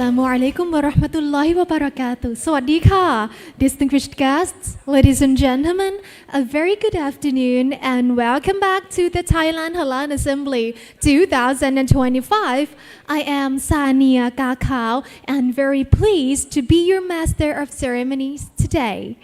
Assalamu alaikum wa rahmatullahi wa barakatuh. Sawadika, distinguished guests, ladies and gentlemen, a very good afternoon and welcome back to the Thailand Halal Assembly 2025. I am Sania Kakao and very pleased to be your master of ceremonies today.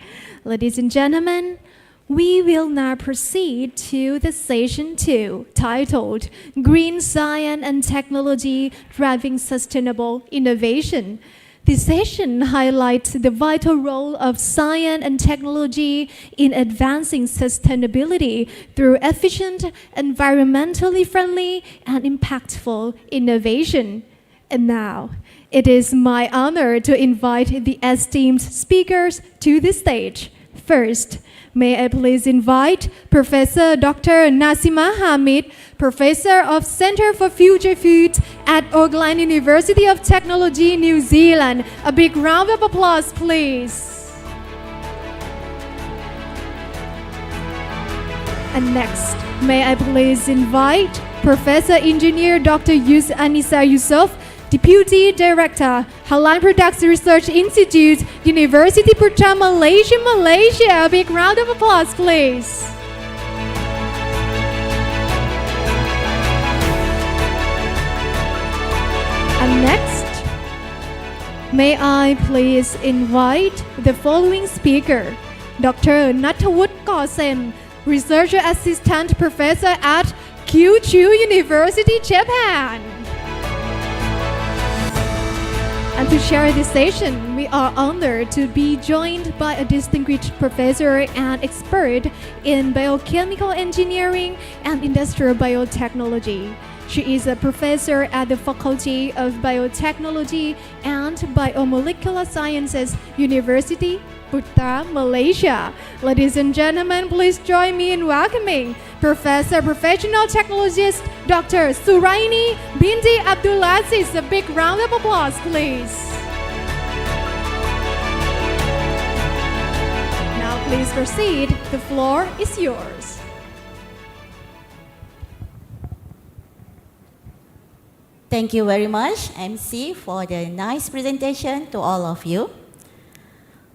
Ladies and gentlemen, we will now proceed to the session 2 titled Green Science and Technology Driving Sustainable Innovation. This session highlights the vital role of science and technology in advancing sustainability through efficient, environmentally friendly, and impactful innovation. And now, it is my honor to invite the esteemed speakers to the stage. First, may I please invite Professor Dr. Nazima Hamid, Professor of Center for Future Foods at Auckland University of Technology, New Zealand. A big round of applause, please. And next, may I please invite Professor Engineer Dr. Anisa Yusof, Deputy Director, Halal Products Research Institute, University Putra, Malaysia, Malaysia. A big round of applause, please. And next, may I please invite the following speaker, Dr. Nathawut Kosem, Research Assistant Professor at Kyushu University, Japan. And to share this session, we are honored to be joined by a distinguished professor and expert in biochemical engineering and industrial biotechnology. She is a professor at the Faculty of Biotechnology and Biomolecular Sciences, University Putra, Malaysia. Ladies and gentlemen, please join me in welcoming Professor Professional Technologist Dr. Suraini Binti Abdulaziz. A big round of applause, please. Now please proceed. The floor is yours. Thank you very much, MC, for the nice presentation to all of you.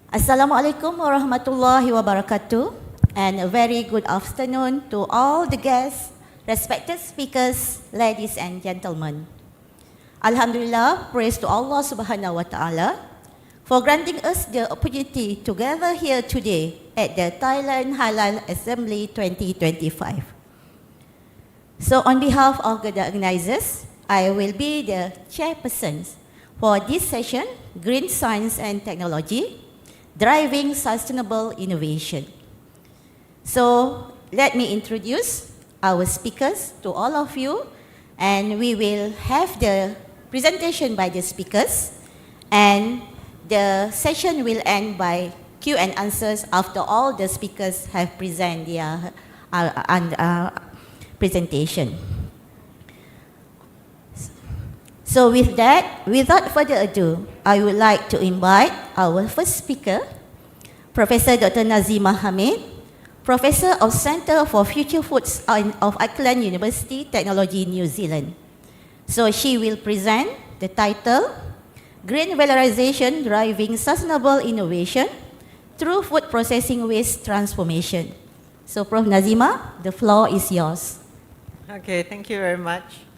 Assalamualaikum warahmatullahi wabarakatuh, and a very good afternoon to all the guests, respected speakers, ladies and gentlemen. Alhamdulillah, praise to Allah subhanahu wa ta'ala for granting us the opportunity to gather here today at the Thailand Halal Assembly 2025. So on behalf of the organizers, I will be the chairperson for this session, Green Science and Technology, Driving Sustainable Innovation. So let me introduce our speakers to all of you, and we will have the presentation by the speakers, and the session will end by Q and answers after all the speakers have presented their presentation. So with that, without further ado, I would like to invite our first speaker, Professor Dr. Nazima Hamid, Professor of Center for Future Foods of Auckland University Technology, New Zealand. So she will present the title, Green Valorization Driving Sustainable Innovation Through Food Processing Waste Transformation. So Prof. Nazima, the floor is yours. Okay, thank you very much.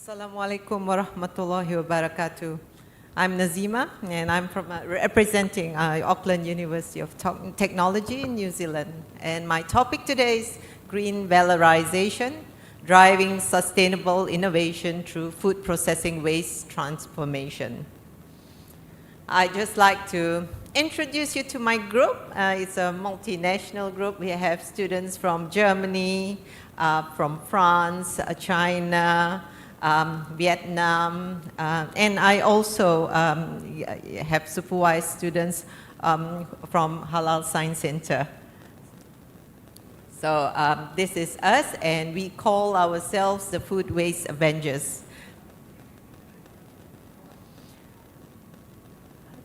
Assalamu alaikum wa rahmatullahi wa barakatuh. I'm Nazima, and I'm representing Auckland University of Technology in New Zealand. And my topic today is Green Valorization, Driving Sustainable Innovation Through Food Processing Waste Transformation. I'd just like to introduce you to my group. It's a multinational group. We have students from Germany, from France, China, Vietnam, and I also have supervised students from Halal Science Center. So this is us, and we call ourselves the Food Waste Avengers.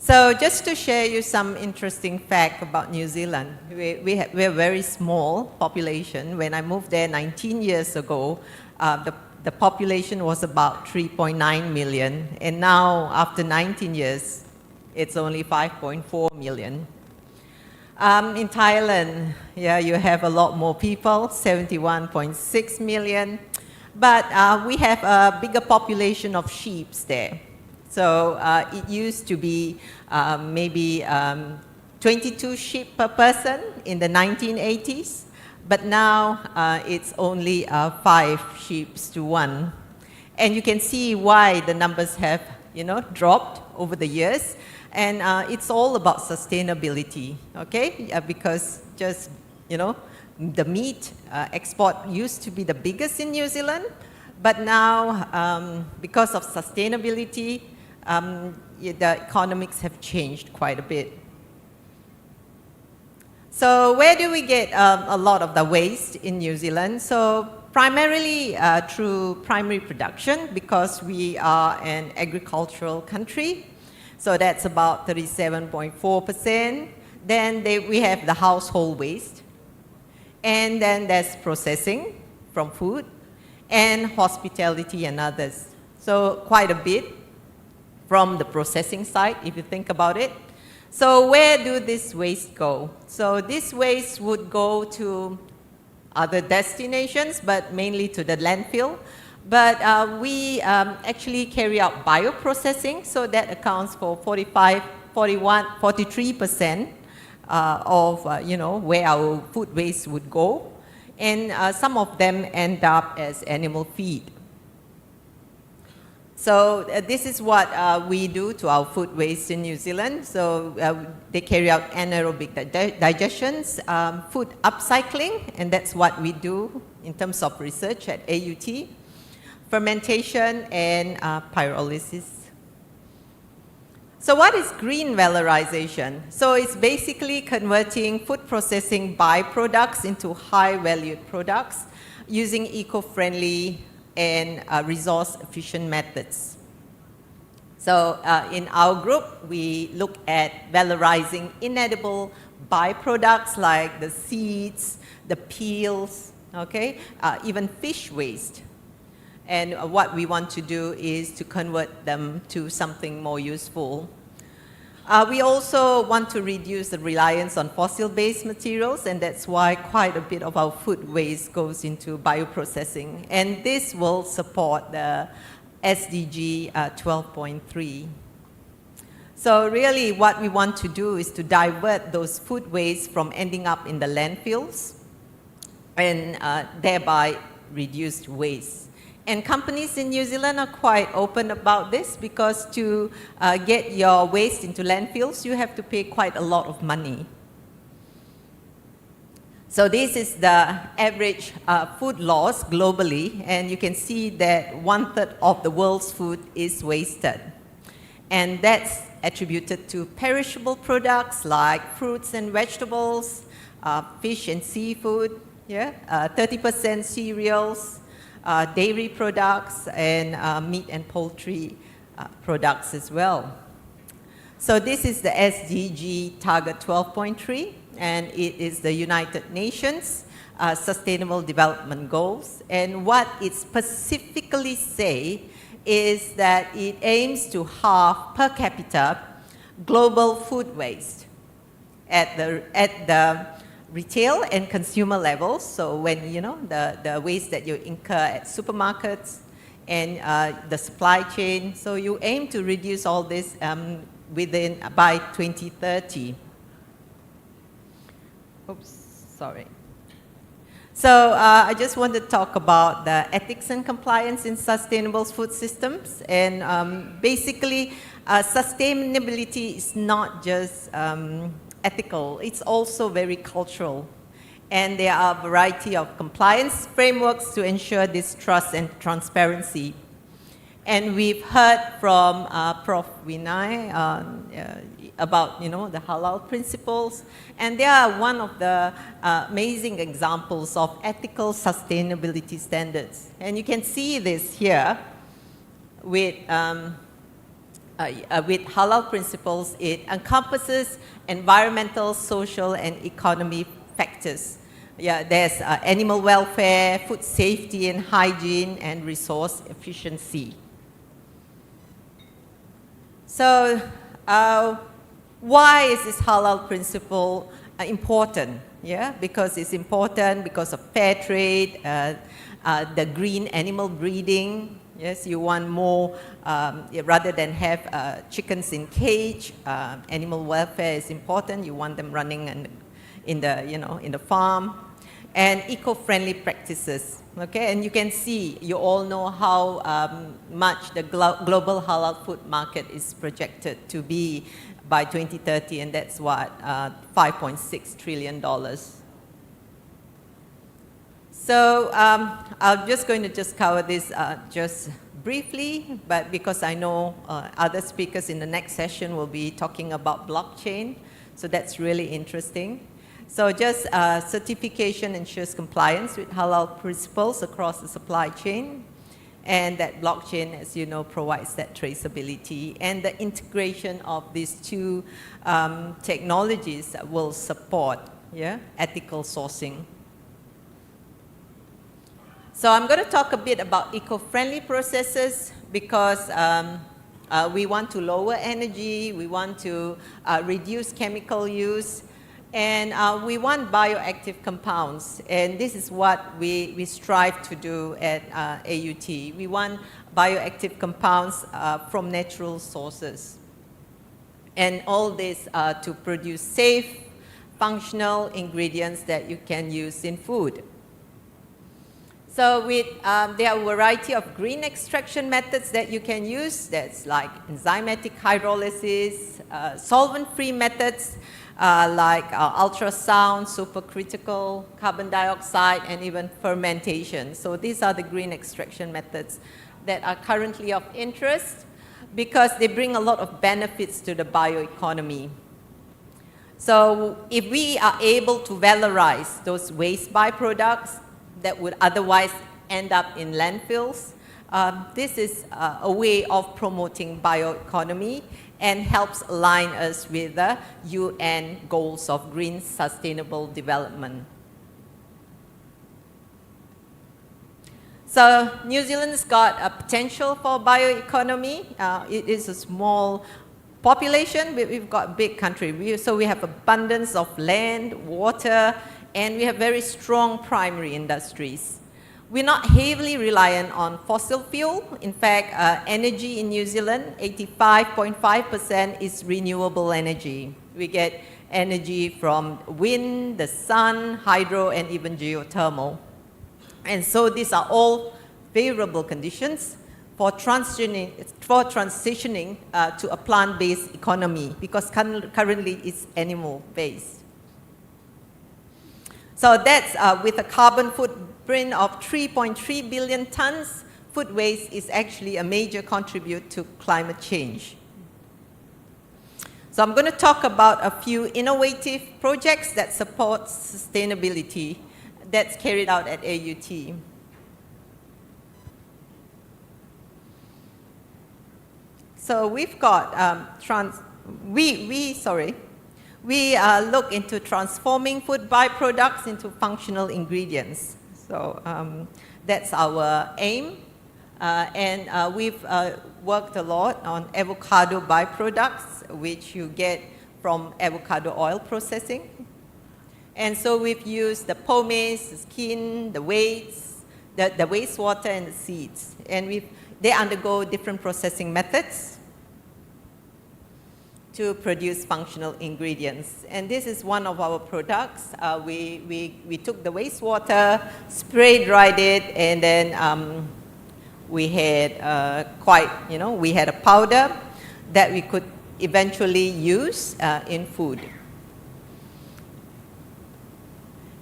So just to share you some interesting fact about New Zealand, we're a very small population. When I moved there 19 years ago, the population was about 3.9 million, and now after 19 years, it's only 5.4 million. In Thailand, yeah, you have a lot more people, 71.6 million, but we have a bigger population of sheep there. So it used to be maybe 22 sheep per person in the 1980s, but now it's only 5 sheep to 1. And you can see why the numbers have, dropped over the years. And it's all about sustainability, okay? Because just, the meat export used to be the biggest in New Zealand, but now because of sustainability, the economics have changed quite a bit. So where do we get a lot of the waste in New Zealand? So primarily through primary production, because we are an agricultural country. So that's about 37.4%. Then we have the household waste. And then there's processing from food and hospitality and others. So quite a bit from the processing side, if you think about it. So where do this waste go? So this waste would go to other destinations, but mainly to the landfill. But we actually carry out bioprocessing, so that accounts for 43% of where our food waste would go. And some of them end up as animal feed. So this is what we do to our food waste in New Zealand. So they carry out anaerobic digestions, food upcycling, and that's what we do in terms of research at AUT, fermentation, and pyrolysis. So what is green valorization? So it's basically converting food processing byproducts into high-valued products using eco-friendly and resource-efficient methods. So in our group, we look at valorizing inedible byproducts like the seeds, the peels, okay, even fish waste. And what we want to do is to convert them to something more useful. We also want to reduce the reliance on fossil-based materials, and that's why quite a bit of our food waste goes into bioprocessing. And this will support the SDG 12.3. So really what we want to do is to divert those food waste from ending up in the landfills and thereby reduce waste. And companies in New Zealand are quite open about this, because to get your waste into landfills, you have to pay quite a lot of money. So this is the average food loss globally, and you can see that 1/3 of the world's food is wasted. And that's attributed to perishable products like fruits and vegetables, fish and seafood, 30% cereals, dairy products, and meat and poultry products as well. So this is the SDG target 12.3, and it is the United Nations Sustainable Development Goals. And what it specifically say is that it aims to halve per capita global food waste at the retail and consumer levels. So when, the waste that you incur at supermarkets and the supply chain. So you aim to reduce all this by 2030. Oops, sorry. So I just want to talk about the ethics and compliance in sustainable food systems. And basically, sustainability is not just ethical, it's also very cultural. And there are a variety of compliance frameworks to ensure this trust and transparency. And we've heard from Prof. Vinay about, the halal principles. And they are one of the amazing examples of ethical sustainability standards. And you can see this here with with halal principles, it encompasses environmental, social, and economic factors. Yeah, there's animal welfare, food safety and hygiene, and resource efficiency. So, why is this halal principle important? Yeah, because it's important because of fair trade, the green animal breeding. Yes, you want more, rather than have chickens in cage. Animal welfare is important. You want them running in the farm, and eco-friendly practices. Okay, and you can see, you all know how much the global halal food market is projected to be by 2030, and that's what, $5.6 trillion. So I'm just going to cover this just briefly, but because I know other speakers in the next session will be talking about blockchain, so that's really interesting. So just certification ensures compliance with halal principles across the supply chain, and that blockchain, as you know, provides that traceability, and the integration of these two technologies will support ethical sourcing. So I'm going to talk a bit about eco-friendly processes because we want to lower energy, we want to reduce chemical use, and we want bioactive compounds. And this is what we strive to do at AUT. We want bioactive compounds from natural sources. And all this to produce safe, functional ingredients that you can use in food. So there are a variety of green extraction methods that you can use. That's like enzymatic hydrolysis, solvent-free methods like ultrasound, supercritical, carbon dioxide, and even fermentation. So these are the green extraction methods that are currently of interest because they bring a lot of benefits to the bioeconomy. So if we are able to valorize those waste byproducts that would otherwise end up in landfills, this is a way of promoting bioeconomy and helps align us with the UN goals of green sustainable development. So New Zealand's got a potential for bioeconomy. It is a small population, but we've got a big country. So we have abundance of land, water, and we have very strong primary industries. We're not heavily reliant on fossil fuel. In fact, energy in New Zealand, 85.5% is renewable energy. We get energy from wind, the sun, hydro, and even geothermal. And so these are all favorable conditions for transitioning to a plant-based economy because currently it's animal-based. So that's with a carbon footprint of 3.3 billion tons. Food waste is actually a major contributor to climate change. So I'm going to talk about a few innovative projects that support sustainability that's carried out at AUT. So we've got we look into transforming food byproducts into functional ingredients. So that's our aim. And we've worked a lot on avocado byproducts, which you get from avocado oil processing. And so we've used the pomace, the skin, the wastewater, and the seeds. And they undergo different processing methods to produce functional ingredients. And this is one of our products. We took the wastewater, spray dried it, and then we had we had a powder that we could eventually use in food.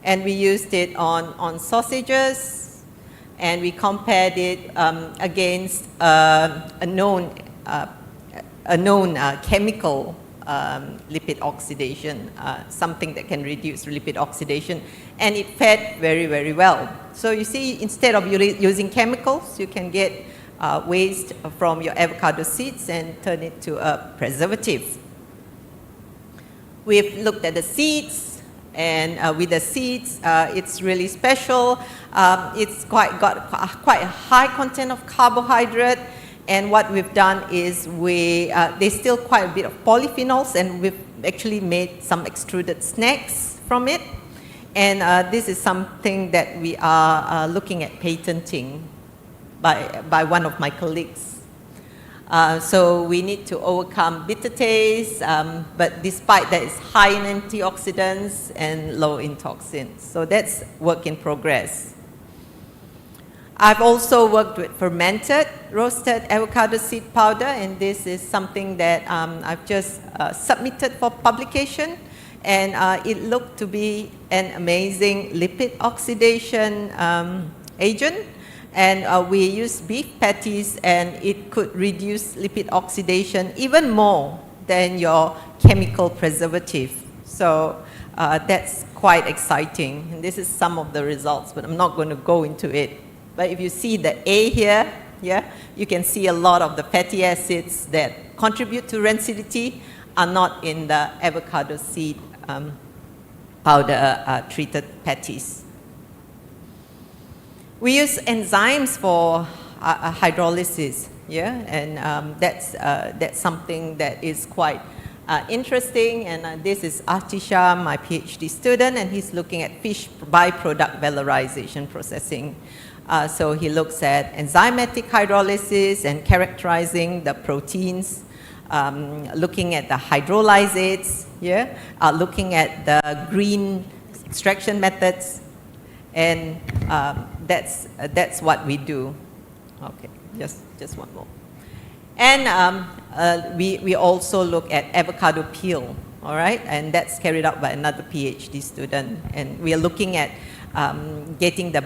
And we used it on sausages, and we compared it against a known chemical lipid oxidation, something that can reduce lipid oxidation, and it fared very, very well. So you see, instead of using chemicals, you can get waste from your avocado seeds and turn it to a preservative. We've looked at the seeds, and with the seeds, it's really special. It's got quite a high content of carbohydrate, and what we've done is there's still quite a bit of polyphenols, and we've actually made some extruded snacks from it. And this is something that we are looking at patenting by one of my colleagues. So we need to overcome bitter taste, but despite that, it's high in antioxidants and low in toxins. So that's work in progress. I've also worked with fermented roasted avocado seed powder, and this is something that I've just submitted for publication, and it looked to be an amazing lipid oxidation agent. And we use beef patties, and it could reduce lipid oxidation even more than your chemical preservative. So that's quite exciting. And this is some of the results, but I'm not going to go into it. But if you see the A here, yeah, you can see a lot of the fatty acids that contribute to rancidity are not in the avocado seed powder treated patties. We use enzymes for hydrolysis, yeah, and that's something that is quite interesting. And this is Atisha, my PhD student, and he's looking at fish byproduct valorization processing. So he looks at enzymatic hydrolysis and characterizing the proteins, looking at the hydrolysates, yeah, looking at the green extraction methods, and that's what we do. Okay, just one more. And we also look at avocado peel, all right, and that's carried out by another PhD student, and we are looking at getting the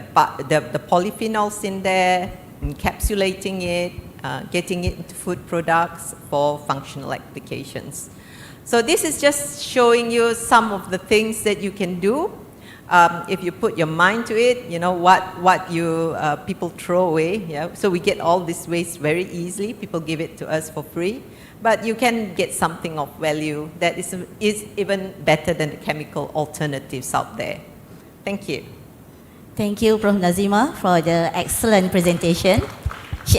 polyphenols in there, encapsulating it, getting it into food products for functional applications. So this is just showing you some of the things that you can do if you put your mind to it. You know what you people throw away. Yeah, so we get all this waste very easily. People give it to us for free, but you can get something of value that is even better than the chemical alternatives out there. Thank you. Thank you, Prof. Nazima, for the excellent presentation. She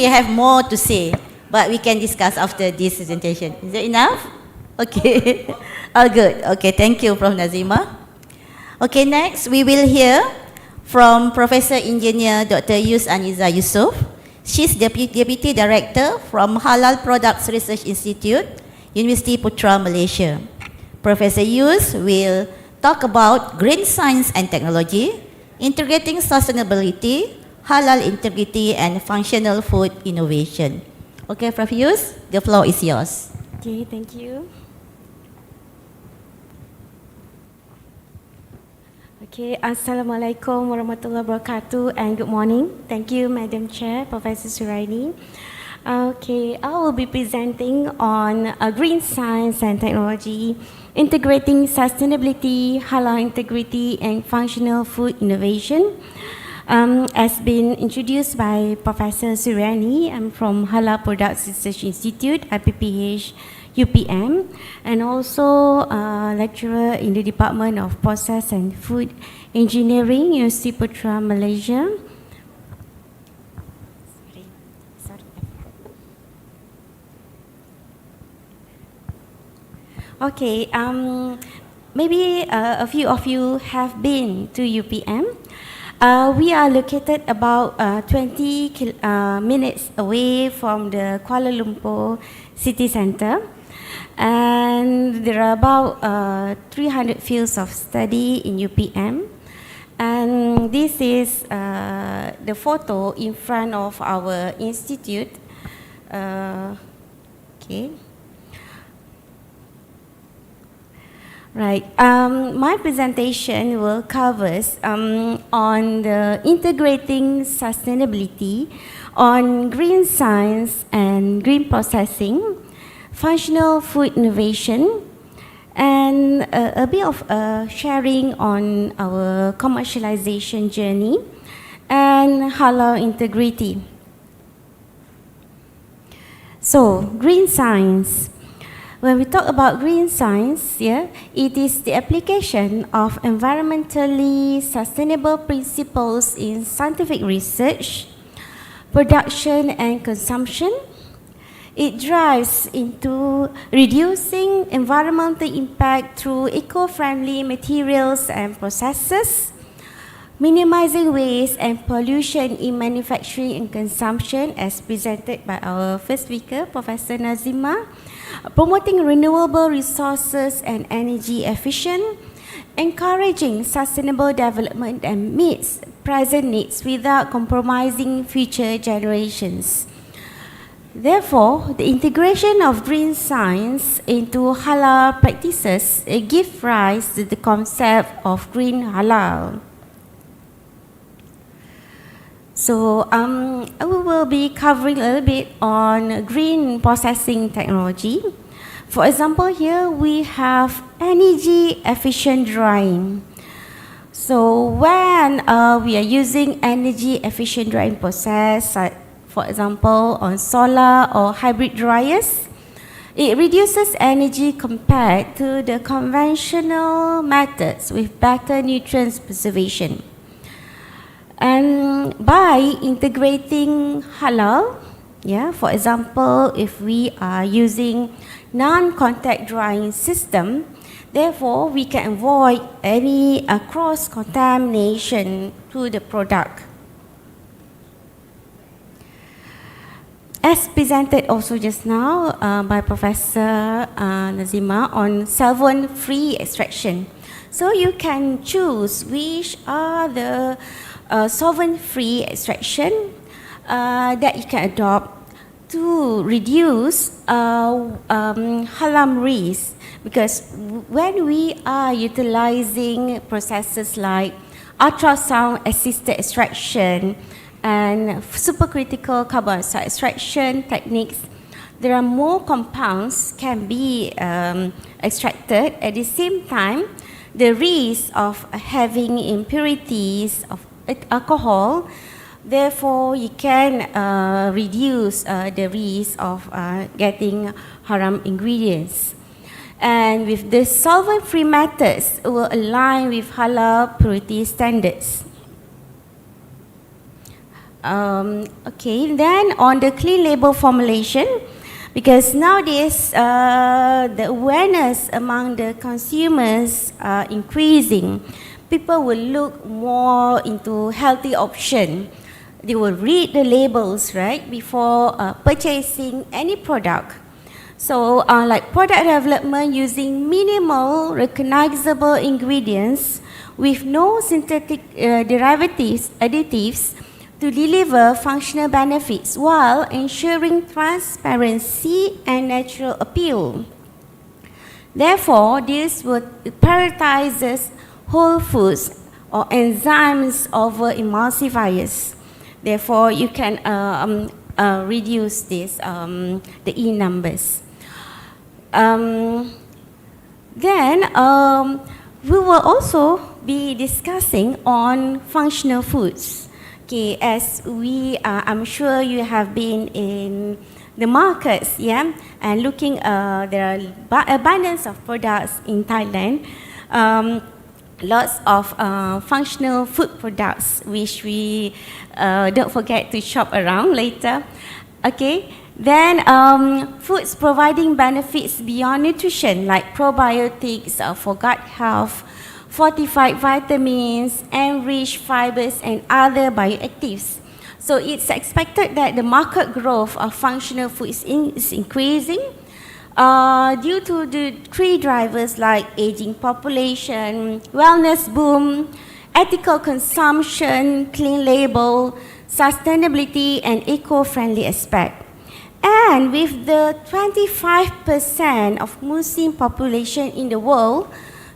have more to say, but we can discuss after this presentation. Is that enough? Okay. All good. Okay, thank you, Prof. Nazima. Okay, next we will hear from Professor Engineer Dr. Yus Aniza Yusof. She's Deputy Director from Halal Products Research Institute, University Putra, Malaysia. Professor Yus will talk about green science and technology, integrating sustainability, halal integrity, and functional food innovation. Okay, Prof. Yus, the floor is yours. Okay, thank you. Okay, Assalamualaikum warahmatullahi wabarakatuh, and good morning. Thank you, Madam Chair, Professor Suraini. Okay, I will be presenting on green science and technology, integrating sustainability, halal integrity, and functional food innovation. As been introduced by Professor Suriani, I'm from Halal Products Research Institute, IPPH, UPM, and also lecturer in the Department of Process and Food Engineering, University Putra, Malaysia. Okay, maybe a few of you have been to UPM. We are located about 20 minutes away from the Kuala Lumpur city center, and there are about 300 fields of study in UPM. And this is the photo in front of our institute. Okay. Right. My presentation will cover on the integrating sustainability, on green science and green processing, functional food innovation, and a bit of sharing on our commercialization journey and halal integrity. So, green science. When we talk about green science, yeah, it is the application of environmentally sustainable principles in scientific research, production and consumption. It drives into reducing environmental impact through eco-friendly materials and processes, minimizing waste and pollution in manufacturing and consumption, as presented by our first speaker, Professor Nazima, promoting renewable resources and energy efficient, encouraging sustainable development and meets present needs without compromising future generations. Therefore, the integration of green science into halal practices gives rise to the concept of green halal. So we will be covering a little bit on green processing technology. For example, here we have energy efficient drying. So when we are using energy efficient drying process, for example, on solar or hybrid dryers, it reduces energy compared to the conventional methods with better nutrients preservation. And by integrating halal, yeah, for example, if we are using non-contact drying system, therefore we can avoid any cross-contamination to the product. As presented also just now by Professor Nazima on solvent-free extraction. So you can choose which are the solvent-free extraction that you can adopt to reduce harm risk. Because when we are utilizing processes like ultrasound-assisted extraction and supercritical carbon dioxide extraction techniques, there are more compounds can be extracted. At the same time, the risk of having impurities of alcohol, therefore you can reduce the risk of getting haram ingredients. And with the solvent-free methods, it will align with halal purity standards. Okay, then on the clean label formulation, because nowadays the awareness among the consumers are increasing, people will look more into healthy option. They will read the labels, right, before purchasing any product. So like product development using minimal recognizable ingredients with no synthetic derivatives, additives, to deliver functional benefits while ensuring transparency and natural appeal. Therefore, this would prioritizes whole foods or enzymes over emulsifiers. Therefore, you can reduce this, the E numbers. Then we will also be discussing on functional foods. Okay, as we, I'm sure you have been in the markets, yeah, and looking, there are abundance of products in Thailand. Lots of functional food products which we don't forget to shop around later. Okay, then foods providing benefits beyond nutrition like probiotics for gut health, fortified vitamins, enriched fibers and other bioactives. So it's expected that the market growth of functional food is increasing due to the three drivers like aging population, wellness boom, ethical consumption, clean label, sustainability and eco-friendly aspect. And with the 25% of Muslim population in the world,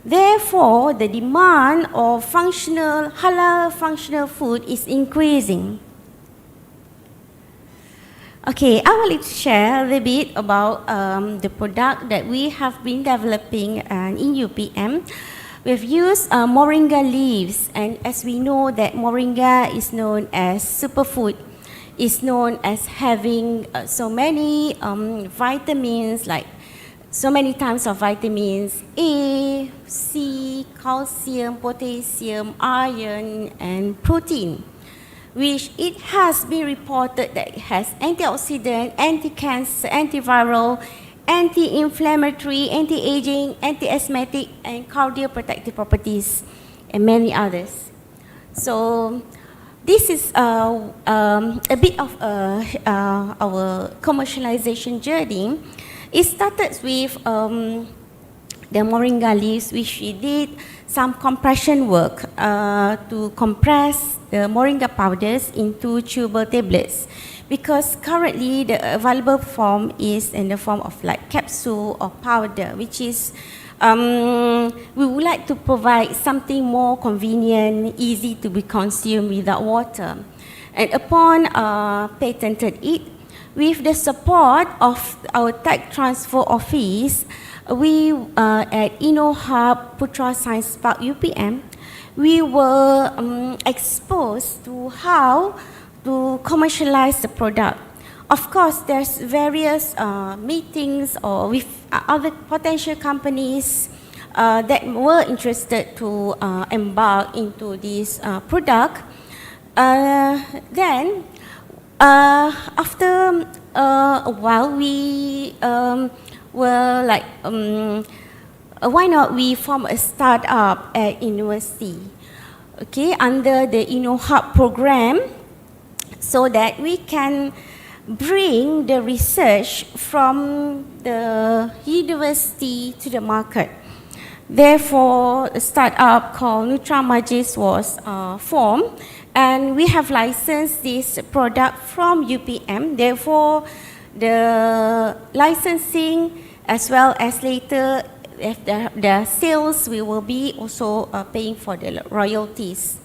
therefore the demand of halal functional food is increasing. Okay, I would like to share a little bit about the product that we have been developing in UPM. We've used moringa leaves, and as we know that moringa is known as superfood. is known as having so many vitamins, like so many types of vitamins A, C, calcium, potassium, iron, and protein, which it has been reported that it has antioxidant, anti-cancer, antiviral, anti-inflammatory, anti-aging, anti-asthmatic, and cardioprotective properties, and many others. So this is a bit of our commercialization journey. It started with the moringa leaves, which we did some compression work to compress the moringa powders into chewable tablets. Because currently the available form is in the form of like capsule or powder, which is, we would like to provide something more convenient, easy to be consumed without water. And upon patented it, with the support of our Tech Transfer Office, we at InnoHub Putra Science Park UPM, we were exposed to how to commercialize the product. Of course, there's various meetings or with other potential companies that were interested to embark into this product. Then, after a while, we were like, why not we form a startup at university, okay, under the InnoHub program, so that we can bring the research from the university to the market. Therefore, a startup called 𝑁𝑯𝑨𝑵𝑫 was formed, and we have licensed this product from UPM. Therefore, the licensing as well as later if the sales, we will be also paying for the royalties.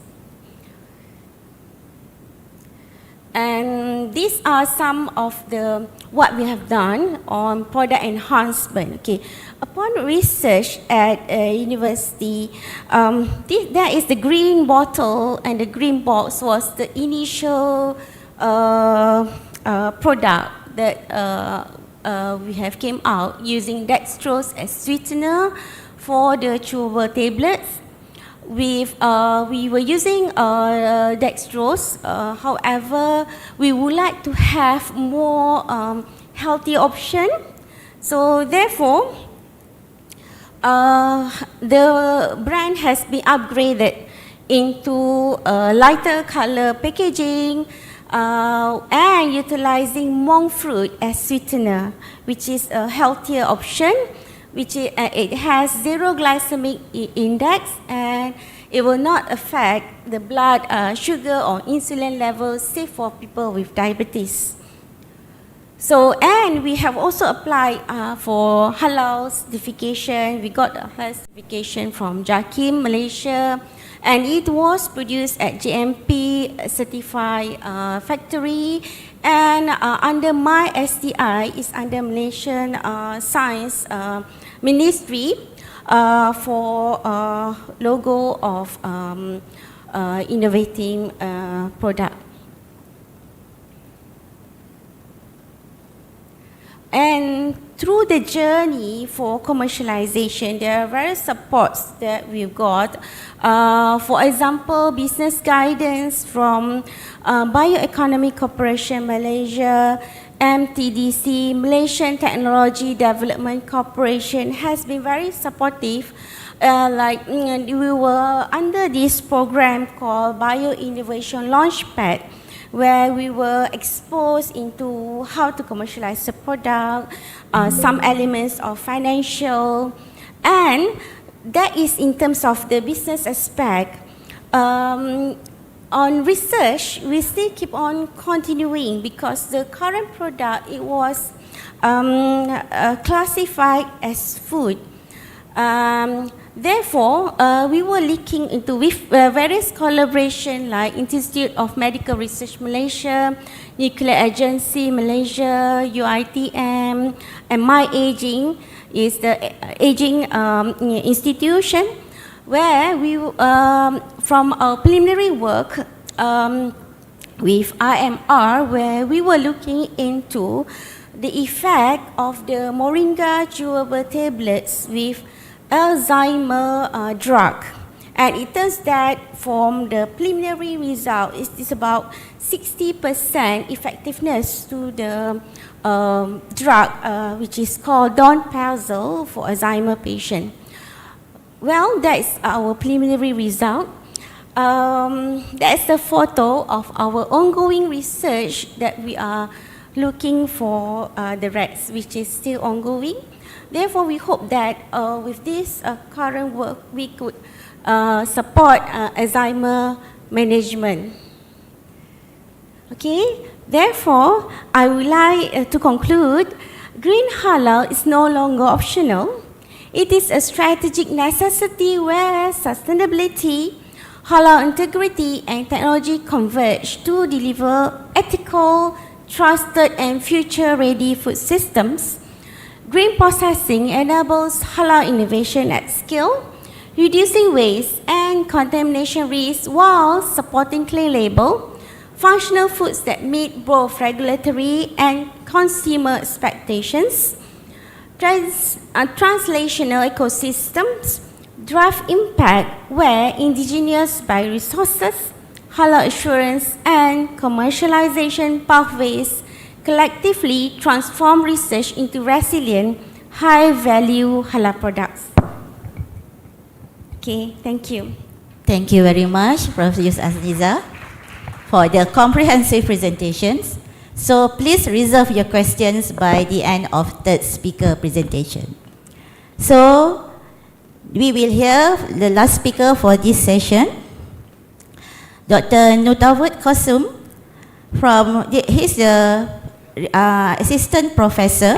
And these are some of the what we have done on product enhancement. Okay, upon research at a university, there is the green bottle, and the green box was the initial product that we have came out using dextrose as sweetener for the chewable tablets. We were using dextrose, however, we would like to have more healthy option. So therefore, the brand has been upgraded into lighter color packaging and utilizing monk fruit as sweetener, which is a healthier option. It has zero glycemic index, and it will not affect the blood sugar or insulin levels, safe for people with diabetes. So, and we have also applied for Halal certification. We got a Halal certification from JAKIM, Malaysia, and it was produced at GMP certified factory. And under my STI is under Malaysian Science Ministry for logo of innovating product. And through the journey for commercialization, there are various supports that we've got. For example, business guidance from Bioeconomy Corporation Malaysia, MTDC, Malaysian Technology Development Corporation has been very supportive. We were under this program called Bio Innovation Launchpad, where we were exposed into how to commercialize the product, some elements of financial, and that is in terms of the business aspect. On research, we still keep on continuing because the current product, it was classified as food. Therefore, we were looking into with various collaboration like Institute of Medical Research Malaysia, Nuclear Agency Malaysia, UITM, and My Aging is the aging institution, where we, from our preliminary work, with IMR, where we were looking into the effect of the moringa chewable tablets with Alzheimer drug. And it turns that from the preliminary result, it is about 60% effectiveness to the drug, which is called donepezil for Alzheimer patient. Well, that's our preliminary result. That's the photo of our ongoing research that we are looking for the rats, which is still ongoing. Therefore, we hope that with this current work, we could support Alzheimer management. Okay, therefore, I would like to conclude, green halal is no longer optional. It is a strategic necessity where sustainability, halal integrity, and technology converge to deliver ethical, trusted, and future-ready food systems. Green processing enables halal innovation at scale, reducing waste and contamination risks while supporting clean label, functional foods that meet both regulatory and consumer expectations, translational ecosystems, draft impact where indigenous bioresources, halal assurance, and commercialization pathways collectively transform research into resilient, high-value halal products. Okay, thank you. Thank you very much, Professor Aziza, for the comprehensive presentations. So please reserve your questions by the end of third speaker presentation. So we will hear the last speaker for this session, Dr. Nutawut Kosum. He's the assistant professor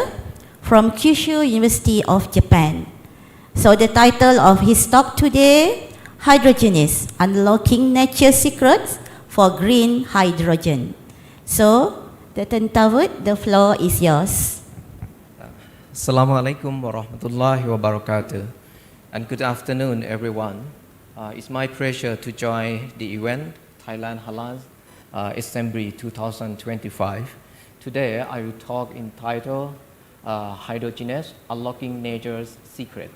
from Kyushu University of Japan. So the title of his talk today, Hydrogenists, Unlocking Nature's Secrets for Green Hydrogen. So, Dr. Nutawut, the floor is yours. Assalamualaikum warahmatullahi wabarakatuh. And good afternoon, everyone. It's my pleasure to join the event, Thailand Halal Assembly 2025. Today, I will talk entitled Hydrogenists, Unlocking Nature's Secret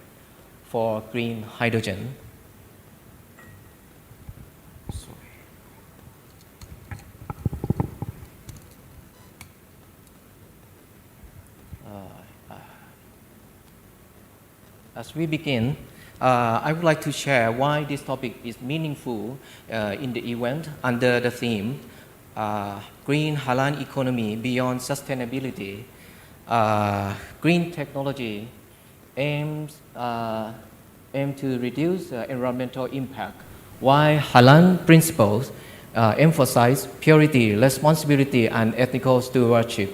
for Green Hydrogen. As we begin, I would like to share why this topic is meaningful in the event under the theme Green Halal Economy Beyond Sustainability. Green technology aims to reduce environmental impact, while halal principles emphasize purity, responsibility, and ethical stewardship.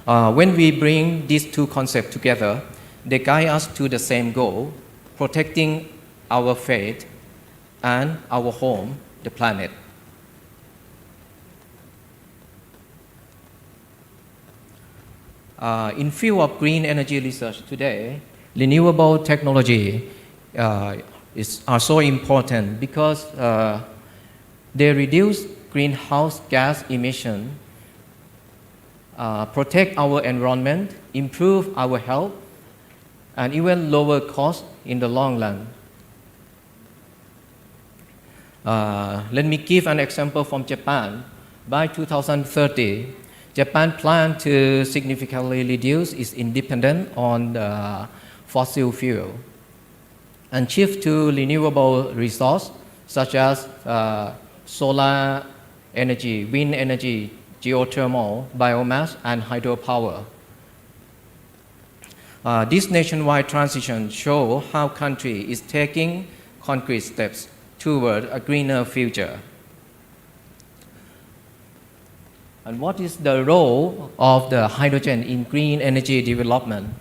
When we bring these two concepts together, they guide us to the same goal, protecting our faith and our home, the planet. In field of green energy research today, renewable technology are so important because they reduce greenhouse gas emission, protect our environment, improve our health, and even lower costs in the long run. Let me give an example from Japan. By 2030, Japan plans to significantly reduce its dependence on fossil fuel and shift to renewable resources such as solar energy, wind energy, geothermal, biomass, and hydropower. This nationwide transition shows how country is taking concrete steps toward a greener future. And what is the role of the hydrogen in green energy development?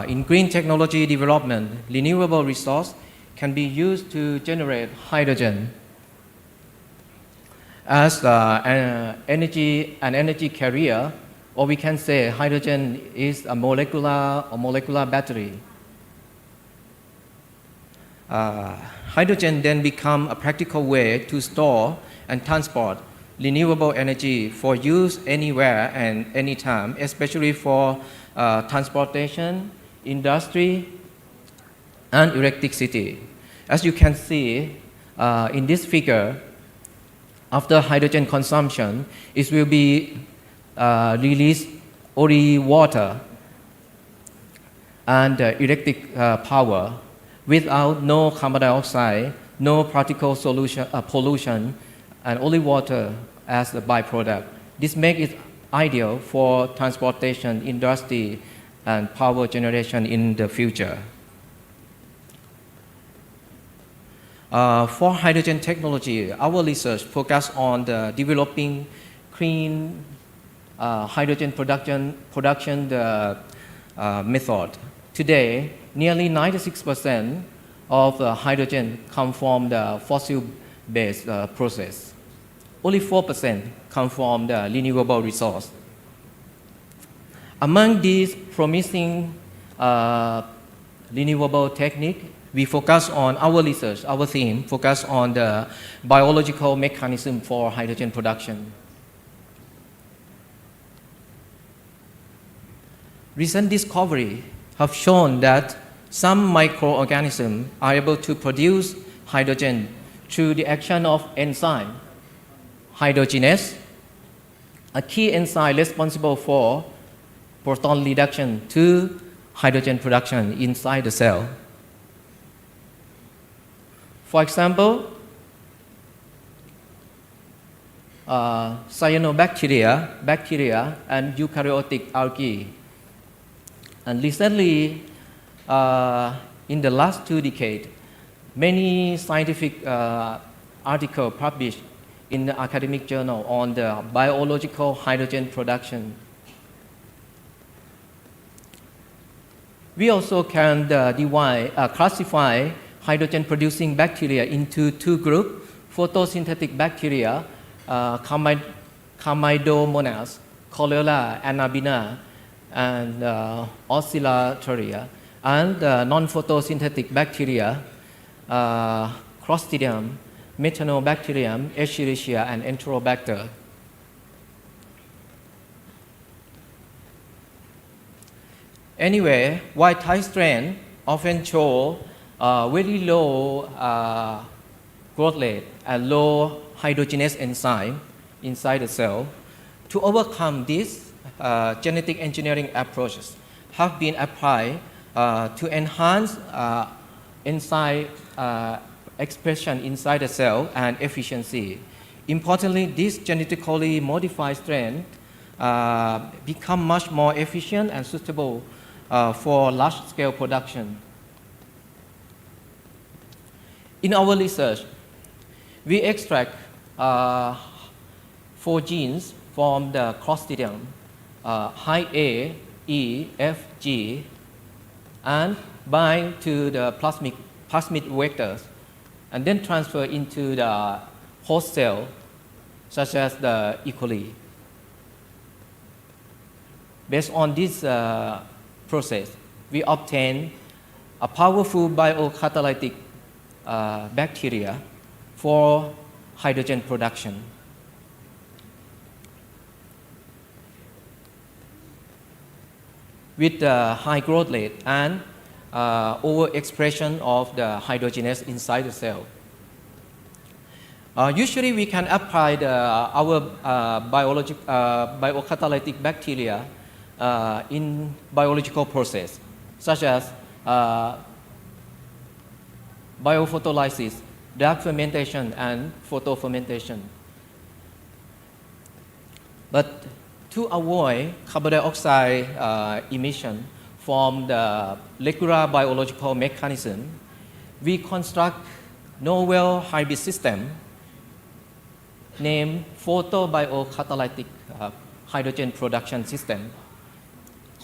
In green technology development, renewable resource can be used to generate hydrogen as an energy carrier, or we can say hydrogen is a molecular battery. Hydrogen then becomes a practical way to store and transport renewable energy for use anywhere and anytime, especially for transportation, industry, and electricity. As you can see in this figure, after hydrogen consumption, it will be released only water and electric power without no carbon dioxide, no particle pollution, and only water as a byproduct. This makes it ideal for transportation, industry, and power generation in the future. For hydrogen technology, our research focuses on the developing clean hydrogen production method. Today, nearly 96% of hydrogen come from the fossil-based process. Only 4% come from the renewable resource. Among these promising renewable techniques, we focus on our research, our theme, focus on the biological mechanism for hydrogen production. Recent discoveries have shown that some microorganisms are able to produce hydrogen through the action of enzyme hydrogenase, a key enzyme responsible for proton reduction to hydrogen production inside the cell. For example, cyanobacteria, bacteria, and eukaryotic algae. And recently, in the last 2 decades, many scientific articles published in the academic journal on the biological hydrogen production. We also can classify hydrogen-producing bacteria into 2 groups: photosynthetic bacteria, Chlamydomonas, Cholera, Anabina, and Oscillatoria, and non-photosynthetic bacteria, Clostridium, Methanobacterium, Escherichia, and Enterobacter. Anyway, wild-type strain often show very low growth rate and low hydrogenase enzyme inside the cell. To overcome this, genetic engineering approaches have been applied to enhance enzyme expression inside the cell and efficiency. Importantly, this genetically modified strain become much more efficient and suitable for large-scale production. In our research, we extract 4 genes from the Clostridium, high A, E, F, G, and bind to the plasmid vectors, and then transfer into the host cell, such as the E. coli. Based on this process, we obtain a powerful biocatalytic bacteria for hydrogen production. With the high growth rate and overexpression of the hydrogenase inside the cell. Usually we can apply our biocatalytic bacteria in biological process, such as biophotolysis, dark fermentation, and photofermentation. But to avoid carbon dioxide emission from the regular biological mechanism, we construct novel hybrid system named photobiocatalytic hydrogen production system,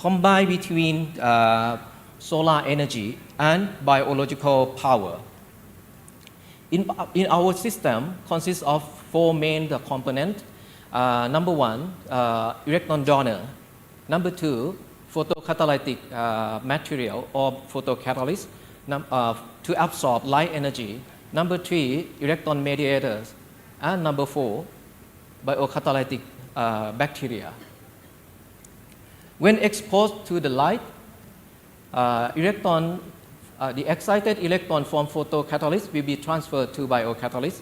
combined between solar energy and biological power. In our system, consists of 4 main components. Number 1, electron donor. Number 2, photocatalytic material or photocatalyst to absorb light energy. Number 3, electron mediators. And number 4, biocatalytic bacteria. When exposed to the light, the excited electron from photocatalyst will be transferred to biocatalyst.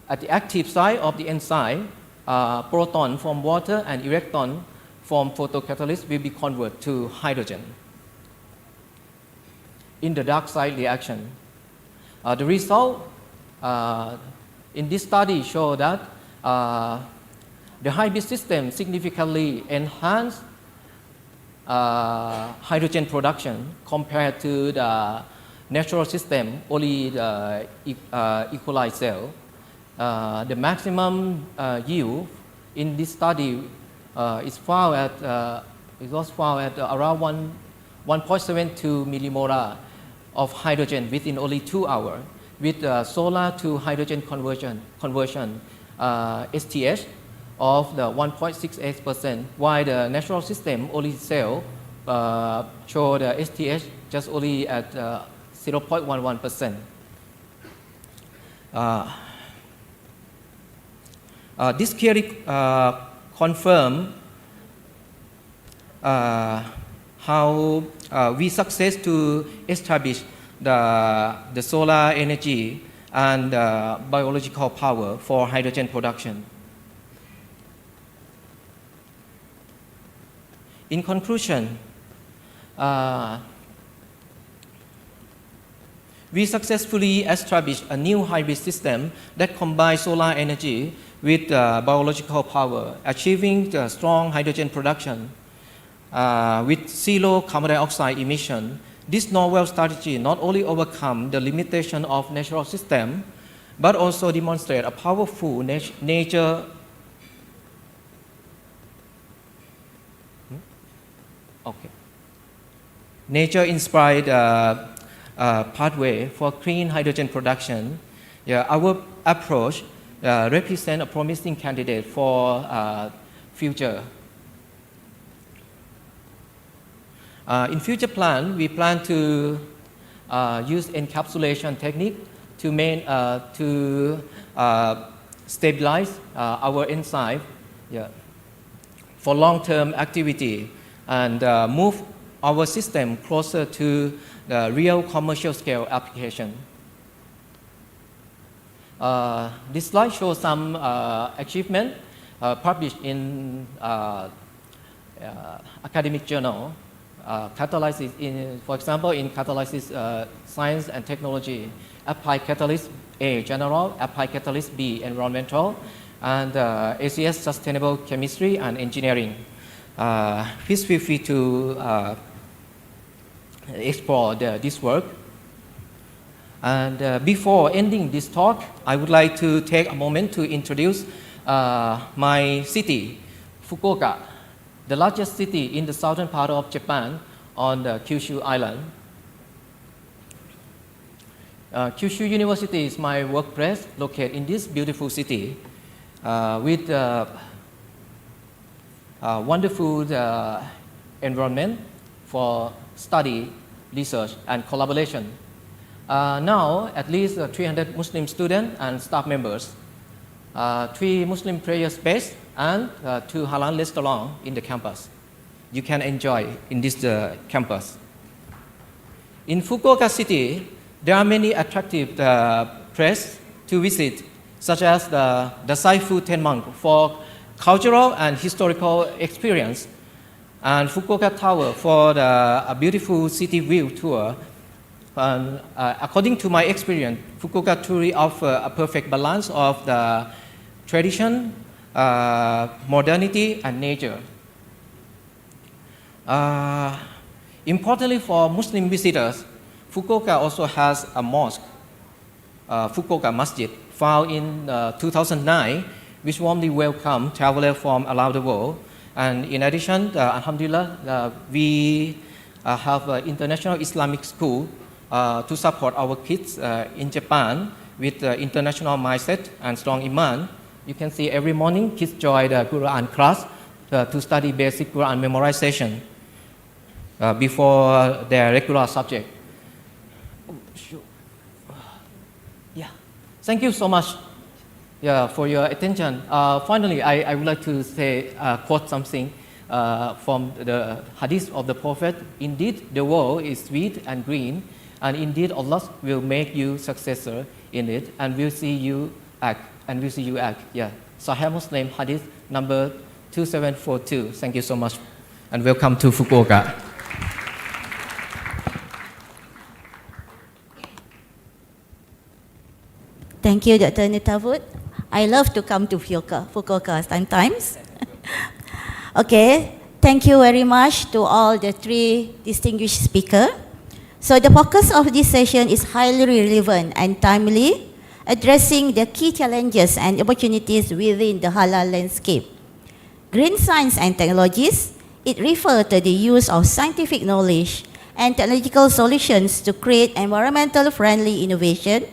At the active side of the enzyme, proton from water and electron from photocatalyst will be converted to hydrogen. In the dark side reaction, the result in this study show that the hybrid system significantly enhanced hydrogen production compared to the natural system, only the E. coli cell. The maximum yield in this study was found at around 1.72 millimolar of hydrogen within only 2 hours with solar to hydrogen conversion STH of the 1.68%, while the natural system only cell show the STH just only at 0.11%. This clearly confirm how we success to establish the solar energy and biological power for hydrogen production. In conclusion, we successfully established a new hybrid system that combines solar energy with biological power, achieving the strong hydrogen production with zero carbon dioxide emission. This novel strategy not only overcome the limitation of natural system, but also demonstrate a powerful nature nature-inspired pathway for clean hydrogen production. Our approach represents a promising candidate for future. In future plan, we plan to use encapsulation technique to stabilize our enzyme for long-term activity and move our system closer to the real commercial scale application. This slide shows some achievement published in academic journal. Catalysis for example, in Catalysis Science and Technology, Applied Catalyst A General, Applied Catalyst B Environmental, and ACS Sustainable Chemistry and Engineering. Please feel free to explore this work. And before ending this talk, I would like to take a moment to introduce my city, Fukuoka, the largest city in the southern part of Japan on the Kyushu Island. Kyushu University is my workplace located in this beautiful city with wonderful environment for study, research, and collaboration. Now, at least 300 Muslim students and staff members, 3 Muslim prayer space, and 2 Halal restaurants in the campus. You can enjoy in this campus. In Fukuoka City, there are many attractive places to visit, such as the Saifu Tenman for cultural and historical experience, and Fukuoka Tower for a beautiful city view tour. According to my experience, Fukuoka truly offers a perfect balance of the tradition, modernity, and nature. Importantly for Muslim visitors, Fukuoka also has a mosque, Fukuoka Masjid, found in 2009, which warmly welcomes travelers from around the world. And in addition, Alhamdulillah, we have an international Islamic school to support our kids in Japan with international mindset and strong iman. You can see every morning kids join the Quran class to study basic Quran memorization before their regular subject. Yeah, thank you so much. Yeah, for your attention. Finally, I would like to say, quote something from the hadith of the Prophet. Indeed, the world is sweet and green, and indeed Allah will make you successor in it, and will see you act, Yeah, Sahih Muslim hadith number 2742. Thank you so much, and welcome to Fukuoka. Thank you, Dr. Nutavut. I love to come to Fukuoka sometimes. Okay, thank you very much to all the three distinguished speakers. So the focus of this session is highly relevant and timely, addressing the key challenges and opportunities within the halal landscape. Green science and technologies, it refers to the use of scientific knowledge and technological solutions to create environmental friendly innovation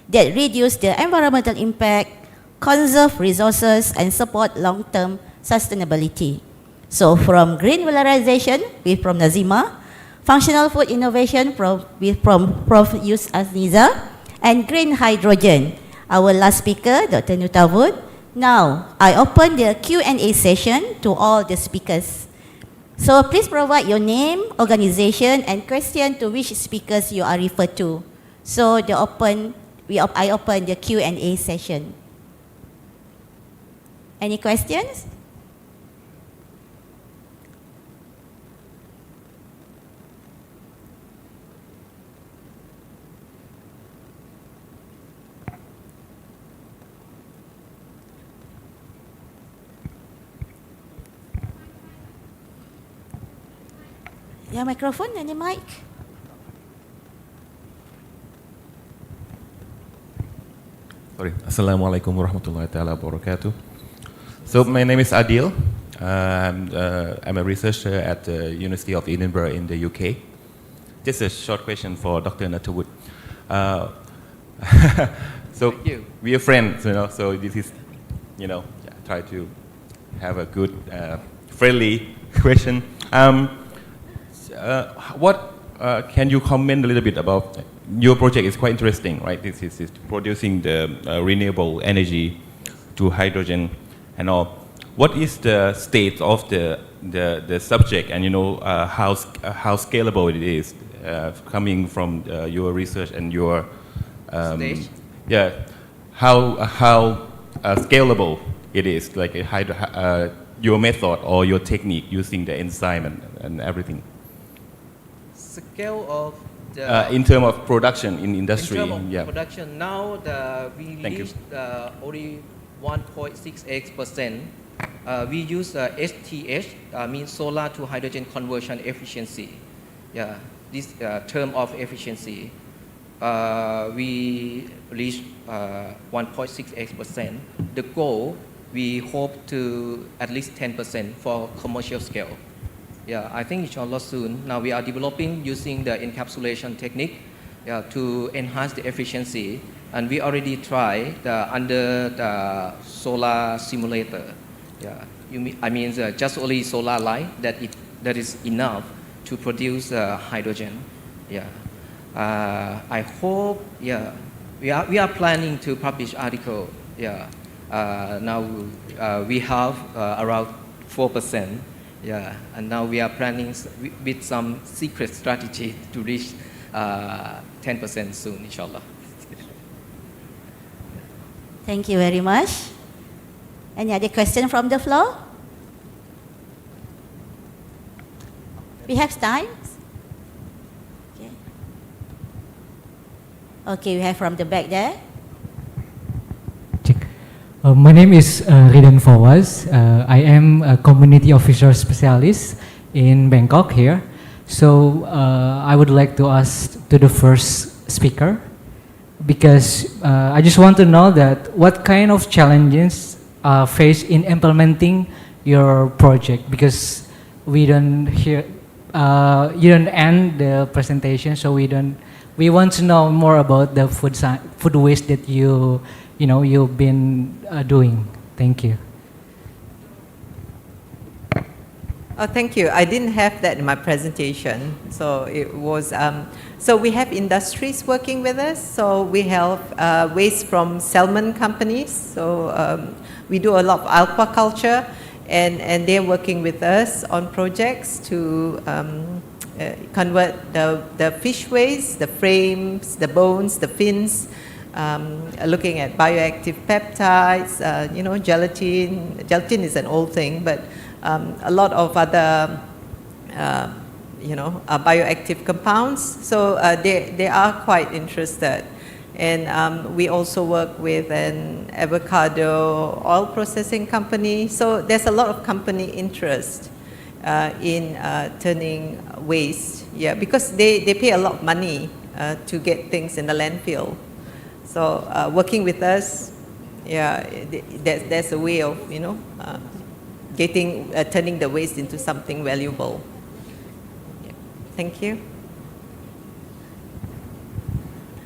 that reduce the environmental impact, conserve resources, and support long-term sustainability. So from green valorization from Nazima, functional food innovation from Prof. Yus Azniza, and green hydrogen, our last speaker, Dr. Nutavut. Now, I open the Q&A session to all the speakers. So please provide your name, organization, and question to which speakers you are referred to. So I open the Q&A session. Any questions? Yeah, microphone and the mic. Sorry. Assalamualaikum warahmatullahi wabarakatuh. So my name is Adil. I'm a researcher at the University of Edinburgh in the UK. Just a short question for Dr. Nutavut. So we are friends, so this is, try to have a good, friendly question. Can you comment a little bit about your project? Is quite interesting, right? This is producing the renewable energy to hydrogen and all. What is the state of the subject, and how scalable it is coming from your research and your Stage? Yeah, how scalable it is, like your method or your technique using the enzyme and everything. Scale of the In terms of production in industry, in terms of yeah. production, now we Thank you. reached only 1.68%. We use STH, means solar to hydrogen conversion efficiency. Yeah, this term of efficiency. We reached 1.68%. The goal, we hope to at least 10% for commercial scale. Yeah, I think inshallah soon. Now we are developing using the encapsulation technique to enhance the efficiency, and we already tried under the solar simulator. Yeah, just only solar light that is enough to produce hydrogen. Yeah, I hope. Yeah, we are planning to publish article. Yeah, now we have around 4%. Yeah, and now we are planning with some secret strategy to reach 10% soon, inshallah. Thank you very much. Any other question from the floor? We have time? Okay, we have from the back there. My name is 𝑚𝑯𝑨𝑰𝑳𝑨𝑵. I am a community officer specialist in Bangkok here. So I would like to ask to the first speaker, because I just want to know that what kind of challenges are faced in implementing your project, because we don't hear, you don't end the presentation, so we want to know more about the food waste that you've been doing. Thank you. Oh, thank you. I didn't have that in my presentation. So it was, so we have industries working with us. So we have waste from salmon companies. So we do a lot of aquaculture, and they're working with us on projects to convert the fish waste, the frames, the bones, the fins, looking at bioactive peptides, gelatin. Gelatin is an old thing, but a lot of other, bioactive compounds. So they are quite interested. And we also work with an avocado oil processing company. So there's a lot of company interest in turning waste, because they pay a lot of money to get things in the landfill. So working with us, there's a way of, turning the waste into something valuable. Yeah. Thank you.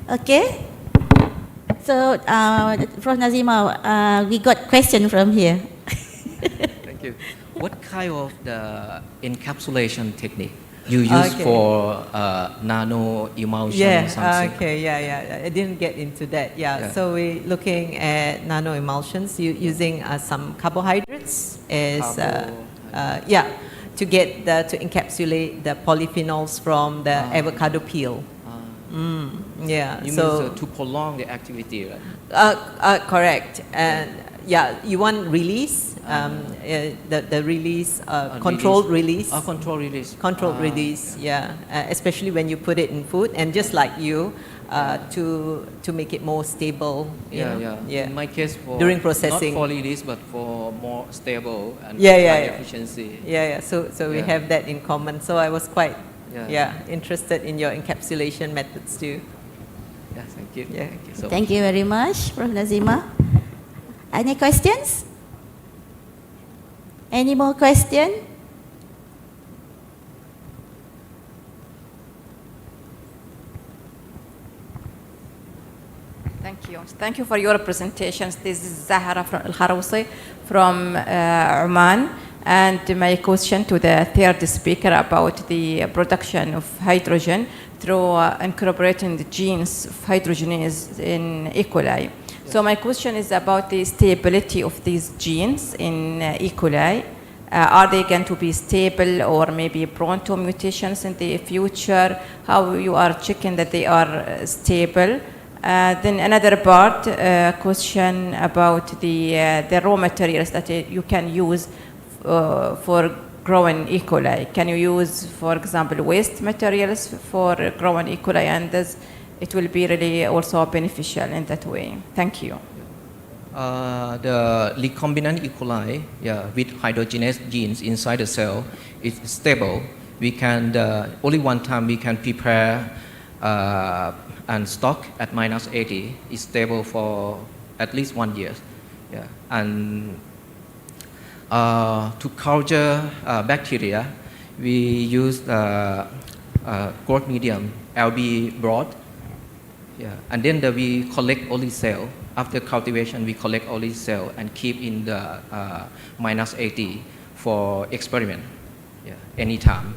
Okay. So, Prof. Nazima, we got question from here. Thank you. What kind of the encapsulation technique you use for nano emulsion or something? I didn't get into that. So we're looking at nano emulsions using some carbohydrates as to get to encapsulate the polyphenols from the avocado peel. You mean to prolong the activity, right? Correct. And you want release, the release, controlled release. Controlled release. Controlled release, especially when you put it in food, and just like you, to make it more stable. In my case, for during processing, not for release, but for more stable and high efficiency. So we have that in common. So I was quite interested in your encapsulation methods too. Thank you. Thank you. So Thank you very much, Prof. Nazima. Any questions? Any more questions? Thank you. Thank you for your presentations. This is Zahra Al-Harousi from Oman. And my question to the third speaker about the production of hydrogen through incorporating the genes of hydrogenase in E. coli. So my question is about the stability of these genes in E. coli. Are they going to be stable or maybe prone to mutations in the future? How you are checking that they are stable? Then another part, question about the raw materials that you can use for growing E. coli. Can you use, for example, waste materials for growing E. coli, and it will be really also beneficial in that way? Thank you. The recombinant E. coli with hydrogenase genes inside the cell is stable. We can, only one time we can prepare and stock at -80. It's stable for at least 1 year. And to culture bacteria, we use growth medium, LB broad. And then we collect only cell. After cultivation, we collect only cell and keep in the -80 for experiment, anytime.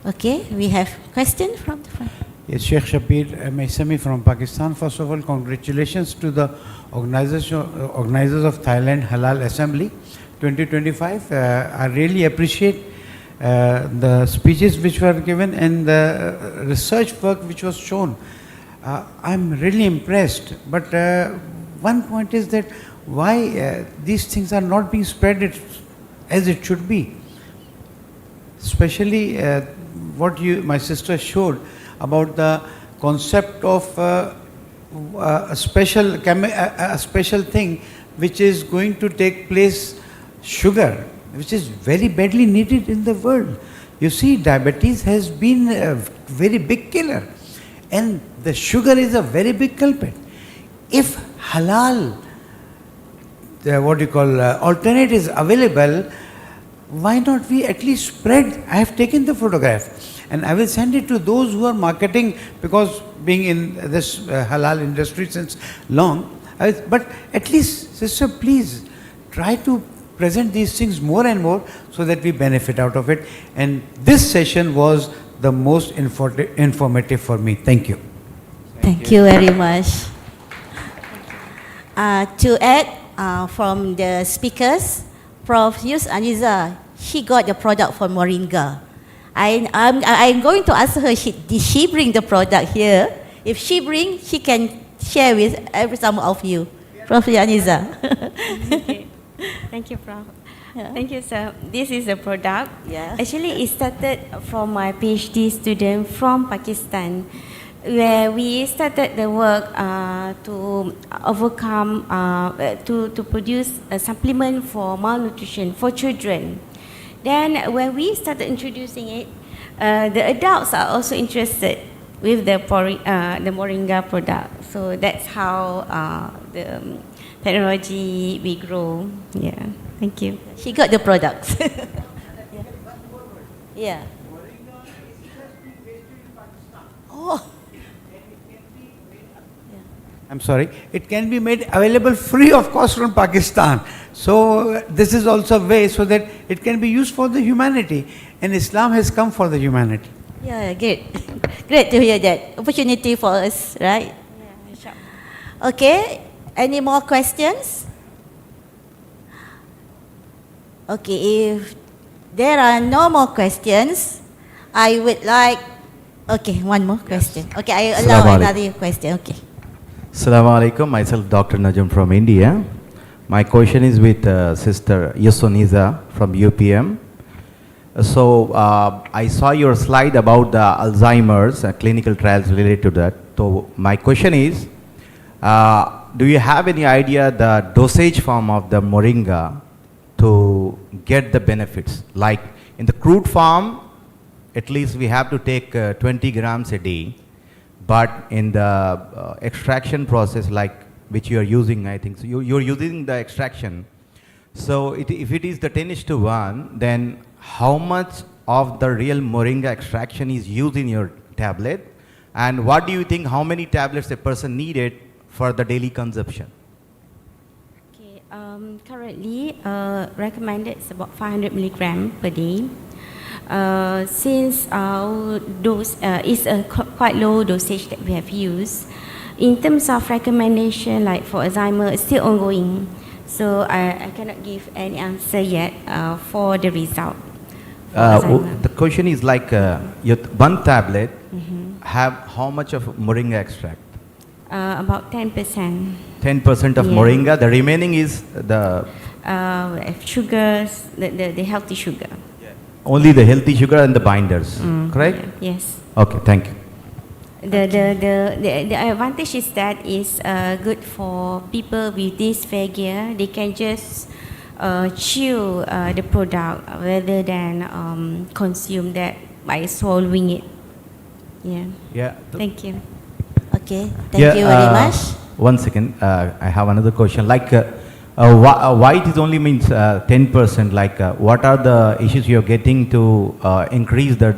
Okay, we have question from the front. Yes, Sheikh Shabir Maisami from Pakistan. First of all, congratulations to the organizers of Thailand Halal Assembly 2025. I really appreciate the speeches which were given and the research work which was shown. I'm really impressed. But one point is that why these things are not being spread as it should be. Especially what my sister showed about the concept of a special thing which is going to take place, sugar, which is very badly needed in the world. You see, diabetes has been a very big killer, and the sugar is a very big culprit. If halal, alternate is available, why not we at least spread? I have taken the photograph and I will send it to those who are marketing, because being in this halal industry since long, but at least, sister, please try to present these things more and more so that we benefit out of it. And this session was the most informative for me. Thank you. Thank you very much. To add from the speakers, Prof. Yus Aniza, she got the product from Moringa. I'm going to ask her, did she bring the product here? If she bring, she can share with some of you. Prof. Aniza. Okay. Thank you, Prof. Yeah. Thank you, sir. This is a product. Yeah. Actually, it started from my PhD student from Pakistan, where we started the work to overcome, to produce a supplement for malnutrition for children. Then when we started introducing it, the adults are also interested with the Moringa product. So that's how the technology we grow. Yeah, thank you. She got the products. Yeah. Oh. I'm sorry, it can be made available free of cost from Pakistan. So this is also a way so that it can be used for the humanity. And Islam has come for the humanity. Yeah, great. Great to hear that. Opportunity for us, right? Yeah, sure. Okay, any more questions? Okay, if there are no more questions, I would like, okay, one more question. Okay, I allow Assalamu another question, okay. Assalamu alaikum, myself Dr. Najam from India. My question is with Sister Yusoniza from UPM. So I saw your slide about the Alzheimer's clinical trials related to that. So my question is, do you have any idea the dosage form of the Moringa to get the benefits? Like in the crude form, at least we have to take 20 grams a day. But in the extraction process, like which you are using, I think, so you're using the extraction. So if it is the 10:1, then how much of the real Moringa extraction is used in your tablet? And what do you think, how many tablets a person needed for the daily consumption? Okay, currently recommended is about 500 milligram per day. Since our dose is a quite low dosage that we have used, in terms of recommendation, like for Alzheimer, it's still ongoing. So I cannot give any answer yet for the result. The question is like your one tablet have how much of Moringa extract? About 10%. 10% of Yeah. Moringa. The remaining is the Sugars, the healthy sugar. only the healthy sugar and the binders, correct? Yeah. Yes. Okay, thank you. The advantage is that it's good for people with dysphagia. They can just chew the product rather than consume that by swallowing it. Yeah. Yeah. Thank you. Okay, thank you very much. One second, I have another question. Like, why it is only means 10%? Like, what are the issues you are getting to increase the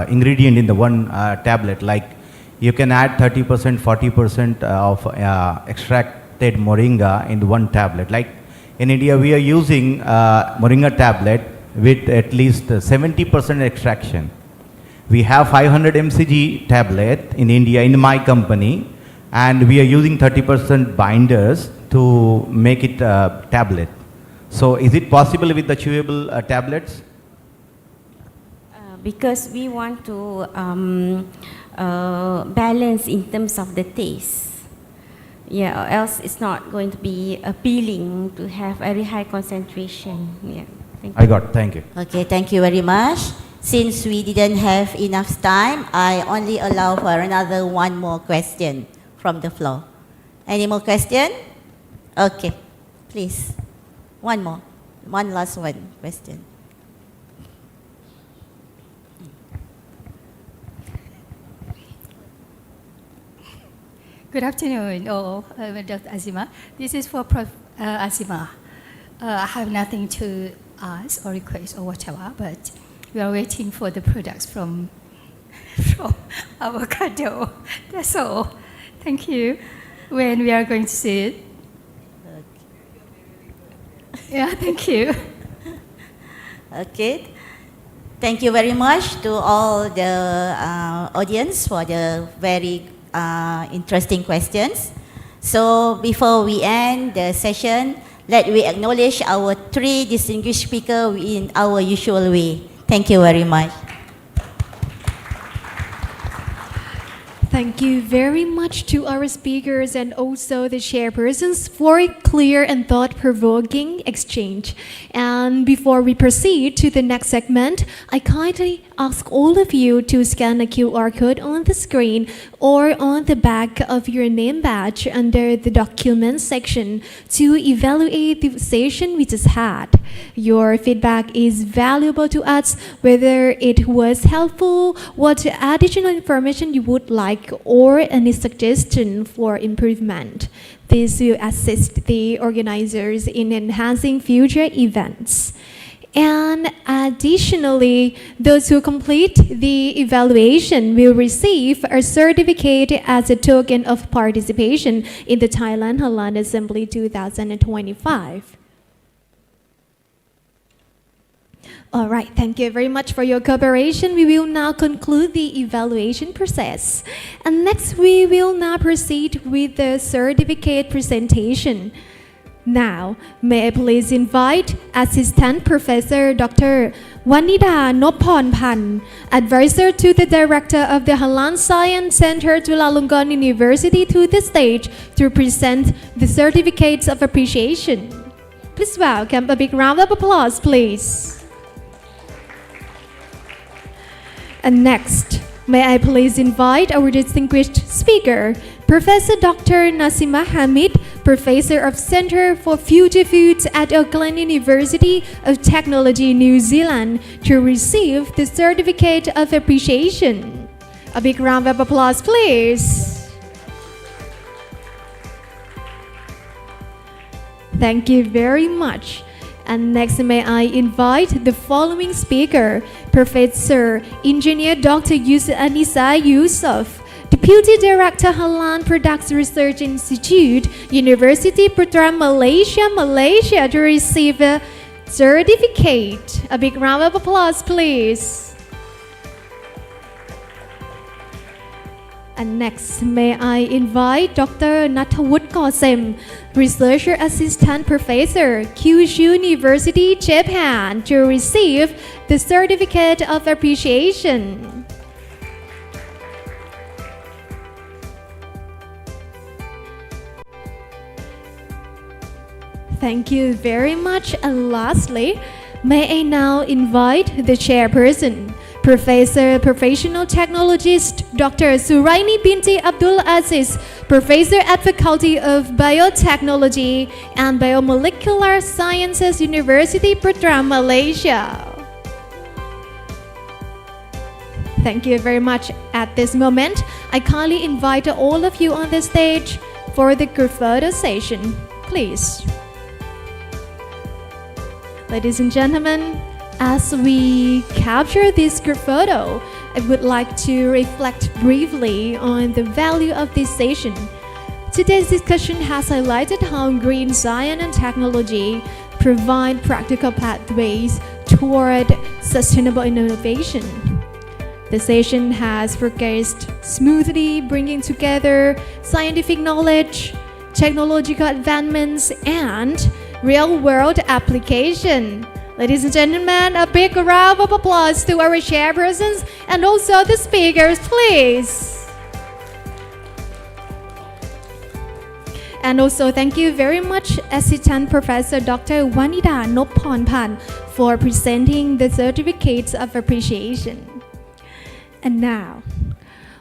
ingredient in the one tablet? Like, you can add 30%, 40% of extracted moringa in one tablet. Like, in India, we are using moringa tablet with at least 70% extraction. We have 500 mcg tablet in India in my company, and we are using 30% binders to make it a tablet. So is it possible with the chewable tablets? Because we want to balance in terms of the taste. Yeah, or else it's not going to be appealing to have very high concentration. Yeah, thank you. I got it. Thank you. Okay, thank you very much. Since we didn't have enough time, I only allow for another one more question from the floor. Any more question? Okay, please. One more. One last one question. Good afternoon, Dr. Azima. This is for Prof. Azima. I have nothing to ask or request or whatever, but we are waiting for the products from avocado. That's all. Thank you. When we are going to see it. Yeah, thank you. Okay. Thank you very much to all the audience for the very interesting questions. So before we end the session, let we acknowledge our three distinguished speakers in our usual way. Thank you very much. Thank you very much to our speakers and also the chairpersons for a clear and thought-provoking exchange. And before we proceed to the next segment, I kindly ask all of you to scan a QR code on the screen or on the back of your name badge under the documents section to evaluate the session we just had. Your feedback is valuable to us, whether it was helpful, what additional information you would like, or any suggestion for improvement. This will assist the organizers in enhancing future events. And additionally, those who complete the evaluation will receive a certificate as a token of participation in the Thailand Halal Assembly 2025. All right, thank you very much for your cooperation. We will now conclude the evaluation process. And next, we will now proceed with the certificate presentation. Now, may I please invite Assistant Professor Dr. Vanida Noppornpan, Advisor to the Director of the Halal Science Center, Chulalongkorn University, to the stage to present the certificates of appreciation. Please welcome a big round of applause, please. And next, may I please invite our distinguished speaker, Professor Dr. Nazima Hamid, Professor of Center for Future Foods at Auckland University of Technology, New Zealand, to receive the Certificate of Appreciation. A big round of applause, please. Thank you very much. And next, may I invite the following speaker, Professor Engineer Dr. Yusuf Anissa Yusuf, Deputy Director Halal Products Research Institute, University Putra Malaysia, Malaysia, to receive a certificate. A big round of applause, please. And next, may I invite Dr. Nathawut Kosem, Researcher Assistant Professor, Kyushu University, Japan, to receive the Certificate of Appreciation. Thank you very much. And lastly, may I now invite the chairperson, Professor Professional Technologist Dr. Suraini binti Abdul Aziz, Professor at Faculty of Biotechnology and Biomolecular Sciences, University Putra, Malaysia. Thank you very much. At this moment, I kindly invite all of you on the stage for the group photo session. Please. Ladies and gentlemen, as we capture this group photo, I would like to reflect briefly on the value of this session. Today's discussion has highlighted how green science and technology provide practical pathways toward sustainable innovation. The session has progressed smoothly, bringing together scientific knowledge, technological advancements, and real-world application. Ladies and gentlemen, a big round of applause to our chairpersons and also the speakers, please. And also thank you very much, Assistant Professor Dr. Vanida Noppornpan, for presenting the certificates of appreciation. And now,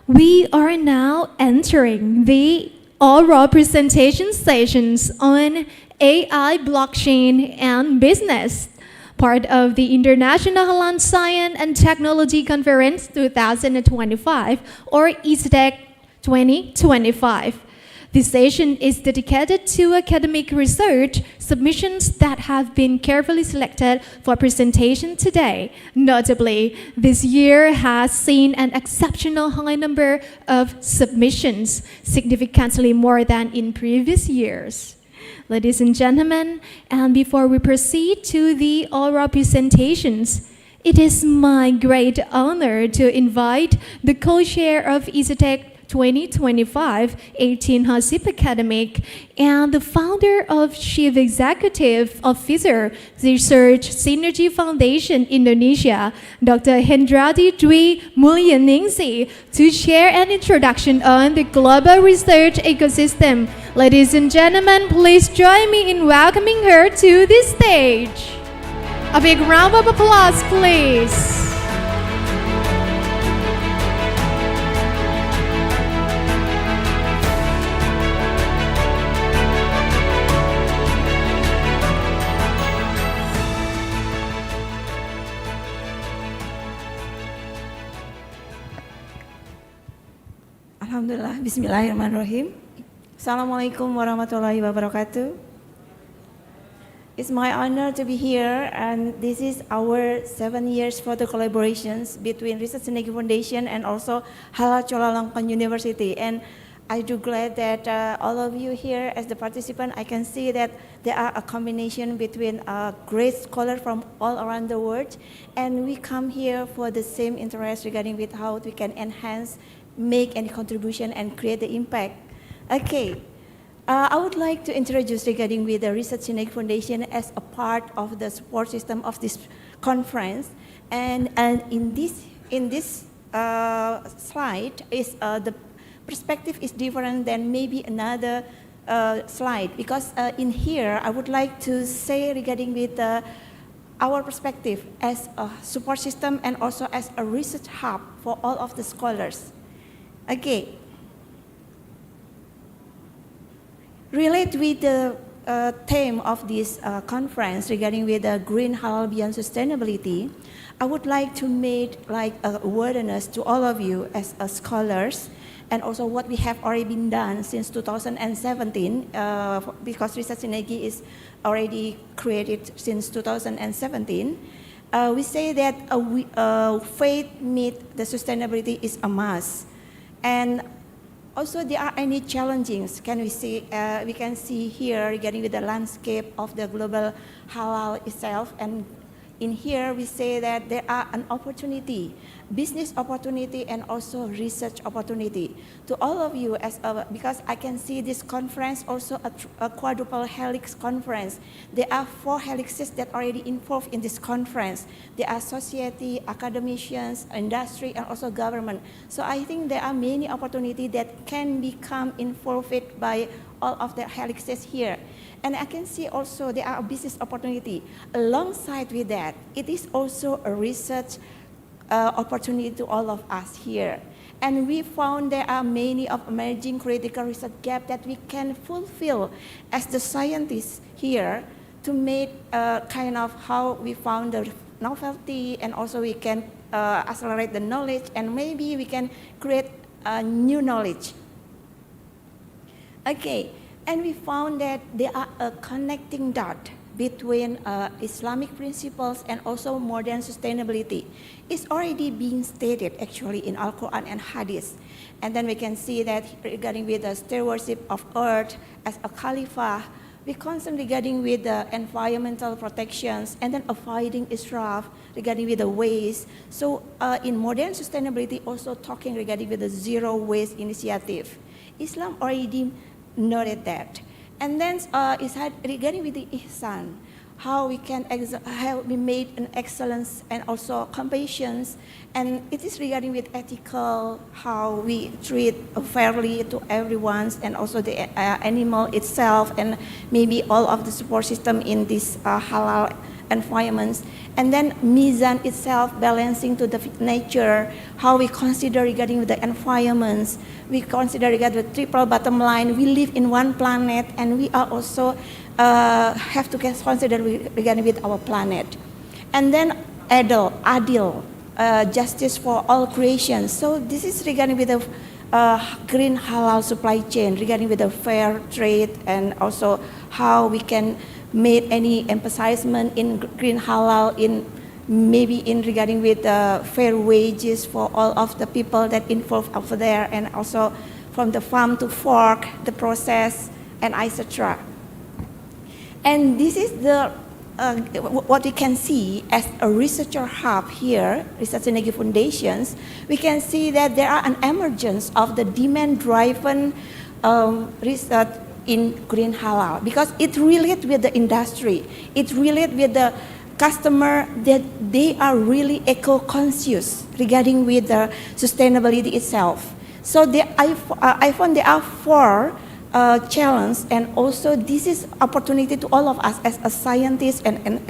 we are now entering the oral presentation sessions on AI, blockchain, and business, part of the International Halal Science and Technology Conference 2025, or ISTEC 2025. This session is dedicated to academic research submissions that have been carefully selected for presentation today. Notably, this year has seen an exceptional high number of submissions, significantly more than in previous years. ladies and gentlemen, and before we proceed to the oral presentations, it is my great honor to invite the co-chair of EasyTech 2025 18 academic and the founder of Chief Executive Officer Research Synergy Foundation Indonesia, Dr. Hendrati Dwi Mulyaningsih, to share an introduction on the global research ecosystem. Ladies and gentlemen, please join me in welcoming her to the stage. A big round of applause, please. Alhamdulillah, Bismillahirrahmanirrahim. Assalamualaikum warahmatullahi wabarakatuh. It's my honor to be here, and this is our 7 years for the collaborations between Research Synergy Foundation and also Halal Chulalongkorn University. And I do glad that all of you here as the participant, I can see that there are a combination between great scholars from all around the world, and we come here for the same interest regarding with how we can enhance, make any contribution and create the impact. Okay, I would like to introduce regarding with the Research Synergy Foundation as a part of the support system of this conference. And in this slide is the perspective is different than maybe another slide, because in here I would like to say regarding with our perspective as a support system and also as a research hub for all of the scholars. Okay. Relate with the theme of this conference regarding with the green halal beyond sustainability, I would like to make like awareness to all of you as scholars, and also what we have already been done since 2017, because Research Synergy is already created since 2017. We say that faith meet the sustainability is a must. And also there are any challenges, we can see here regarding with the landscape of the global halal itself. And in here we say that there are an opportunity, business opportunity and also research opportunity to all of you because I can see this conference also a quadruple helix conference. There are 4 helixes that are already involved in this conference. There are society, academicians, industry and also government. So I think there are many opportunities that can become involved by all of the helixes here. And I can see also there are a business opportunity. Alongside with that, it is also a research opportunity to all of us here. And we found there are many of emerging critical research gaps that we can fulfill as the scientists here to make kind of how we found the novelty, and also we can accelerate the knowledge, and maybe we can create new knowledge. Okay. And we found that there are a connecting dot between Islamic principles and also modern sustainability. It's already being stated actually in Al-Quran and Hadith. And then we can see that regarding with the stewardship of earth as a caliphah, we constantly regarding with the environmental protections and then avoiding israf regarding with the waste. So in modern sustainability also talking regarding with the zero waste initiative. Islam already noted that. And then it's regarding with the ihsan, how we can how we made an excellence and also compassion, and it is regarding with ethical, how we treat fairly to everyone, and also the animal itself, and maybe all of the support system in this halal environments. And then mizan itself, balancing to the nature, how we consider regarding the environments. We consider regarding the triple bottom line. We live in one planet, and we are also have to consider regarding with our planet. And then adil, justice for all creation. So this is regarding with the green halal supply chain, regarding with the fair trade, and also how we can make any emphasizement in green halal, in maybe in regarding with fair wages for all of the people that involved over there, and also from the farm to fork, the process, and etc. And this is the what we can see as a researcher hub here, Research Synergy Foundations. We can see that there are an emergence of the demand-driven research in green halal because it relates with the industry. It relates with the customer that they are really eco-conscious regarding with the sustainability itself. So I found there are four challenge, and also this is opportunity to all of us as a scientist and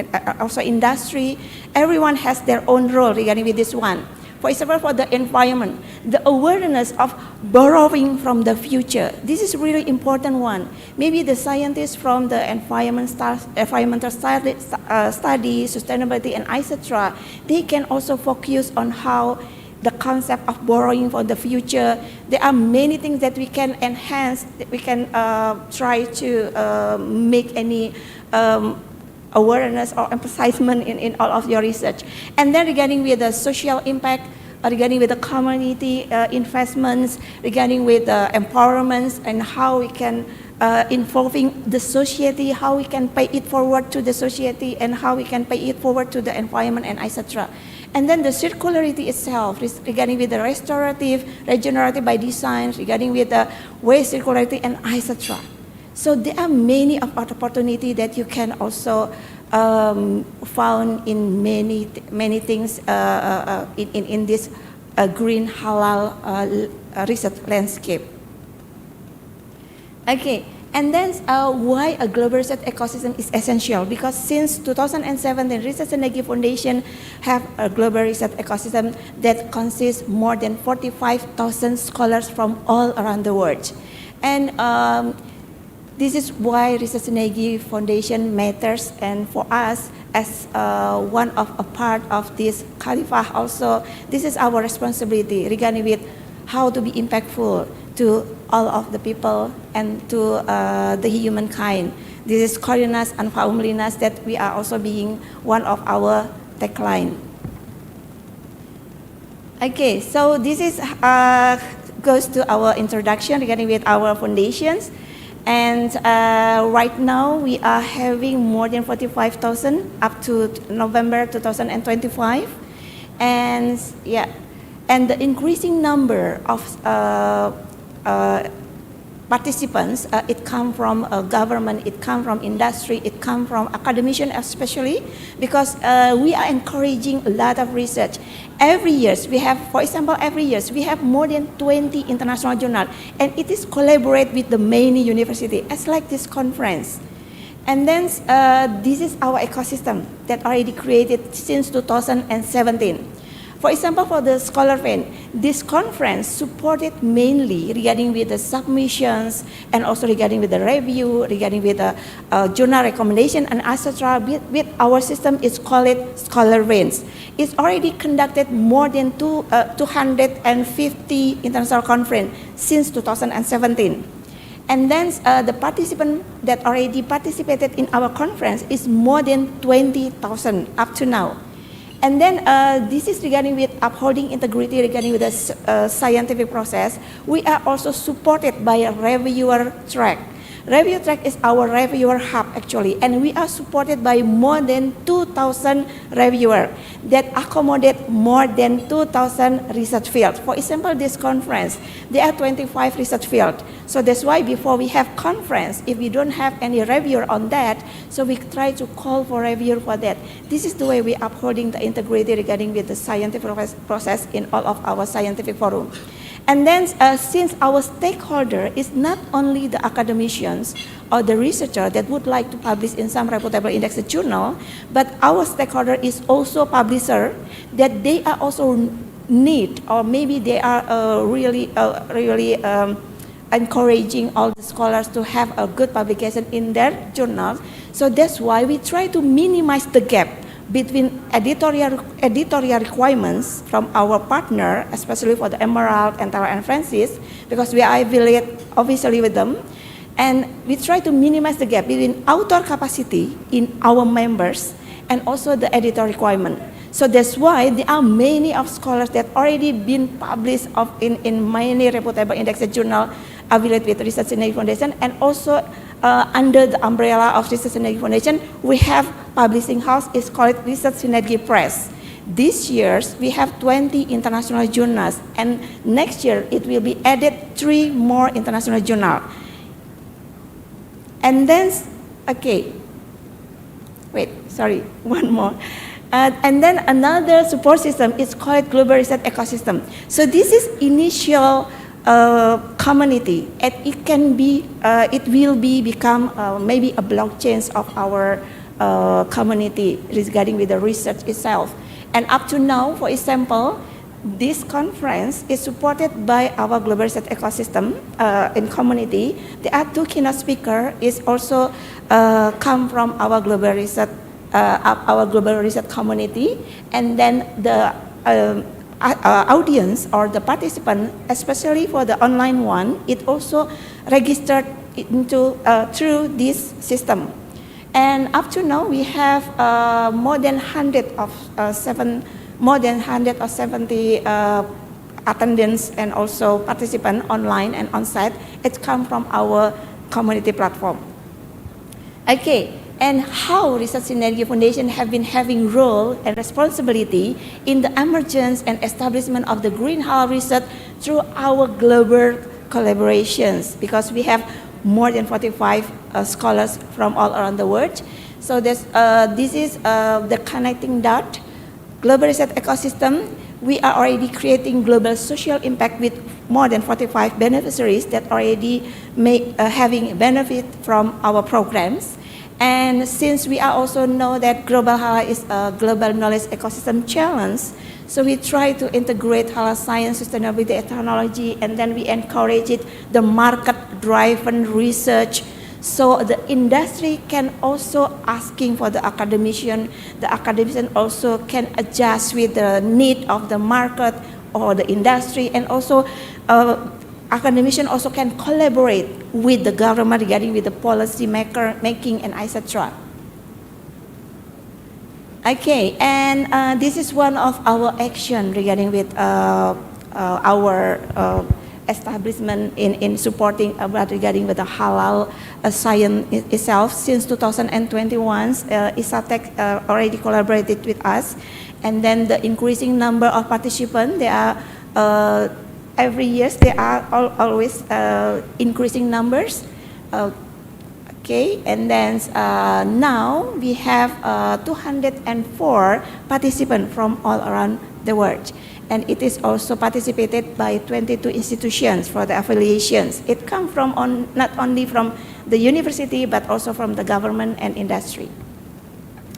also industry. Everyone has their own role regarding with this one. For example, for the environment, the awareness of borrowing from the future. This is really important one. Maybe the scientists from the environmental study, sustainability, and etc. They can also focus on how the concept of borrowing for the future. There are many things that we can enhance, that we can try to make any awareness or emphasizement in all of your research. And then regarding with the social impact, regarding with the community investments, regarding with the empowerments and how we can involving the society, how we can pay it forward to the society and how we can pay it forward to the environment and etc. And then the circularity itself, regarding with the restorative, regenerative by design, regarding with the waste circularity and etc. So there are many opportunities that you can also found in many things in this green halal research landscape. Okay. And then why a global research ecosystem is essential? Because since 2007, the Research Synergy Foundation have a global research ecosystem that consists more than 45,000 scholars from all around the world. And this is why Research Synergy Foundation matters, and for us as one of a part of this Khalifah also, this is our responsibility regarding with how to be impactful to all of the people and to the humankind. This is Koreanas and Faumlinas that we are also being one of our tagline. Okay, so this is goes to our introduction regarding with our foundations. And right now we are having more than 45,000 up to November 2025. And yeah, and the increasing number of participants, it come from government, it come from industry, it come from academicians especially, because we are encouraging a lot of research. Every year we have, for example, every year we have more than 20 international journals, and it is collaborate with the many university, as like this conference. And then this is our ecosystem that already created since 2017. For example, for the Scholar Event, this conference supported mainly regarding with the submissions and also regarding with the review, regarding with the journal recommendation and etc. With our system, it's called Scholar Events. It's already conducted more than 250 international conference since 2017. And then the participants that already participated in our conference is more than 20,000 up to now. And then this is regarding with upholding integrity regarding with the scientific process. We are also supported by a reviewer track. Review track is our reviewer hub actually, and we are supported by more than 2,000 reviewers that accommodate more than 2,000 research fields. For example, this conference, there are 25 research fields. So that's why before we have conference, if we don't have any reviewer on that, so we try to call for reviewer for that. This is the way we are upholding the integrity regarding with the scientific process in all of our scientific forum. And then since our stakeholder is not only the academicians or the researcher that would like to publish in some reputable indexed journal, but our stakeholder is also publisher that they are also need, or maybe they are really encouraging all the scholars to have a good publication in their journals. So that's why we try to minimize the gap between editorial requirements from our partner, especially for the Emerald and Tara and Francis, because we are affiliate obviously with them, and we try to minimize the gap between author capacity in our members and also the editor requirement. So that's why there are many of scholars that already been published in many reputable indexed journal affiliated with Research Synergy Foundation, and also under the umbrella of Research Synergy Foundation, we have publishing house, it's called Research Synergy Press. This year, we have 20 international journals, and next year it will be added 3 more international journals. And then, okay, wait, sorry, one more. And then another support system is called Global Research Ecosystem. So this is initial community, and it can be, it will become maybe a blockchain of our community regarding with the research itself. And up to now, for example, this conference is supported by our Global Research Ecosystem in community. There are 2 keynote speakers is also come from our Global Research community, and then the audience or the participant, especially for the online one, it also registered into through this system. And up to now, we have more than 170 attendants and also participants online and on-site. It comes from our community platform. Okay, and how Research Synergy Foundation have been having role and responsibility in the emergence and establishment of the green halal research through our global collaborations, because we have more than 45 scholars from all around the world. So this is the connecting dot, Global Research Ecosystem. We are already creating global social impact with more than 45 beneficiaries that already having benefit from our programs. And since we also know that Global Halal is a global knowledge ecosystem challenge, so we try to integrate halal science, sustainability, and technology, and then we encourage it, the market-driven research, so the industry can also asking for the academician also can adjust with the need of the market or the industry, and also academician also can collaborate with the government regarding with the policy making and etc. Okay, and this is one of our action regarding with our establishment in supporting regarding with the halal science itself. Since 2021, ISATEC already collaborated with us, and then the increasing number of participants, they are every year they are always increasing numbers. Okay, and then now we have 204 participants from all around the world, and it is also participated by 22 institutions for the affiliations. It comes from not only from the university but also from the government and industry.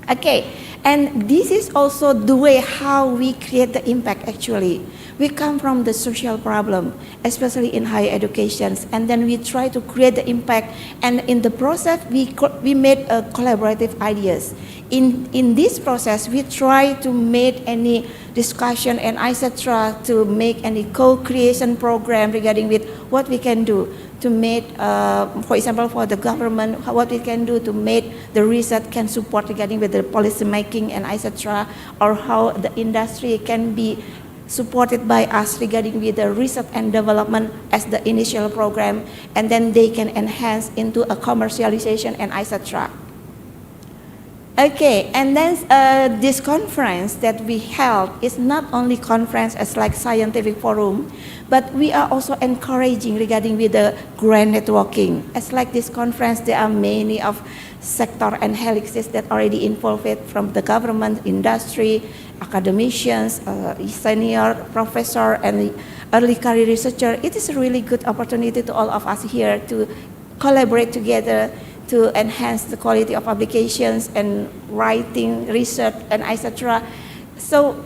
Okay, and this is also the way how we create the impact actually. We come from the social problem, especially in higher education, and then we try to create the impact, and in the process we made collaborative ideas. In this process, we try to make any discussion and etc. to make any co-creation program regarding with what we can do to make, for example, for the government, what we can do to make the research can support regarding with the policy making and etc. or how the industry can be supported by us regarding with the research and development as the initial program, and then they can enhance into a commercialization and etc. Okay, and then this conference that we held is not only conference as like scientific forum, but we are also encouraging regarding with the grant networking. As like this conference, there are many of sector and helixes that already involved from the government, industry, academicians, senior professor, and early career researcher. It is a really good opportunity to all of us here to collaborate together to enhance the quality of publications and writing, research, and etc. So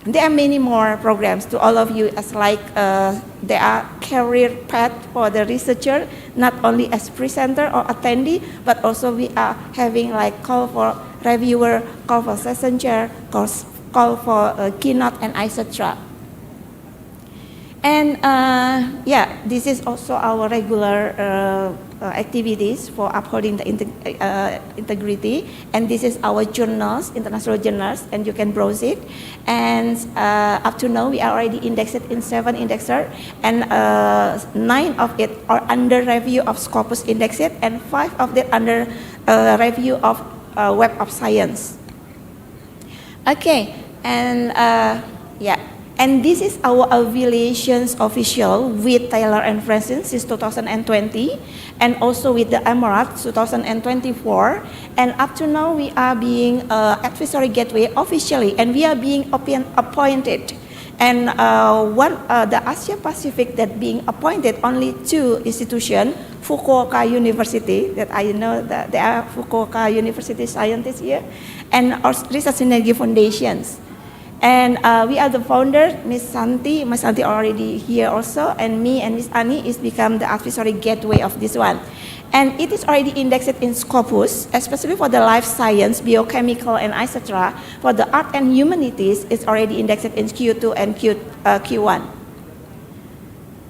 there are many more programs to all of you as like there are career path for the researcher, not only as presenter or attendee, but also we are having like call for reviewer, call for session chair, call for keynote and etc. And yeah, this is also our regular activities for upholding the integrity. And this is our journals, international journals, and you can browse it. And up to now, we are already indexed in 7 indexers, and 9 of it are under review of Scopus Indexed, and 5 of them under review of Web of Science. Okay, and yeah. And this is our affiliations official with Taylor and Francis since 2020, and also with the Emirates 2024. And up to now, we are being advisory gateway officially, and we are being appointed. And the Asia Pacific that being appointed only 2 institutions, Fukuoka University, that I know that there are Fukuoka University scientists here, and our Research Synergy Foundations. And we are the founder, Miss Santi already here also, and me and Miss Ani is become the advisory gateway of this one. And it is already indexed in Scopus, especially for the life science, biochemical, and etc. For the art and humanities, it's already indexed in Q2 and Q1.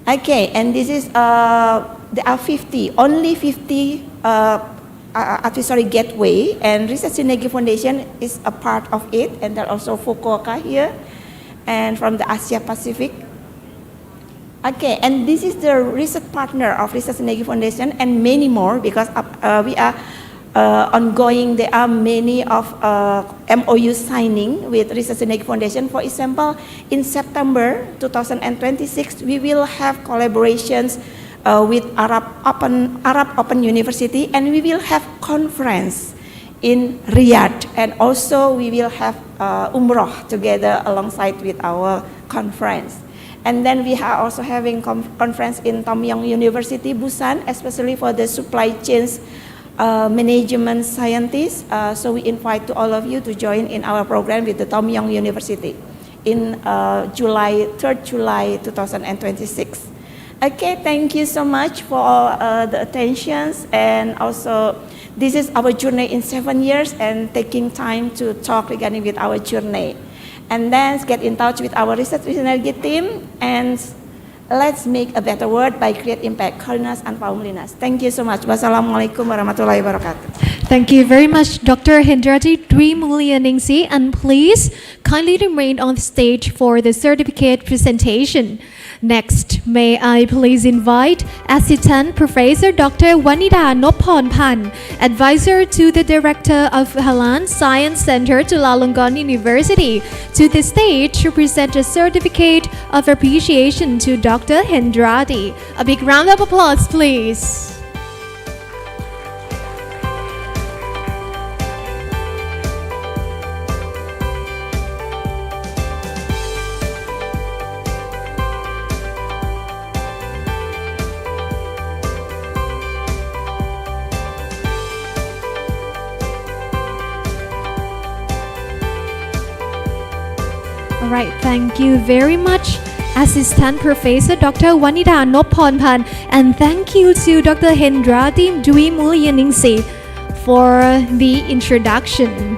Okay, and this is, there are 50, only 50 advisory gateway, and Research Synergy Foundation is a part of it, and there are also Fukuoka here, and from the Asia Pacific. Okay, and this is the research partner of Research Synergy Foundation, and many more, because we are ongoing. There are many of MOU signing with Research Synergy Foundation. For example, in September 2026, we will have collaborations with Arab Open University, and we will have conference in Riyadh, and also we will have Umrah together alongside with our conference. And then we are also having conference in Tom Young University, Busan, especially for the supply chains management scientists. So we invite to all of you to join in our program with the Tom Young University in 3rd July 2026. Okay, thank you so much for the attentions, and also this is our journey in 7 years, and taking time to talk regarding with our journey. And then get in touch with our research synergy team, and let's make a better world by create impact, kindness and homeliness. Thank you so much. Wassalamualaikum warahmatullahi wabarakatuh. Thank you very much, Dr. Hendrati Dwi Mulyaningsih, and please kindly remain on the stage for the certificate presentation. Next, may I please invite Assistant Professor Dr. Wanida Noppornpan, Advisor to the Director of Halal Science Center, Chulalongkorn University, to the stage to present a certificate of appreciation to Dr. Hendrati. A big round of applause, please. Right, thank you very much, Assistant Professor Dr. Wanida Noppornpan, and thank you to Dr. Hendrati Dwi Mulyaningsih for the introduction.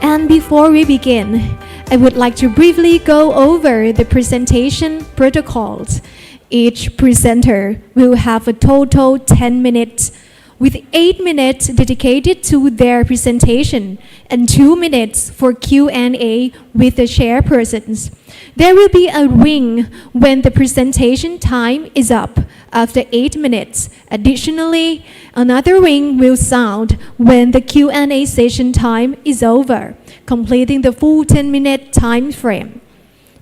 And before we begin, I would like to briefly go over the presentation protocols. Each presenter will have a total 10 minutes, with 8 minutes dedicated to their presentation and 2 minutes for Q&A with the chairpersons. There will be a ring when the presentation time is up after 8 minutes. Additionally, another ring will sound when the Q&A session time is over, completing the full 10-minute time frame.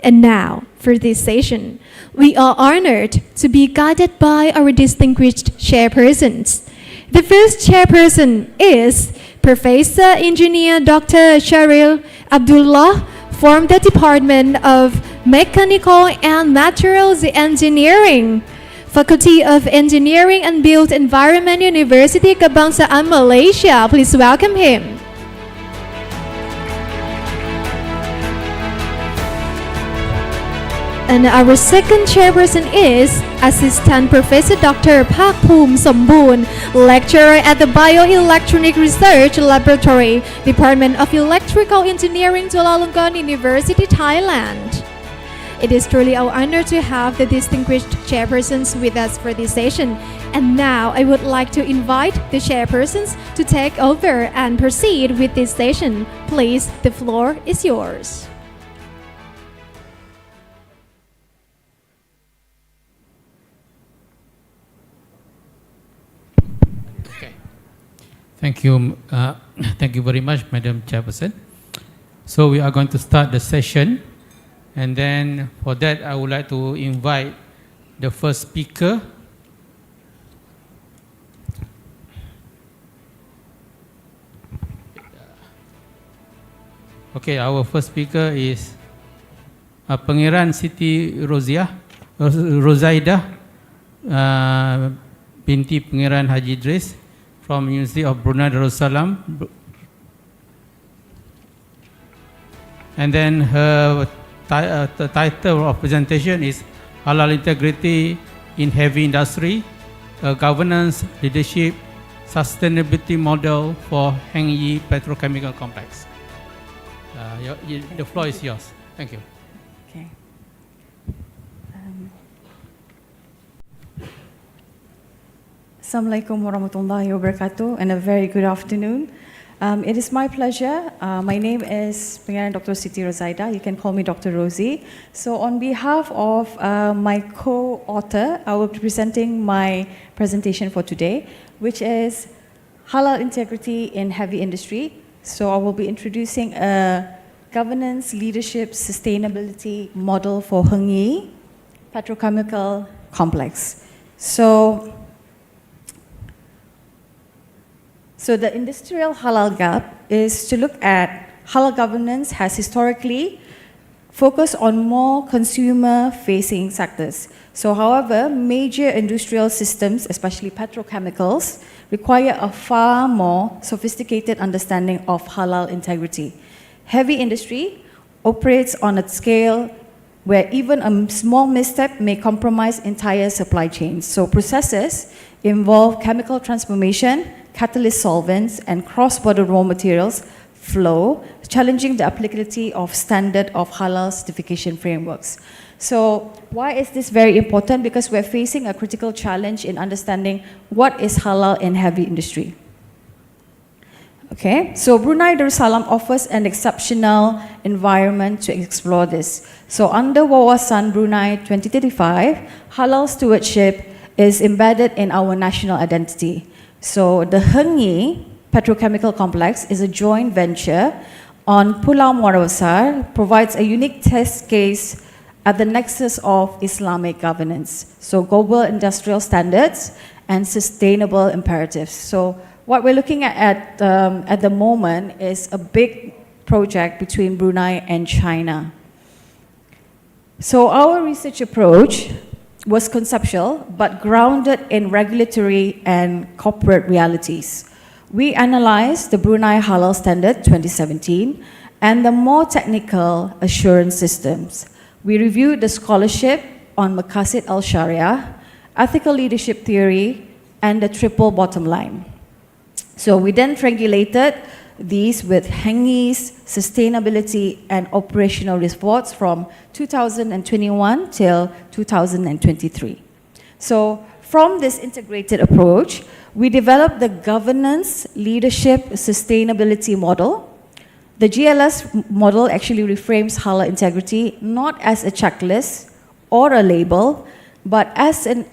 And now, for this session, we are honored to be guided by our distinguished chairpersons. The first chairperson is Professor Engineer Dr. Sharil Abdullah from the Department of Mechanical and Materials Engineering, Faculty of Engineering and Built Environment, University Kebangsaan Malaysia. Please welcome him. And our second chairperson is Assistant Professor Dr. Phakpoom Somboon, Lecturer at the Bioelectronic Research Laboratory, Department of Electrical Engineering, Chulalongkorn University, Thailand. It is truly our honor to have the distinguished chairpersons with us for this session. And now I would like to invite the chairpersons to take over and proceed with this session. Please, the floor is yours. Thank you. Thank you very much, Madam Chairperson. So we are going to start the session. And then for that, I would like to invite the first speaker. Okay, our first speaker is Pangeran Siti Rozaidah binti Pangeran Haji Idris from University of Brunei Darussalam. And then her the title of presentation is Halal Integrity in Heavy Industry, a Governance, Leadership, Sustainability Model for Heng Yi Petrochemical Complex. The floor is yours. Thank you. Okay. Assalamualaikum warahmatullahi wabarakatuh and a very good afternoon. It is my pleasure. My name is Pangeran Dr. Siti Rozaidah. You can call me Dr. Rosie. So on behalf of my co-author, I will be presenting my presentation for today, which is Halal Integrity in Heavy Industry. So I will be introducing a governance, leadership, sustainability model for Heng Yi Petrochemical Complex. So the industrial halal gap is to look at halal governance has historically focused on more consumer-facing sectors. So however, major industrial systems, especially petrochemicals, require a far more sophisticated understanding of halal integrity. Heavy industry operates on a scale where even a small misstep may compromise entire supply chains. So processes involve chemical transformation, catalyst solvents, and cross-border raw materials flow, challenging the applicability of standard of halal certification frameworks. So why is this very important? Because we're facing a critical challenge in understanding what is halal in heavy industry. Okay, so Brunei Darussalam offers an exceptional environment to explore this. So under Wawasan Brunei 2035, halal stewardship is embedded in our national identity. So the Heng Yi Petrochemical Complex is a joint venture on Pulau Muara Besar, provides a unique test case at the nexus of Islamic governance. So global industrial standards and sustainable imperatives. So what we're looking at the moment is a big project between Brunei and China. So our research approach was conceptual, but grounded in regulatory and corporate realities. We analyzed the Brunei Halal Standard 2017 and the more technical assurance systems. We reviewed the scholarship on Maqasid al-Sharia, ethical leadership theory, and the triple bottom line. So we then triangulated these with Heng Yi's sustainability and operational reports from 2021 till 2023. So from this integrated approach, we developed the governance, leadership, sustainability model. The GLS model actually reframes halal integrity not as a checklist or a label, but as an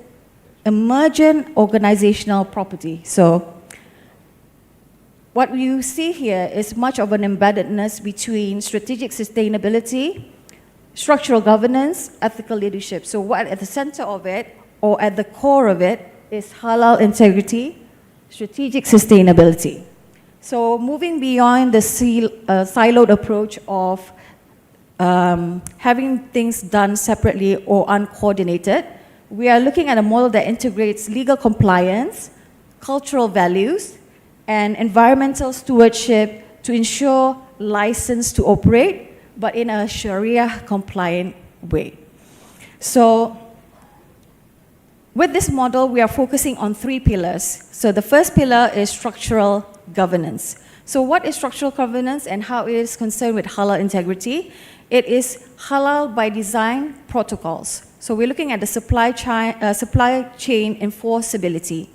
emergent organizational property. So what you see here is much of an embeddedness between strategic sustainability, structural governance, ethical leadership. So what at the center of it, or at the core of it, is halal integrity, strategic sustainability. So moving beyond the siloed approach of having things done separately or uncoordinated, we are looking at a model that integrates legal compliance, cultural values, and environmental stewardship to ensure license to operate, but in a Sharia-compliant way. So with this model, we are focusing on 3 pillars. So the first pillar is structural governance. So what is structural governance and how it is concerned with halal integrity? It is halal by design protocols. So we're looking at the supply chain enforceability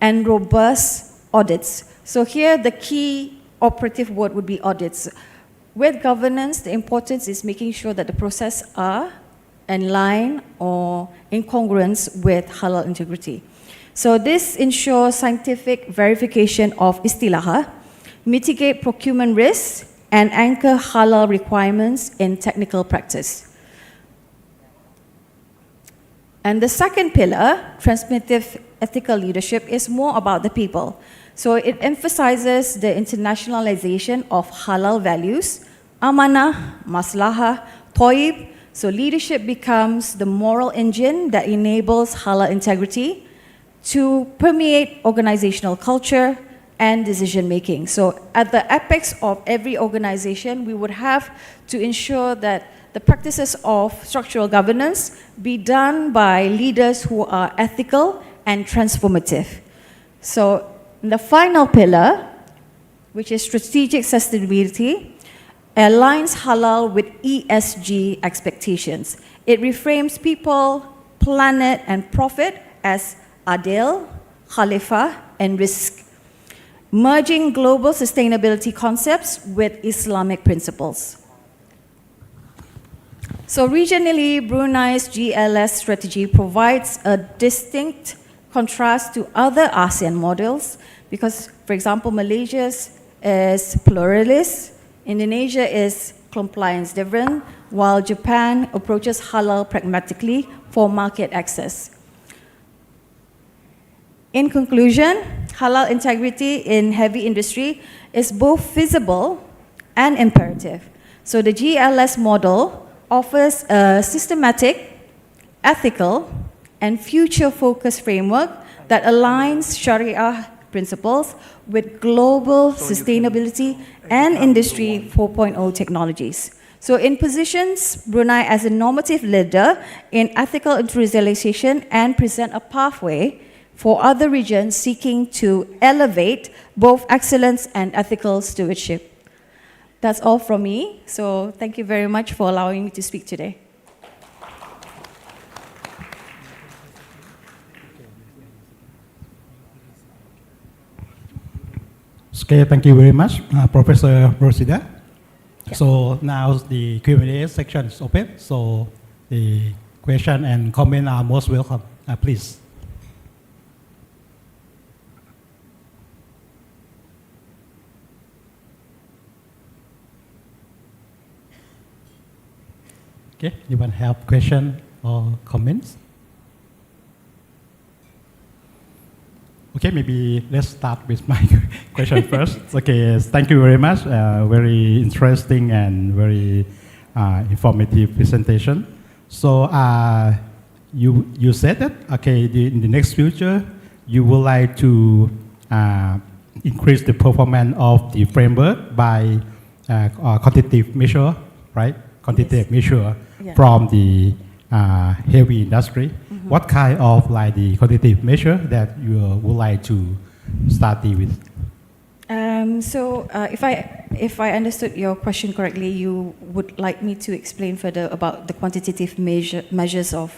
and robust audits. So here the key operative word would be audits. With governance, the importance is making sure that the process are in line or in congruence with halal integrity. So this ensures scientific verification of istilah, mitigate procurement risks, and anchor halal requirements in technical practice. And the second pillar, transformative ethical leadership, is more about the people. So it emphasizes the internationalization of halal values, amanah, maslahah, toib. So leadership becomes the moral engine that enables halal integrity to permeate organizational culture and decision making. So at the apex of every organization, we would have to ensure that the practices of structural governance be done by leaders who are ethical and transformative. So the final pillar, which is strategic sustainability, aligns halal with ESG expectations. It reframes people, planet, and profit as adil, khalifa, and risk, merging global sustainability concepts with Islamic principles. So regionally, Brunei's GLS strategy provides a distinct contrast to other ASEAN models because, for example, Malaysia's is pluralist, Indonesia is compliance-driven, while Japan approaches halal pragmatically for market access. In conclusion, halal integrity in heavy industry is both feasible and imperative. So the GLS model offers a systematic, ethical, and future-focused framework that aligns Sharia principles with global sustainability and Industry 4.0 technologies. So it positions Brunei as a normative leader in ethical industrialization and present a pathway for other regions seeking to elevate both excellence and ethical stewardship. That's all from me. So thank you very much for allowing me to speak today. Okay, thank you very much, Professor Rosida. Yeah. So now the Q&A section is open. So the question and comment are most welcome. Please. Okay, anyone have question or comments? Okay, maybe let's start with my question first. Okay, thank you very much. Very interesting and very informative presentation. So you said that, okay, in the next future, you would like to increase the performance of the framework by quantitative measure, right? Quantitative measure from the heavy industry. Mm-hmm. What kind of like the quantitative measure that you would like to study with? So if I understood your question correctly, you would like me to explain further about the quantitative measures of.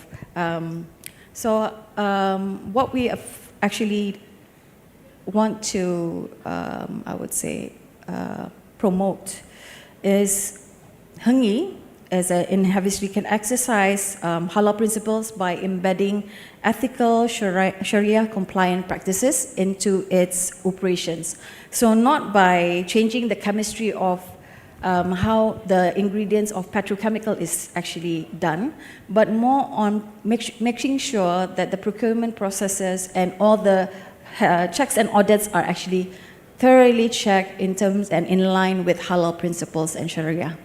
What we actually want to, I would say, promote is 𝑀𝑯𝑨𝑰𝑳𝑨𝑵 as in Havis, we can exercise halal principles by embedding ethical Sharia compliant practices into its operations. So not by changing the chemistry of how the ingredients of petrochemical is actually done, but more on making sure that the procurement processes and all the checks and audits are actually thoroughly checked in terms and in line with halal principles and Sharia.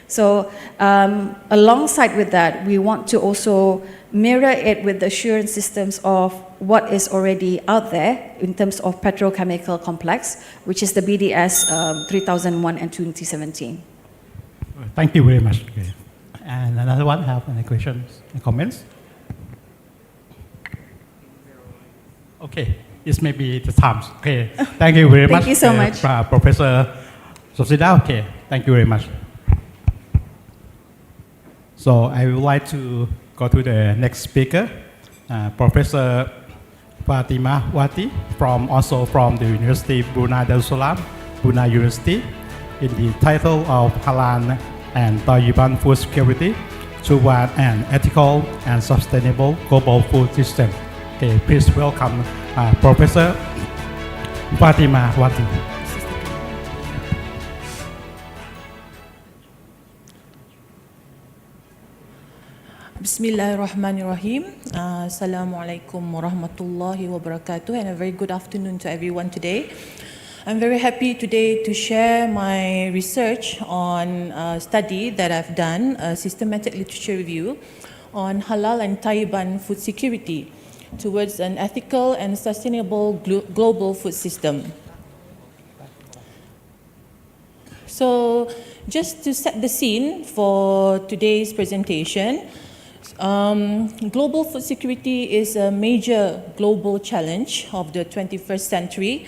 So alongside with that, we want to also mirror it with the assurance systems of what is already out there in terms of petrochemical complex, which is the BDS 3001 and 2017. Thank you very much. Okay. And another one, have any questions and comments? Okay. It's maybe the times. Okay. Thank you very much. Thank you so much. Professor Sofsida. Okay. Thank you very much. So I would like to go to the next speaker, Professor Fatima Wati, also from the University Brunei Darussalam, Brunei University, in the title of Halal and Tayyiban Food Security toward an ethical and sustainable global food system. Okay, please welcome Professor Fatima Wati. Bismillahirrahmanirrahim. Assalamualaikum warahmatullahi wabarakatuh, and a very good afternoon to everyone today. I'm very happy today to share my research on a study that I've done, a systematic literature review on halal and Tayyiban food security towards an ethical and sustainable global food system. So just to set the scene for today's presentation, global food security is a major global challenge of the 21st century.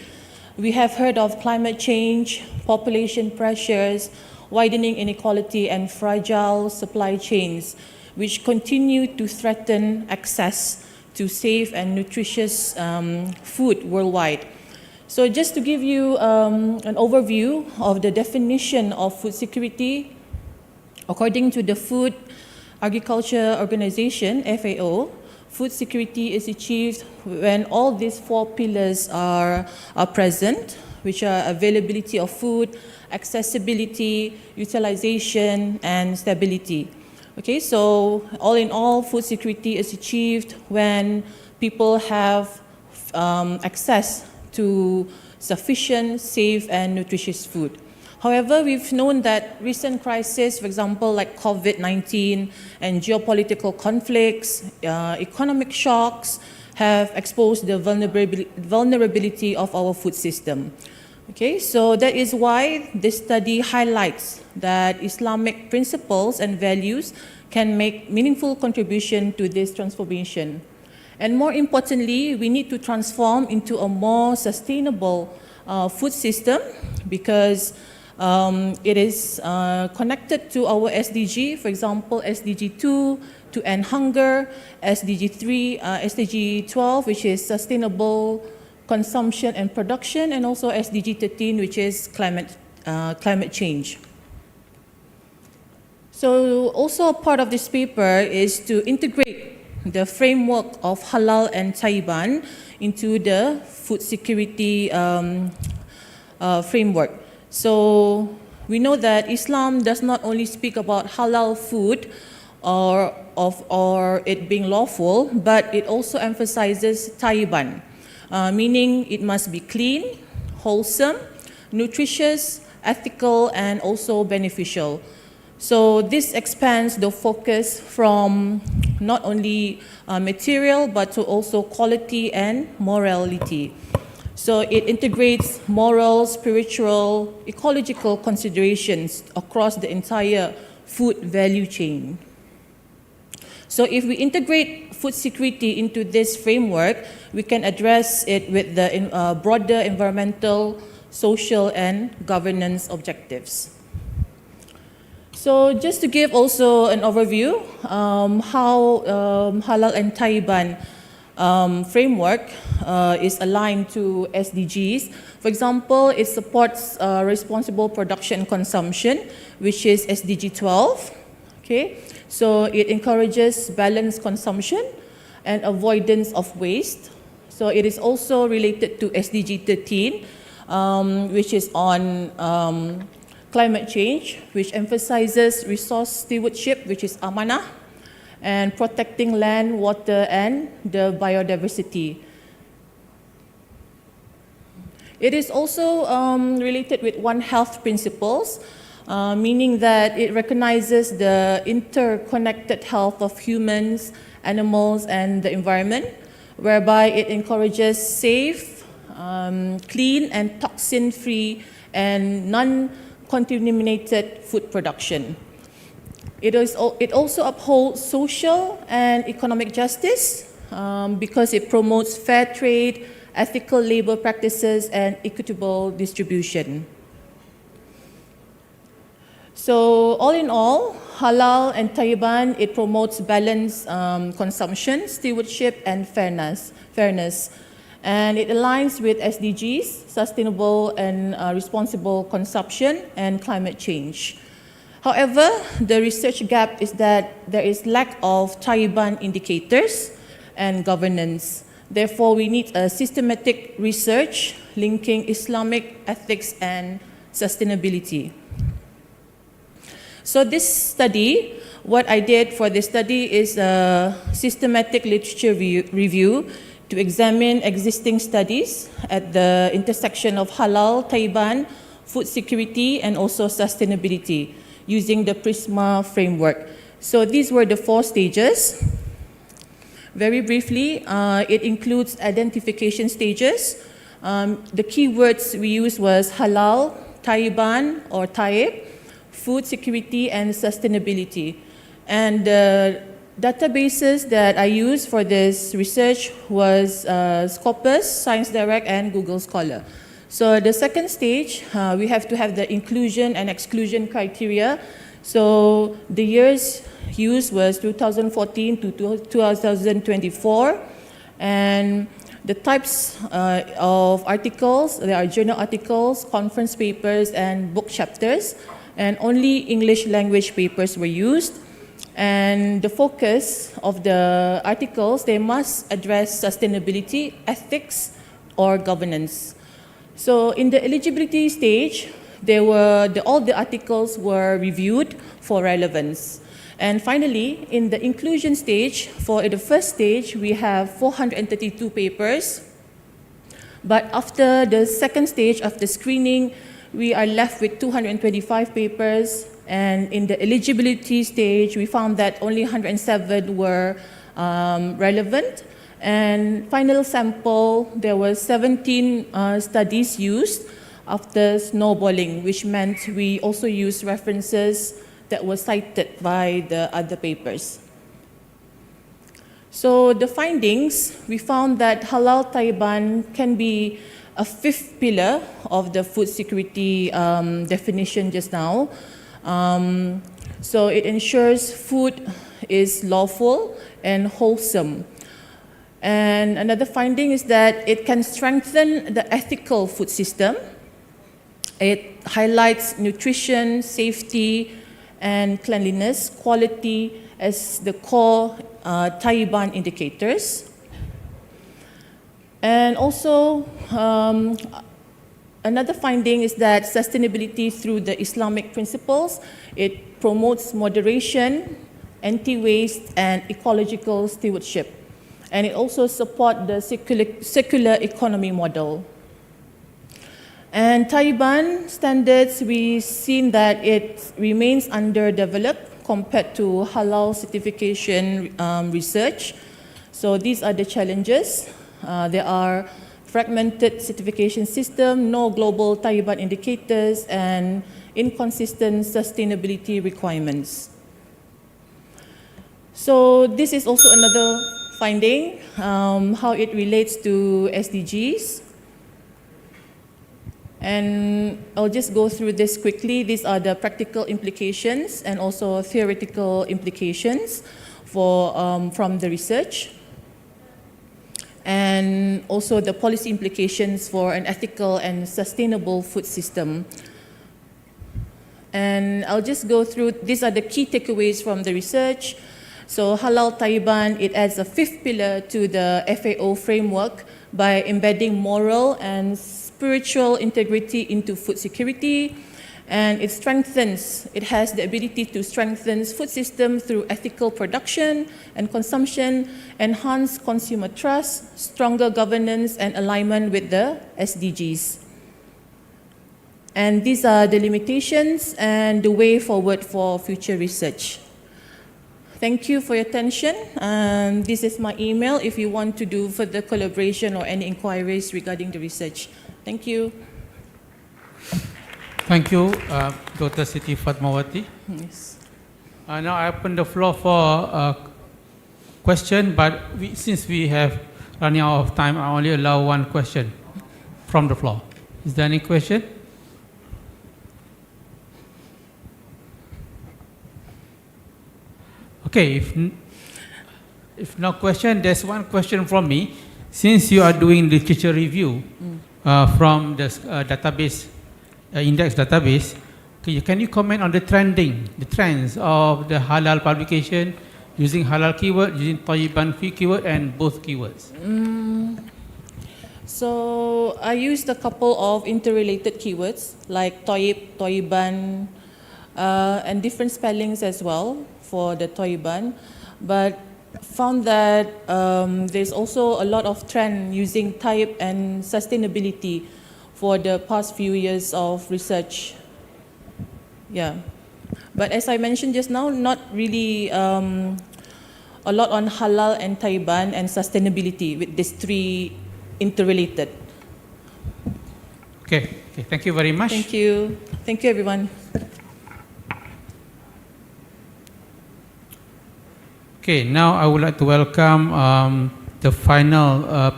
We have heard of climate change, population pressures, widening inequality, and fragile supply chains, which continue to threaten access to safe and nutritious food worldwide. So just to give you an overview of the definition of food security, according to the Food Agriculture Organization, FAO, food security is achieved when all these four pillars are present, which are availability of food, accessibility, utilization, and stability. Okay, so all in all, food security is achieved when people have access to sufficient, safe, and nutritious food. However, we've known that recent crises, for example, like COVID-19 and geopolitical conflicts, economic shocks, have exposed the vulnerability of our food system. Okay, so that is why this study highlights that Islamic principles and values can make meaningful contribution to this transformation. And more importantly, we need to transform into a more sustainable food system because it is connected to our SDG, for example, SDG 2, to end hunger, SDG 3, SDG 12, which is sustainable consumption and production, and also SDG 13, which is climate change. So also a part of this paper is to integrate the framework of halal and Tayyiban into the food security framework. So we know that Islam does not only speak about halal food or it being lawful, but it also emphasizes Tayyiban, meaning it must be clean, wholesome, nutritious, ethical, and also beneficial. So this expands the focus from not only material, but to also quality and morality. So it integrates moral, spiritual, ecological considerations across the entire food value chain. So if we integrate food security into this framework, we can address it with the broader environmental, social, and governance objectives. So just to give also an overview, how halal and Tayyiban framework is aligned to SDGs. For example, it supports responsible production and consumption, which is SDG 12. Okay, so it encourages balanced consumption and avoidance of waste. So it is also related to SDG 13, which is on climate change, which emphasizes resource stewardship, which is amanah, and protecting land, water, and the biodiversity. It is also related with One Health principles, meaning that it recognizes the interconnected health of humans, animals, and the environment, whereby it encourages safe, clean, and toxin-free and non-contaminated food production. It also upholds social and economic justice because it promotes fair trade, ethical labor practices, and equitable distribution. So all in all, halal and tayyiban, it promotes balanced consumption, stewardship, and fairness. And it aligns with SDGs, sustainable and responsible consumption, and climate change. However, the research gap is that there is lack of tayyiban indicators and governance. Therefore, we need a systematic research linking Islamic ethics and sustainability. So this study, what I did for this study is a systematic literature review to examine existing studies at the intersection of halal, tayyiban, food security, and also sustainability using the PRISMA framework. So these were the 4 stages. Very briefly, it includes identification stages. The keywords we used was halal, tayyiban or tayyib, food security, and sustainability. And the databases that I used for this research was Scopus, Science Direct, and Google Scholar. So the second stage, we have to have the inclusion and exclusion criteria. So the years used was 2014 to 2024. And the types of articles, there are journal articles, conference papers, and book chapters. And only English language papers were used. And the focus of the articles, they must address sustainability, ethics, or governance. So in the eligibility stage, all the articles were reviewed for relevance. And finally, in the inclusion stage, for the first stage, we have 432 papers. But after the second stage of the screening, we are left with 225 papers, and in the eligibility stage, we found that only 107 were relevant. And final sample, there were 17 studies used after snowballing, which meant we also used references that were cited by the other papers. So the findings, we found that halal tayyiban can be a 5th pillar of the food security definition just now. So it ensures food is lawful and wholesome. And another finding is that it can strengthen the ethical food system. It highlights nutrition, safety, and cleanliness, quality as the core tayyiban indicators. And also, another finding is that sustainability through the Islamic principles, it promotes moderation, anti-waste, and ecological stewardship. And it also supports the circular economy model. And tayyiban standards, we've seen that it remains underdeveloped compared to halal certification research. So these are the challenges. There are fragmented certification system, no global tayyiban indicators, and inconsistent sustainability requirements. So this is also another finding, how it relates to SDGs. And I'll just go through this quickly. These are the practical implications and also theoretical implications from the research. And also the policy implications for an ethical and sustainable food system. And I'll just go through, these are the key takeaways from the research. So halal tayyiban, it adds a 5th pillar to the FAO framework by embedding moral and spiritual integrity into food security. And it has the ability to strengthen food system through ethical production and consumption, enhance consumer trust, stronger governance, and alignment with the SDGs. And these are the limitations and the way forward for future research. Thank you for your attention. This is my email if you want to do further collaboration or any inquiries regarding the research. Thank you. Thank you, Dr. Siti Fatmawati. Yes. Now I open the floor for question, but since we have running out of time. I only allow one question from the floor. Is there any question? Okay, if no question, there's one question from me. Since you are doing literature review from the database, index database, can you comment on the trends of the halal publication using halal keyword, using Tayyiban keyword, and both keywords? So I used a couple of interrelated keywords like Tayyib, Tayyiban, and different spellings as well for the Tayyiban, but found that there's also a lot of trend using Tayyib and sustainability for the past few years of research. Yeah, but as I mentioned just now, not really a lot on halal and Tayyiban and sustainability with these three interrelated. Okay, thank you very much. Thank you everyone. Okay, now I would like to welcome the final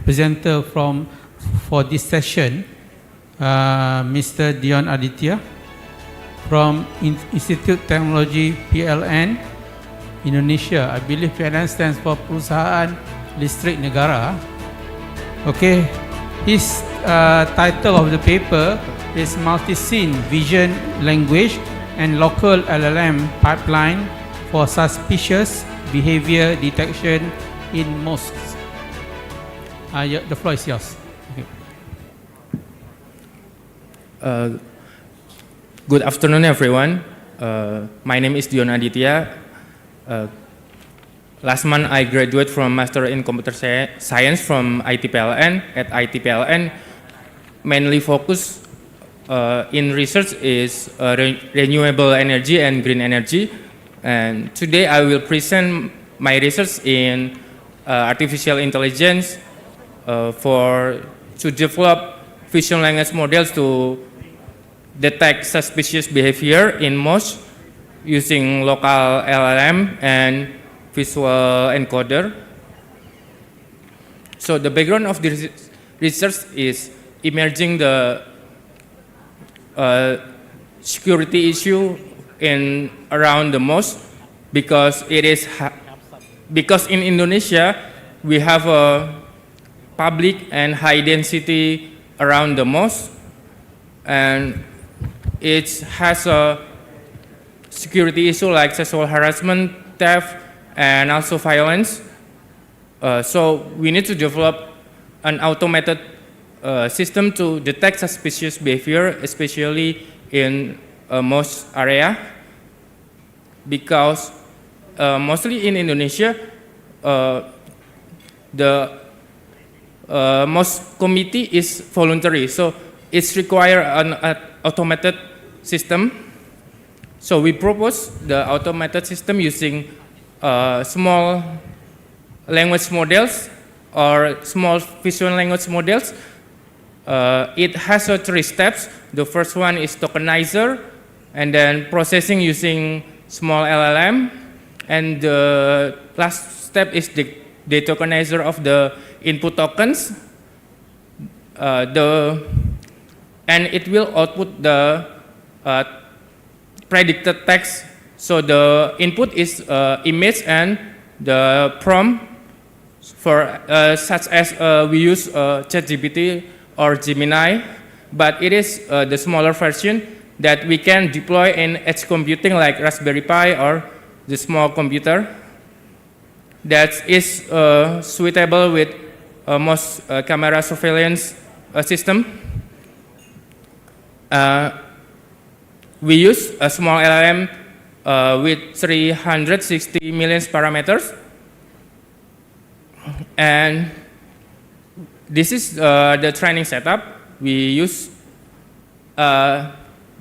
presenter for this session, Mr. Dion Aditya from Institute Technology PLN, Indonesia. I believe PLN stands for Perusahaan Listrik Negara. Okay, his title of the paper is Multi-Scene Vision Language and Local LLM Pipeline for Suspicious Behavior Detection in Mosques. The floor is yours. Okay. Good afternoon, everyone. My name is Dion Aditya. Last month, I graduated from Master in Computer Science from ITPLN. At ITPLN, mainly focus in research is renewable energy and green energy. And today, I will present my research in artificial intelligence to develop vision language models to detect suspicious behavior in mosques using local LLM and visual encoder. So the background of the research is emerging the security issue around the mosque because in Indonesia we have a public and high density around the mosque, and it has a security issue like sexual harassment, theft, and also violence. So we need to develop an automated system to detect suspicious behavior, especially in a mosque area, because mostly in Indonesia, the mosque committee is voluntary, so it's require an automated system. So we propose the automated system using small language models or small visual language models. It has 3 steps. The first one is tokenizer, and then processing using small LLM, and the last step is the tokenizer of the input tokens. And it will output the predicted text. So the input is image and the prompt for such as we use ChatGPT or Gemini, but it is the smaller version that we can deploy in edge computing like Raspberry Pi or the small computer that is suitable with most camera surveillance system. We use a small LLM with 360 million parameters, and this is the training setup. We use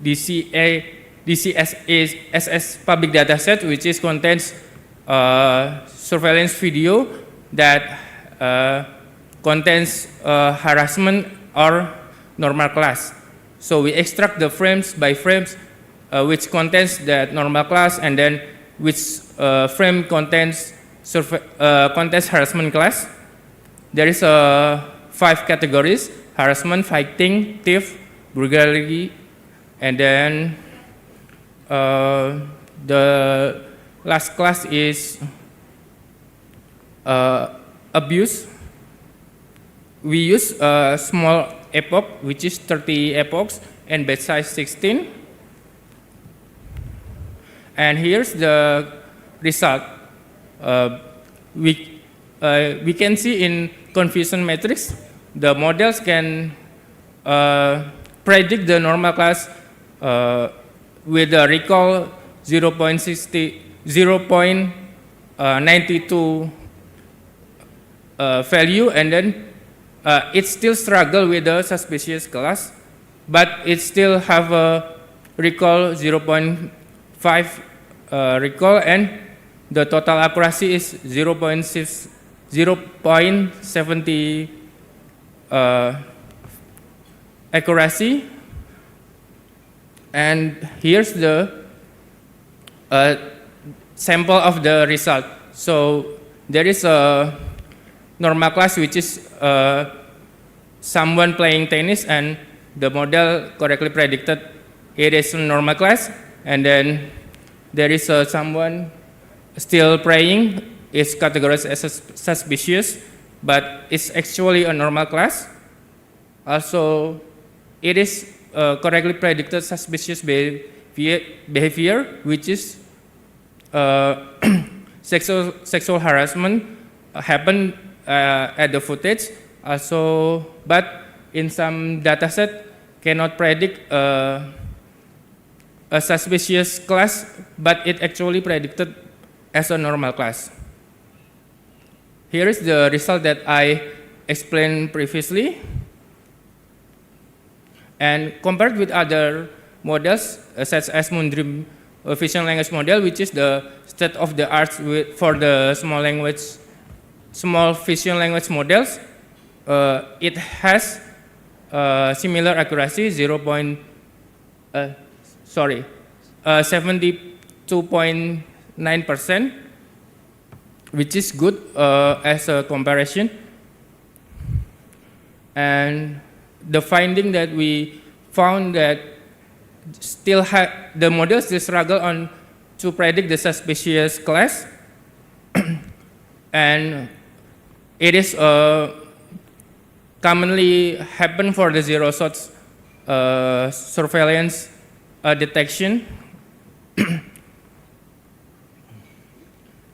DCSS public dataset, which contains surveillance video that contains harassment or normal class. So we extract the frames by frames which contains that normal class, and then which frame contains harassment class. there is 5 categories: harassment, fighting, thief, burglary, and then the last class is abuse. We use a small epoch, which is 30 epochs, and batch size 16. And here's the result. We can see in confusion matrix, the models can predict the normal class with a recall 0.92 value, and then it still struggle with the suspicious class, but it still have a recall 0.5 recall, and the total accuracy is 0.70 accuracy. And here's the sample of the result. So there is a normal class, which is someone playing tennis, and the model correctly predicted it is a normal class. And then there is someone still praying, is categorized as suspicious, but it's actually a normal class. Also, it is correctly predicted suspicious behavior, which is sexual harassment happened at the footage. Also, but in some dataset cannot predict a suspicious class, but it actually predicted as a normal class. Here is the result that I explained previously. And compared with other models, such as Moondream vision language model, which is the state of the art for the small vision language models, it has similar accuracy 72.9%, which is good as a comparison. And the finding that we found that still the models still struggle on to predict the suspicious class, and it is commonly happen for the zero shots surveillance detection.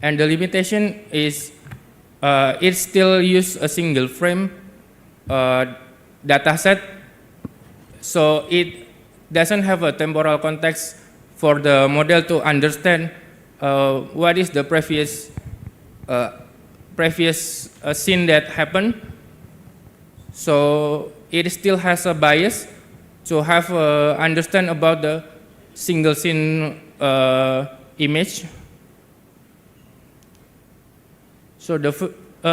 And the limitation is it still use a single frame data set, so it doesn't have a temporal context for the model to understand what is the previous scene that happened. So it still has a bias to have understand about the single scene image. So the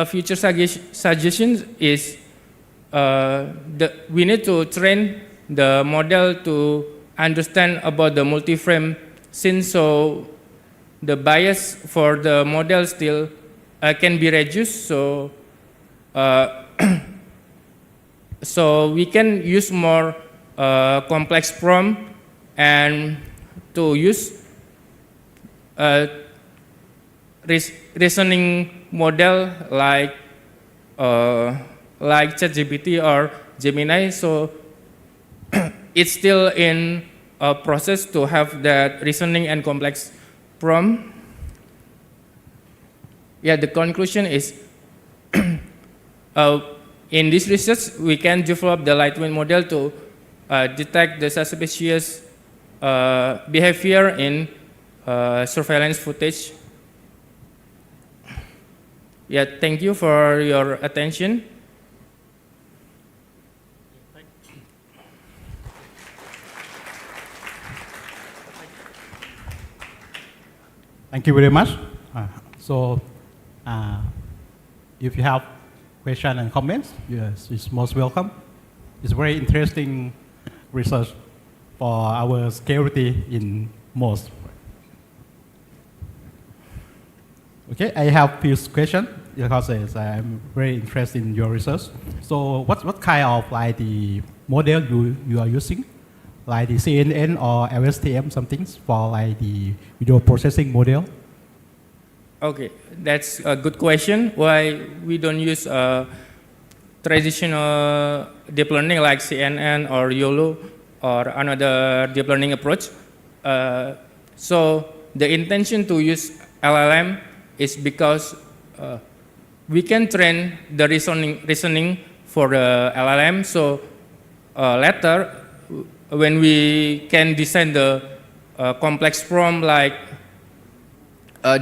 future suggestion is we need to train the model to understand about the multi-frame scene, so the bias for the model still can be reduced. So so we can use more complex prompt and to use reasoning model like ChatGPT or Gemini. So it's still in a process to have that reasoning and complex prompt. Yeah, the conclusion is in this research we can develop the lightweight model to detect the suspicious behavior in surveillance footage. Yeah, thank you for your attention. Thank you very much. If you have questions and comments, yes, it's most welcome. It's very interesting research for our security in most. Okay, I have few questions. because I'm very interested in your research. So what kind of like the model you are using? Like the CNN or LSTM something for like the video processing model? Okay, that's a good question. Why we don't use traditional deep learning like CNN or YOLO or another deep learning approach? So the intention to use LLM is because we can train the reasoning for the LLM. So later, when we can design the complex prompt like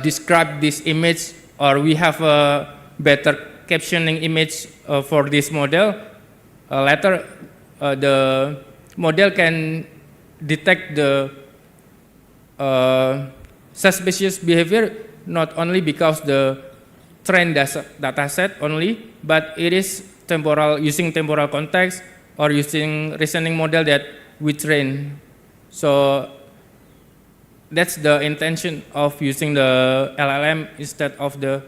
describe this image, or we have a better captioning image for this model, later the model can detect the suspicious behavior not only because the trained data set only, but it is using temporal context or using reasoning model that we train. So that's the intention of using the LLM instead of the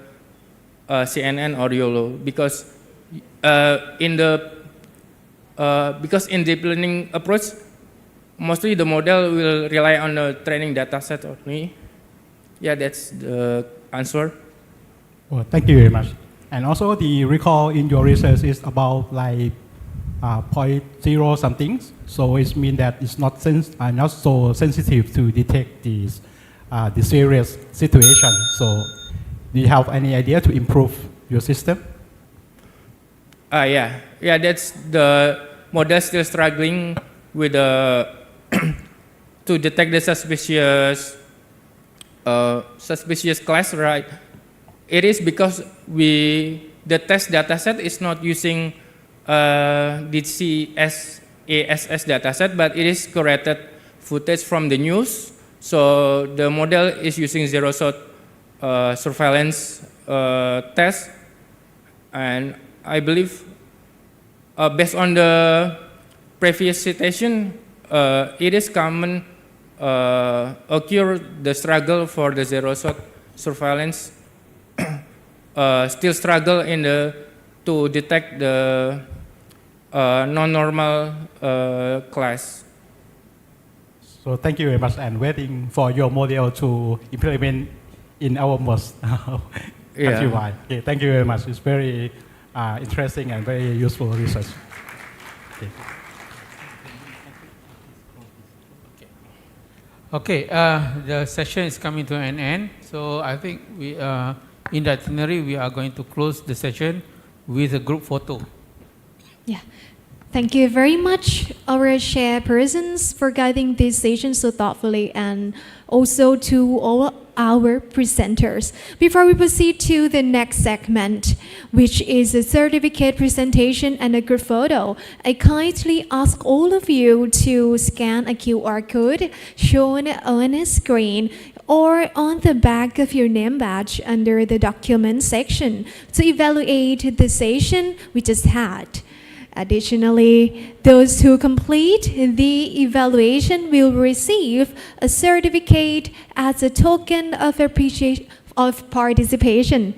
CNN or YOLO, because in deep learning approach, mostly the model will rely on the training data set only. Yeah, that's the answer. Well, thank you very much. And also the recall in your research is about like 0.0 something. So it means that it's not so sensitive to detect the serious situation. So do you have any idea to improve your system? Yeah, that's the model still struggling with to detect the suspicious class, right? It is because the test dataset is not using the CSASS dataset, but it is curated footage from the news. So the model is using zero-shot surveillance test, and I believe based on the previous citation, it is common occur the struggle for the zero-shot surveillance still struggle to detect the non-normal class. So thank you very much, and waiting for your model to implement in our most countrywide. Okay, thank you very much. It's very interesting and very useful research. Okay, the session is coming to an end. So I think in the itinerary, we are going to close the session with a group photo. Yeah. Thank you very much, our chairpersons, for guiding this session so thoughtfully, and also to all our presenters. Before we proceed to the next segment, which is a certificate presentation and a group photo, I kindly ask all of you to scan a QR code shown on a screen or on the back of your name badge under the document section to evaluate the session we just had. Additionally, those who complete the evaluation will receive a certificate as a token of participation.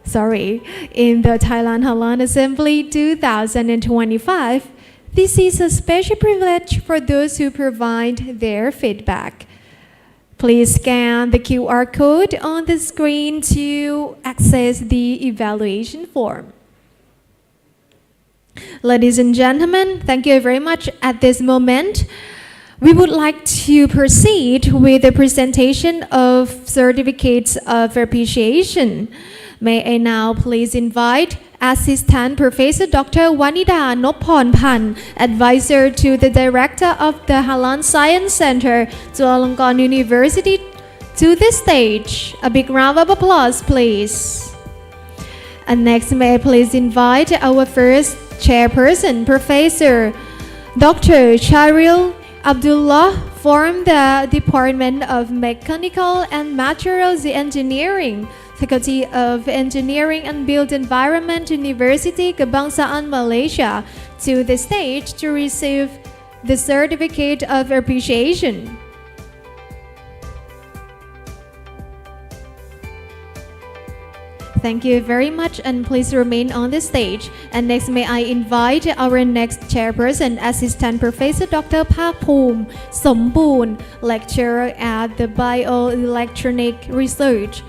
In the Thailand Halal Assembly 2025. This is a special privilege for those who provide their feedback. Please scan the QR code on the screen to access the evaluation form. Ladies and gentlemen, thank you very much. At this moment, we would like to proceed with the presentation of certificates of appreciation. May I now please invite Assistant Professor Dr. Wanida Nopporn-Pan, Advisor to the Director of the Halal Science Center, Chulalongkorn University, to the stage. A big round of applause, please. And next, may I please invite our first chairperson, Professor Dr. Charil Abdullah from the Department of Mechanical and Materials Engineering, Faculty of Engineering and Built Environment, University Kebangsaan Malaysia, to the stage to receive the certificate of appreciation. Thank you very much, and please remain on the stage. And next, may I invite our next chairperson, Assistant Professor Dr. Phakpoom Somboon, lecturer at the Bioelectronic Research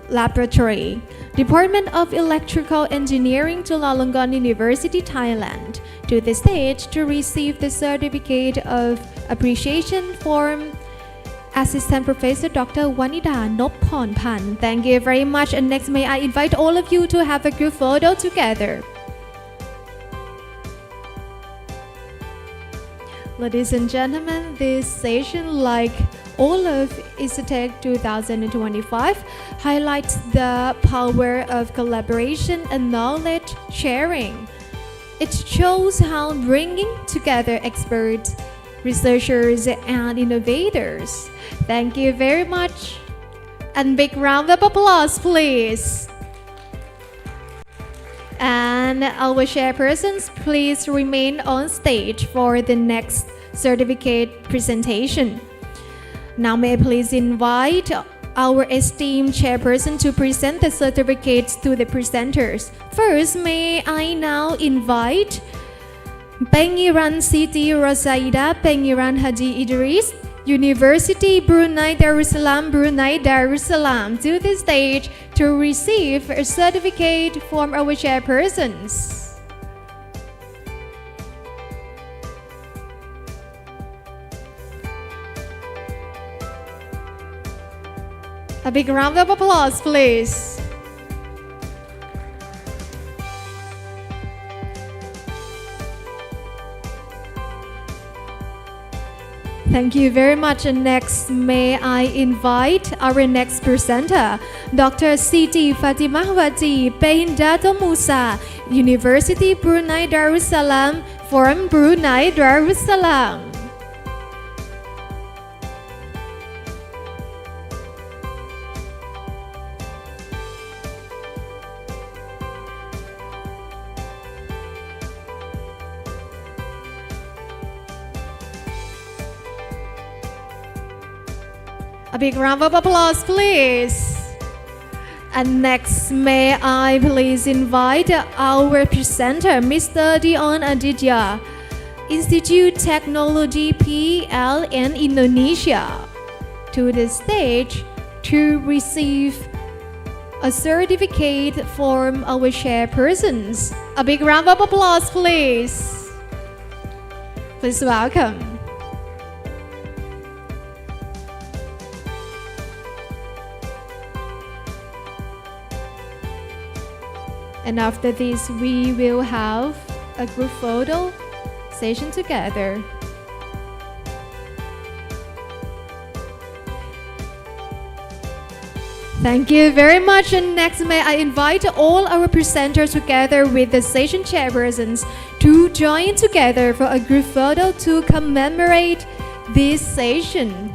Laboratory, Department of Electrical Engineering, Chulalongkorn University, Thailand, to the stage to receive the certificate of appreciation from Assistant Professor Dr. Wanida Noppornpan. Thank you very much. And next, may I invite all of you to have a group photo together. Ladies and gentlemen, this session, like all of ISATEC 2025, highlights the power of collaboration and knowledge sharing. It shows how bringing together experts, researchers, and innovators. Thank you very much. And big round of applause, please. And our chairpersons, please remain on stage for the next certificate presentation. Now may I please invite our esteemed chairperson to present the certificates to the presenters. First, may I now invite Pengiran Siti Rosaida Pengiran Haji Idris, University Brunei Darussalam, Brunei Darussalam, to the stage to receive a certificate from our chairpersons. A big round of applause, please. Thank you very much. And next, may I invite our next presenter, Dr. Siti Fatimah Wati Dato Musa, University Brunei Darussalam, from Brunei Darussalam. A big round of applause, please. And next, may I please invite our presenter, Mr. Dion Aditya, Institute Technology PLN Indonesia, to the stage to receive a certificate from our chairpersons. A big round of applause, please. Please welcome. And after this, we will have a group photo session together. Thank you very much. And next, may I invite all our presenters together with the session chairpersons to join together for a group photo to commemorate this session.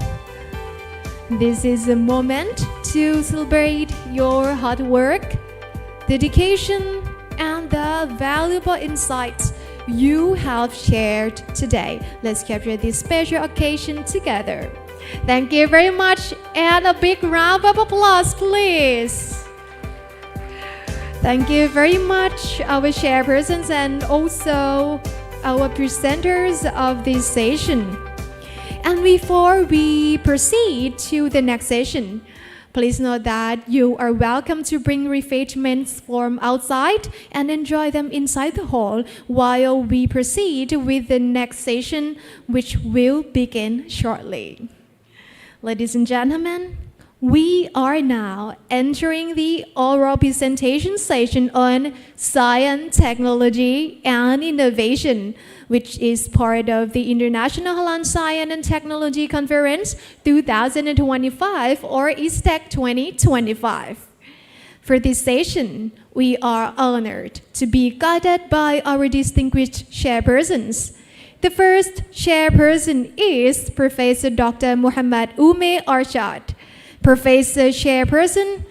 This is a moment to celebrate your hard work, dedication, and the valuable insights you have shared today. Let's capture this special occasion together. Thank you very much, and a big round of applause, please. Thank you very much, our chairpersons and also our presenters of this session. And before we proceed to the next session, please note that you are welcome to bring refreshments from outside and enjoy them inside the hall while we proceed with the next session, which will begin shortly. Ladies and gentlemen, we are now entering the oral presentation session on science, technology, and innovation, which is part of the International Halal Science and Technology Conference 2025, or ISTEC 2025. For this session, we are honored to be guided by our distinguished chairpersons. The first chairperson is Professor Dr. 𝑚𝑯𝑨𝑰𝑳𝑨𝑵, Professor Chairperson,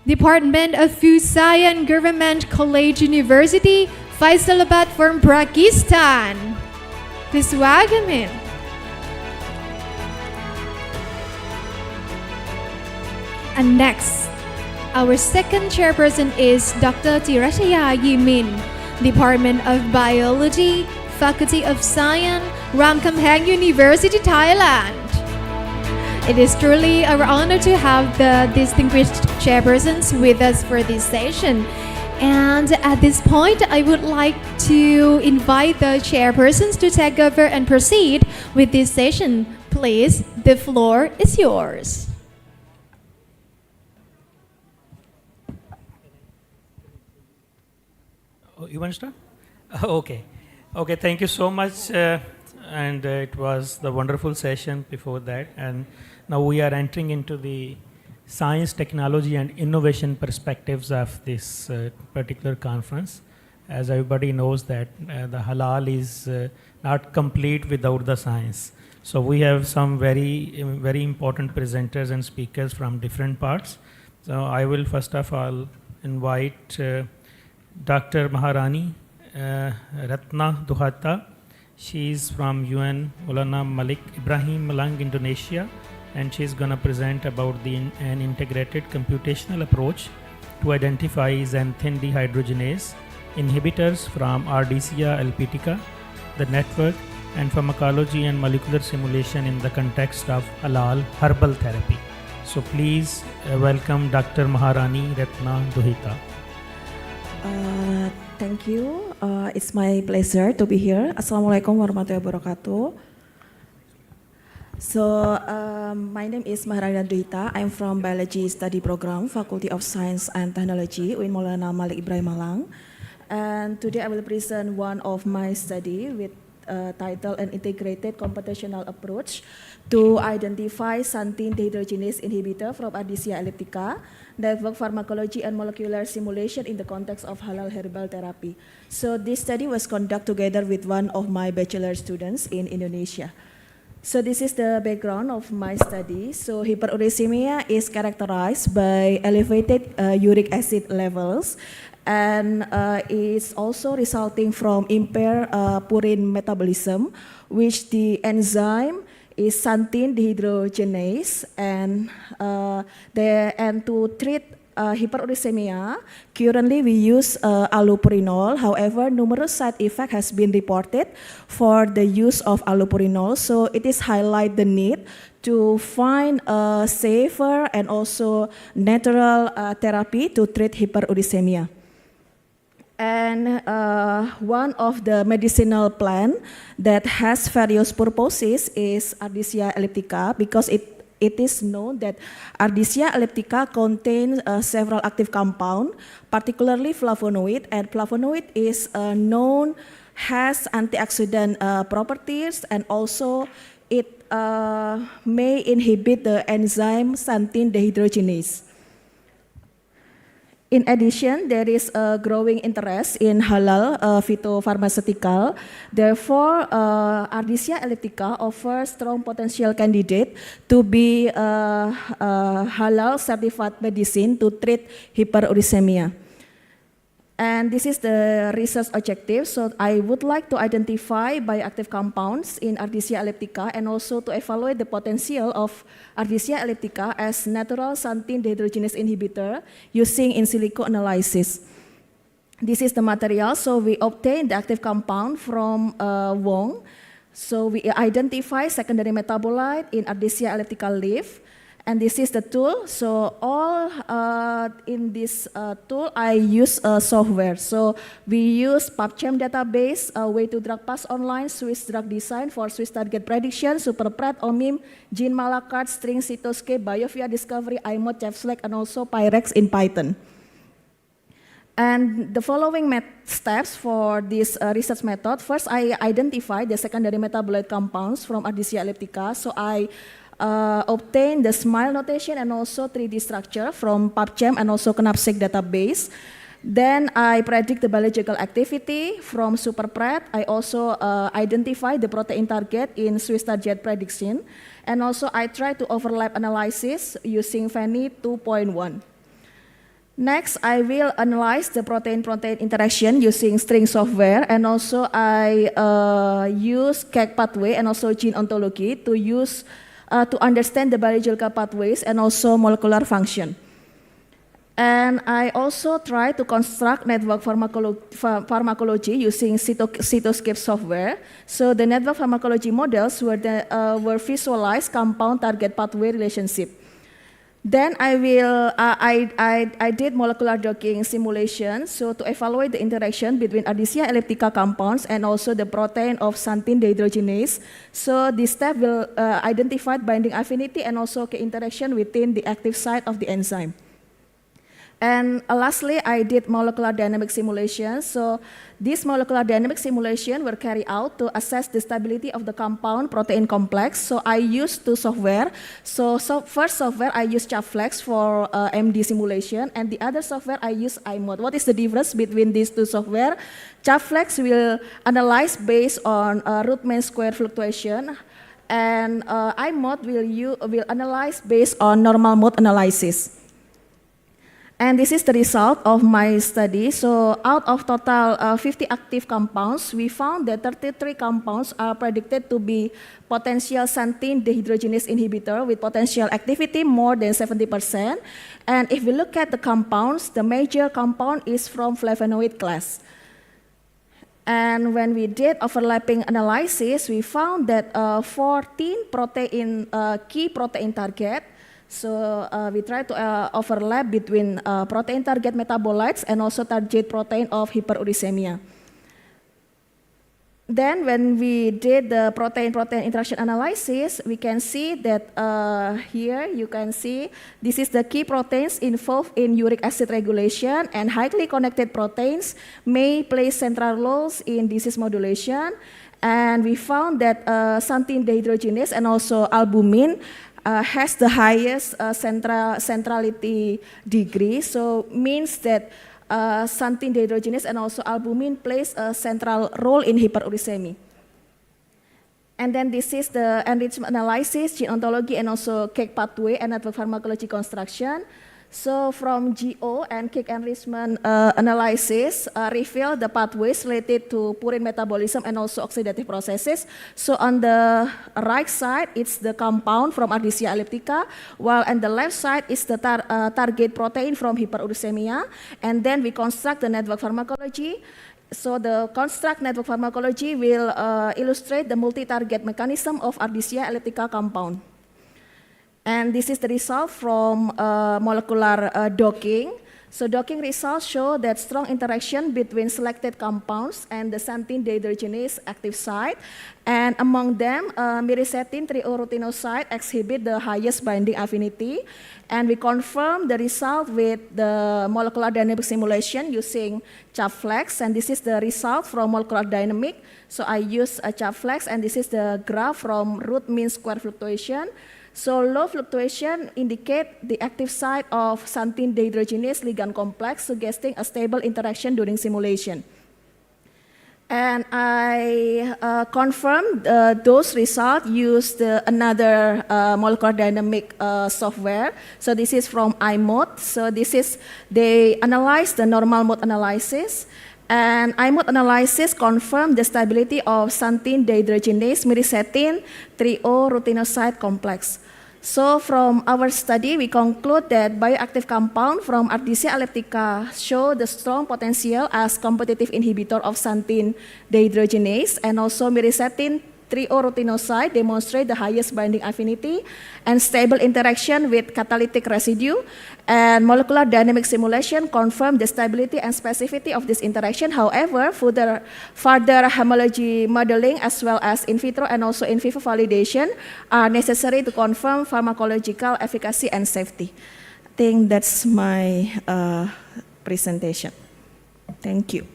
Department of Food Science, Government College University, Faisalabad from Pakistan. Please welcome him. And next, Our second chairperson is Dr. Tirashaya Yimin, Department of Biology, Faculty of Science, Ramkhamhaeng University, Thailand. It is truly our honor to have the distinguished chairpersons with us for this session. And at this point, I would like to invite the chairpersons to take over and proceed with this session. Please, the floor is yours. Oh, you want to start? Okay. Okay, thank you so much. And it was the wonderful session before that. And now we are entering into the science, technology, and innovation perspectives of this particular conference. As everybody knows that the halal is not complete without the science. So we have some very important presenters and speakers from different parts. So I will first of all invite Dr. Maharani Ratna Duhata. She is from UN Maulana Malik Ibrahim Malang, Indonesia, and she is going to present about an integrated computational approach to identify xanthine dehydrogenase inhibitors from Ardisia alpitica, the network, and pharmacology and molecular simulation in the context of halal herbal therapy. So please welcome Dr. Maharani Ratna Duhita. Thank you. It's my pleasure to be here. Assalamualaikum warahmatullahi wabarakatuh. So, my name is Maharani Duhita. I'm from Biology Study Program, Faculty of Science and Technology, UIN Maulana Malik Ibrahim Malang. And today I will present one of my study with title An Integrated Computational Approach to Identify Xanthine Dehydrogenase Inhibitor from Ardisia elliptica, Network Pharmacology and Molecular Simulation in the context of halal herbal therapy. So this study was conducted together with one of my bachelor students in Indonesia. So this is the background of my study. So hyperuricemia is characterized by elevated uric acid levels, and is also resulting from impaired purine metabolism, which the enzyme is xanthine dehydrogenase, and to treat hyperuricemia, currently we use allopurinol. However, numerous side effects has been reported for the use of allopurinol, so it is highlight the need to find a safer and also natural therapy to treat hyperuricemia. And one of the medicinal plant that has various purposes is Ardisia elliptica, because it is known that Ardisia elliptica contains several active compounds, particularly flavonoid, and flavonoid is known has antioxidant properties, and also it may inhibit the enzyme xanthine dehydrogenase. In addition, there is a growing interest in halal phytopharmaceutical. Therefore, Ardisia elliptica offers strong potential candidate to be halal certified medicine to treat hyperuricemia. And this is the research objective. So I would like to identify bioactive compounds in Ardisia elliptica and also to evaluate the potential of Ardisia elliptica as natural xanthine dehydrogenase inhibitor using in silico analysis. This is the material. So we obtain the active compound from Wong. So we identify secondary metabolite in Ardisia elliptica leaf. And this is the tool. So all in this tool, I use software. So we use PubChem database, Way to Drug Pass Online, Swiss Drug Design for Swiss Target Prediction, SuperPred, OMIM, Gene Malakart, String, Cytoscape, BioVia Discovery, iMod, ChefSelect, and also Pyrex in Python. And the following steps for this research method. First, I identify the secondary metabolite compounds from Ardisia elliptica. So I obtain the SMILE notation and also 3D structure from PubChem and also KNAPSeq database. Then I predict the biological activity from SuperPred. I also identify the protein target in Swiss Target Prediction. And also I try to overlap analysis using FANI 2.1. Next, I will analyze the protein-protein interaction using String software, and also I use KEGG pathway and also gene ontology to understand the biological pathways and also molecular function. And I also try to construct network pharmacology using Cytoscape software. So the network pharmacology models were visualized compound target pathway relationship. Then I did molecular docking simulation, so to evaluate the interaction between Ardisia elliptica compounds and also the protein of xanthine dehydrogenase. So this step will identify binding affinity and also interaction within the active site of the enzyme. And lastly, I did molecular dynamic simulation. So these molecular dynamic simulation were carried out to assess the stability of the compound protein complex. So I used two software. So first software I used 𝑗aflex for MD simulation, and the other software I use 𝑰𝑚𝑯𝑨𝑰𝑳𝑨𝑵. What is the difference between these two software? 𝑗aflex will analyze based on root mean square fluctuation, and 𝑰𝑚𝑯𝑨𝑰𝑳𝑨𝑵 will analyze based on normal mode analysis. And this is the result of my study. So out of total 50 active compounds, we found that 33 compounds are predicted to be potential xanthine dehydrogenase inhibitor with potential activity more than 70%. And if we look at the compounds, the major compound is from flavonoid class. And when we did overlapping analysis, we found that 14 key protein target. So we try to overlap between protein target metabolites and also target protein of hyperuricemia. Then when we did the protein-protein interaction analysis, we can see that here you can see this is the key proteins involved in uric acid regulation, and highly connected proteins may play central roles in disease modulation. And we found that xanthine dehydrogenase and also albumin has the highest centrality degree, so means that xanthine dehydrogenase and also albumin plays a central role in hyperuricemia. And then this is the enrichment analysis, gene ontology, and also cake pathway and network pharmacology construction. So from GO and cake enrichment analysis reveal the pathways related to purine metabolism and also oxidative processes. So on the right side, it's the compound from Ardisia elliptica, while on the left side is the target protein from hyperuricemia. And then we construct the network pharmacology. So the construct network pharmacology will illustrate the multi-target mechanism of Ardisia elliptica compound. And this is the result from molecular docking. So docking results show that strong interaction between selected compounds and the xanthine dehydrogenase active site. And among them, myricetin triiorutinoside exhibit the highest binding affinity. And we confirm the result with the molecular dynamic simulation using 𝑗aflex. And this is the result from molecular dynamic. So I use 𝑗aflex, and this is the graph from root mean square fluctuation. So low fluctuation indicate the active site of xanthine dehydrogenase ligand complex, suggesting a stable interaction during simulation. And I confirmed those results used another molecular dynamic software. So this is from 𝑰𝑚𝑯𝑨𝑰𝑳𝑨𝑵. So this is, they analyze the normal mode analysis. And 𝑰𝑚𝑯𝑨𝑰𝑳𝑨𝑵 analysis confirmed the stability of xanthine dehydrogenase myricetin triiorutinoside complex. So from our study, we conclude that bioactive compound from Ardisia elliptica show the strong potential as competitive inhibitor of xanthine dehydrogenase, and also myricetin triiorutinoside demonstrate the highest binding affinity and stable interaction with catalytic residue. And molecular dynamic simulation confirm the stability and specificity of this interaction. However, further homology modeling as well as in vitro and also in vivo validation are necessary to confirm pharmacological efficacy and safety. I think that's my presentation. Thank you.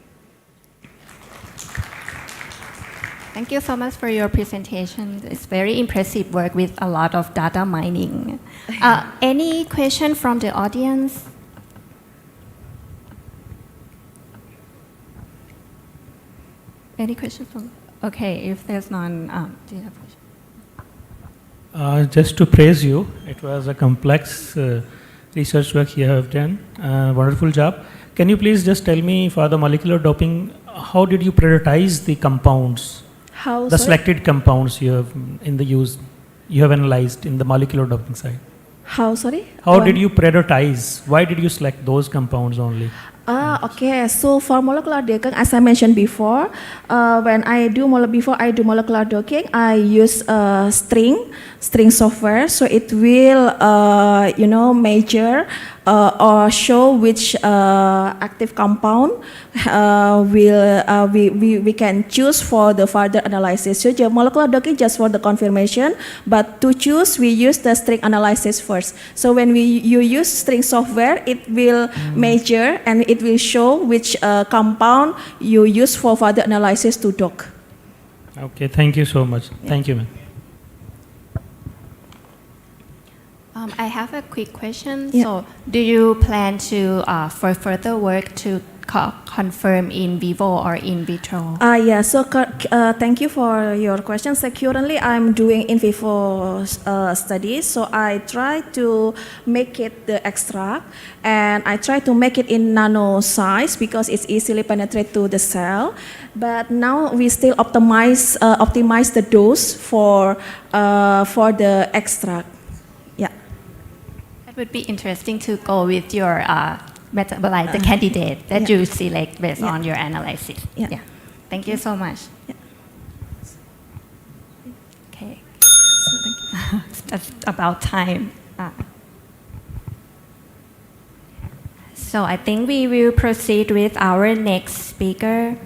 Thank you so much for your presentation. It's very impressive work with a lot of data mining. Any question from the audience? Any questions from? Okay, if there's none, do you have a question? Just to praise you, it was a complex research work you have done. Wonderful job. Can you please just tell me, for the molecular doping, how did you prioritize the compounds? Sorry? Selected compounds you have in the use, you have analyzed in the molecular doping side. How, sorry? How did you prioritize? Why did you select those compounds only? Okay. So for molecular docking, as I mentioned before, when I do molecular docking, I use string software. So it will, measure or show which active compound we can choose for the further analysis. So the molecular docking just for the confirmation, but to choose we use the string analysis first. So when you use string software, it will measure and it will show which compound you use for further analysis to dock. Okay, thank you so much. Thank you, ma'am. I have a quick question. So, do you plan to, for further work, to confirm in vivo or in vitro? Yeah, so thank you for your question. So currently I'm doing in vivo studies. So I try to make it the extract and I try to make it in nano size because it's easily penetrate to the cell. But now we still optimize the dose for the extract. Yeah. It would be interesting to go with your metabolite, the candidate that you select based on your analysis. Yeah. Thank you so much. Okay. So thank you. That's about time. So I think we will proceed with our next speaker.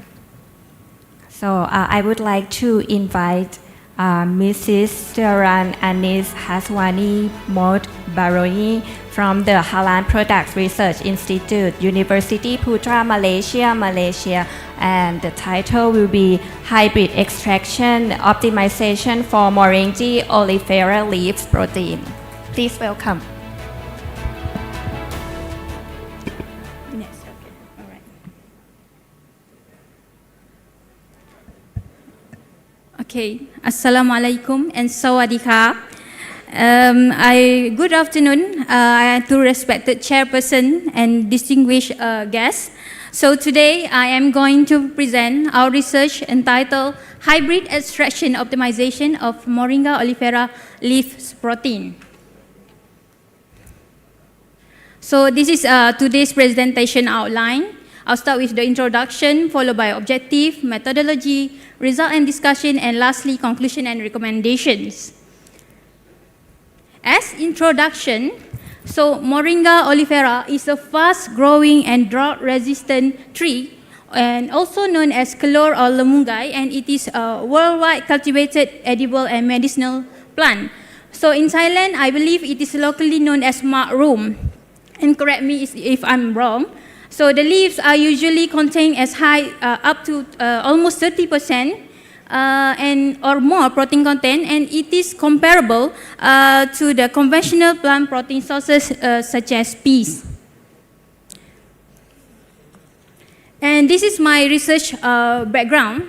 So I would like to invite Mrs. Sharan Anis Haswani 𝑚𝑯𝑨𝑰𝑳𝑨𝑵𝑫 from the Halal Products Research Institute, University Putra, Malaysia. And the title will be Hybrid Extraction Optimization for Moringa oleifera Leaves Protein. Please welcome. Okay, Assalamualaikum and Sawadika. Good afternoon to respected chairperson and distinguished guests. So today I am going to present our research entitled Hybrid Extraction Optimization of Moringa oleifera Leaf Protein. So this is today's presentation outline. I'll start with the introduction, followed by objective, methodology, result and discussion, and lastly, conclusion and recommendations. As introduction, so Moringa oleifera is a fast-growing and drought-resistant tree, and also known as kelor or lemungai, and it is a worldwide cultivated edible and medicinal plant. So in Thailand, I believe it is locally known as makrum, and correct me if I'm wrong. So the leaves are usually contain as high up to almost 30% and or more protein content, and it is comparable to the conventional plant protein sources such as peas. And this is my research background.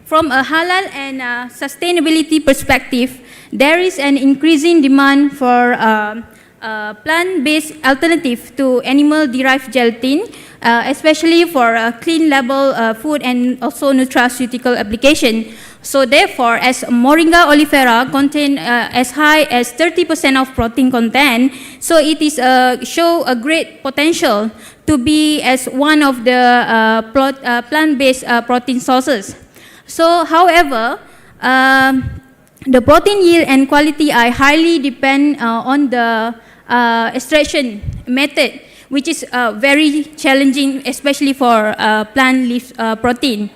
From a halal and sustainability perspective, there is an increasing demand for plant-based alternative to animal-derived gelatin, especially for clean label food and also nutraceutical application. So therefore, as Moringa oleifera contain as high as 30% of protein content, so it is show a great potential to be as one of the plant-based protein sources. So however, the protein yield and quality are highly depend on the extraction method, which is very challenging, especially for plant leaf protein.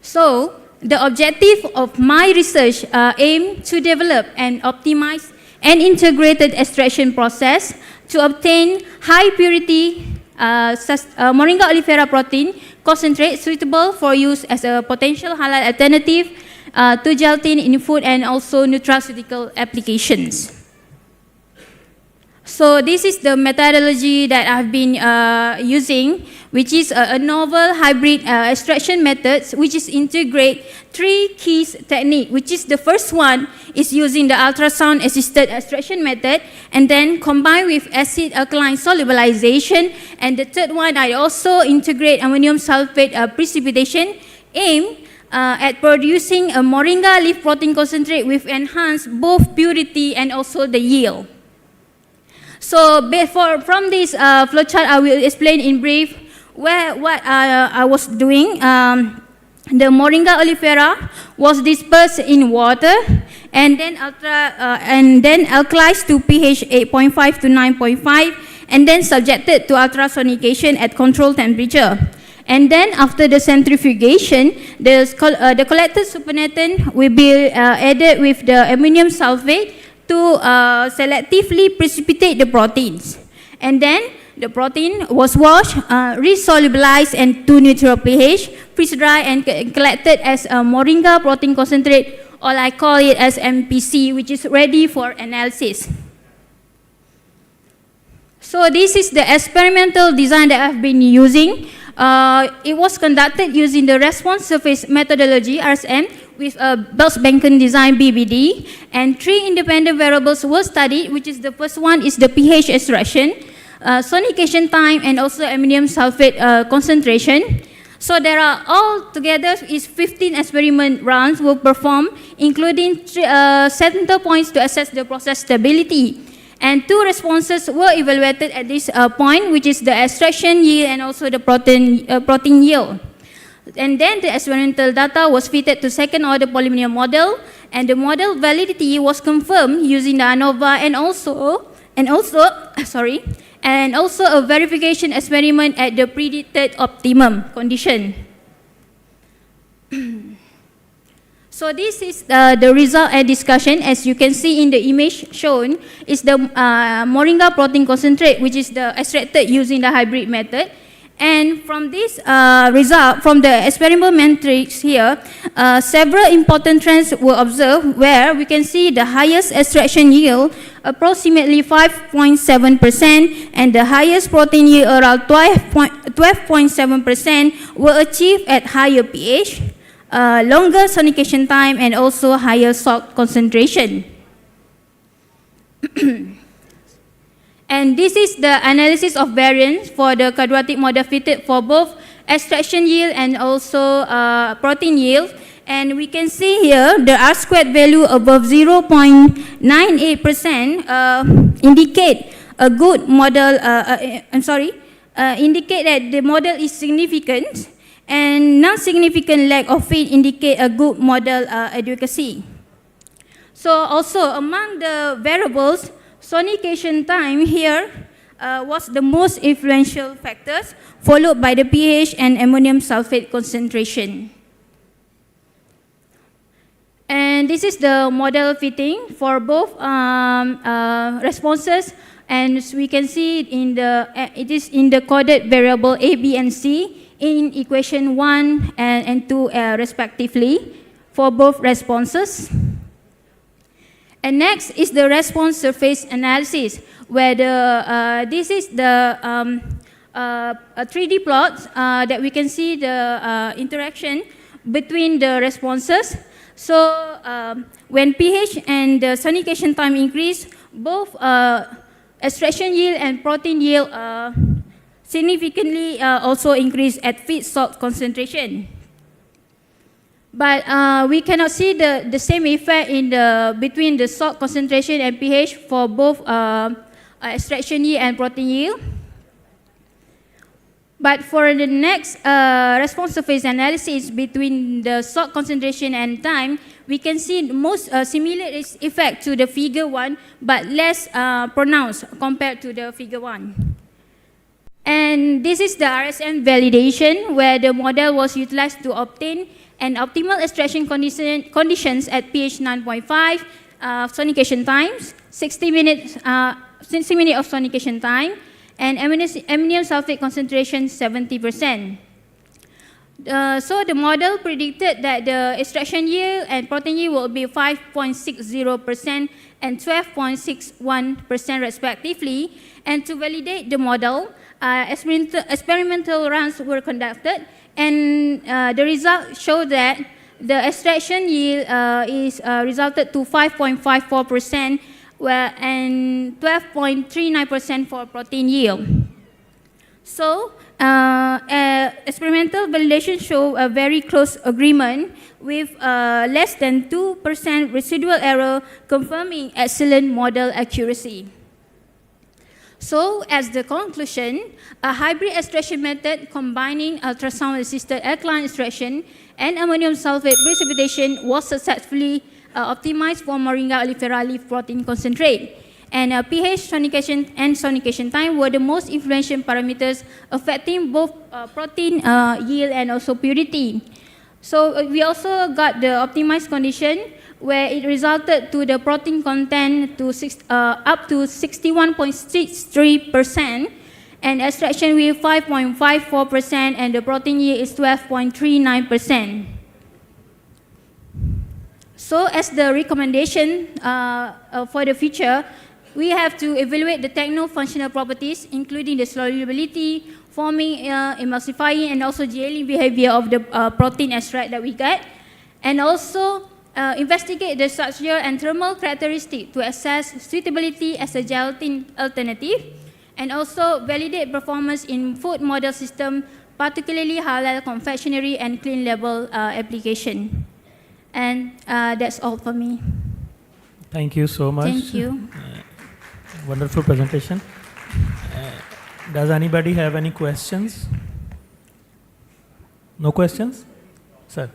So the objective of my research aim to develop and optimize an integrated extraction process to obtain high purity Moringa oleifera protein concentrate suitable for use as a potential halal alternative to gelatin in food and also nutraceutical applications. So this is the methodology that I've been using, which is a novel hybrid extraction methods, which is integrate three key techniques, which is the first one is using the ultrasound assisted extraction method, and then combine with acid alkaline solubilization, and the third one I also integrate ammonium sulfate precipitation, aim at producing a moringa leaf protein concentrate with enhanced both purity and also the yield. So from this flowchart, I will explain in brief what I was doing. The Moringa oleifera was dispersed in water and then alkalized to pH 8.5 to 9.5 and then subjected to ultrasonication at controlled temperature. And then after the centrifugation, the collected supernatant will be added with the ammonium sulfate to selectively precipitate the proteins. And then the protein was washed, resolubilized and to neutral pH, freeze-dried and collected as a moringa protein concentrate, or I call it as MPC, which is ready for analysis. So this is the experimental design that I've been using. It was conducted using the response surface methodology, RSM, with a Belz-Benken design, BBD, and 3 independent variables were studied, which is the first one is the pH extraction, sonication time, and also ammonium sulfate concentration. So there are all together is 15 experiment runs were performed, including center points to assess the process stability. And 2 responses were evaluated at this point, which is the extraction yield and also the protein yield. And then the experimental data was fitted to second order polynomial model, and the model validity was confirmed using the ANOVA and also a verification experiment at the predicted optimum condition. So this is the result and discussion. As you can see in the image shown, is the moringa protein concentrate, which is the extracted using the hybrid method. And from this result, from the experimental matrix here, several important trends were observed where we can see the highest extraction yield, approximately 5.7%, and the highest protein yield around 12.7% were achieved at higher pH, longer sonication time, and also higher salt concentration. And this is the analysis of variance for the quadratic model fitted for both extraction yield and also protein yield. And we can see here the R-squared value above 0.98% indicate a good model, indicate that the model is significant, and non-significant lack of fit indicate a good model adequacy. So also among the variables, sonication time here was the most influential factors, followed by the pH and ammonium sulfate concentration. And this is the model fitting for both responses, and we can see it is in the coded variable A, B, and C in equation 1 and 2 respectively for both responses. And next is the response surface analysis, where this is the 3D plot that we can see the interaction between the responses. So when pH and the sonication time increase, both extraction yield and protein yield significantly also increase at feed salt concentration. But we cannot see the same effect in between the salt concentration and pH for both extraction yield and protein yield. But for the next response surface analysis between the salt concentration and time, we can see the most similar effect to the figure 1, but less pronounced compared to the figure 1. And this is the RSM validation, where the model was utilized to obtain an optimal extraction conditions at pH 9.5, sonication times, 60 minutes of sonication time, and ammonium sulfate concentration 70%. So the model predicted that the extraction yield and protein yield will be 5.60% and 12.61% respectively. And to validate the model, experimental runs were conducted, and the results show that the extraction yield is resulted to 5.54%, and 12.39% for protein yield. So, experimental validation show a very close agreement with less than 2% residual error, confirming excellent model accuracy. So, as the conclusion, a hybrid extraction method combining ultrasound-assisted alkaline extraction and ammonium sulfate precipitation was successfully optimized for Moringa oleifera leaf protein concentrate. And pH, sonication, and sonication time were the most influential parameters affecting both protein yield and also purity. So we also got the optimized condition where it resulted to the protein content to up to 61.63% and extraction with 5.54% and the protein yield is 12.39%. So as the recommendation for the future, we have to evaluate the techno-functional properties, including the solubility, forming, emulsifying, and also gelling behavior of the protein extract that we get, and also investigate the structural and thermal characteristics to assess suitability as a gelatin alternative, and also validate performance in food model system, particularly halal confectionery and clean label application. And that's all for me. Thank you so much. Thank you. Wonderful presentation. Does anybody have any questions? No questions? Sir.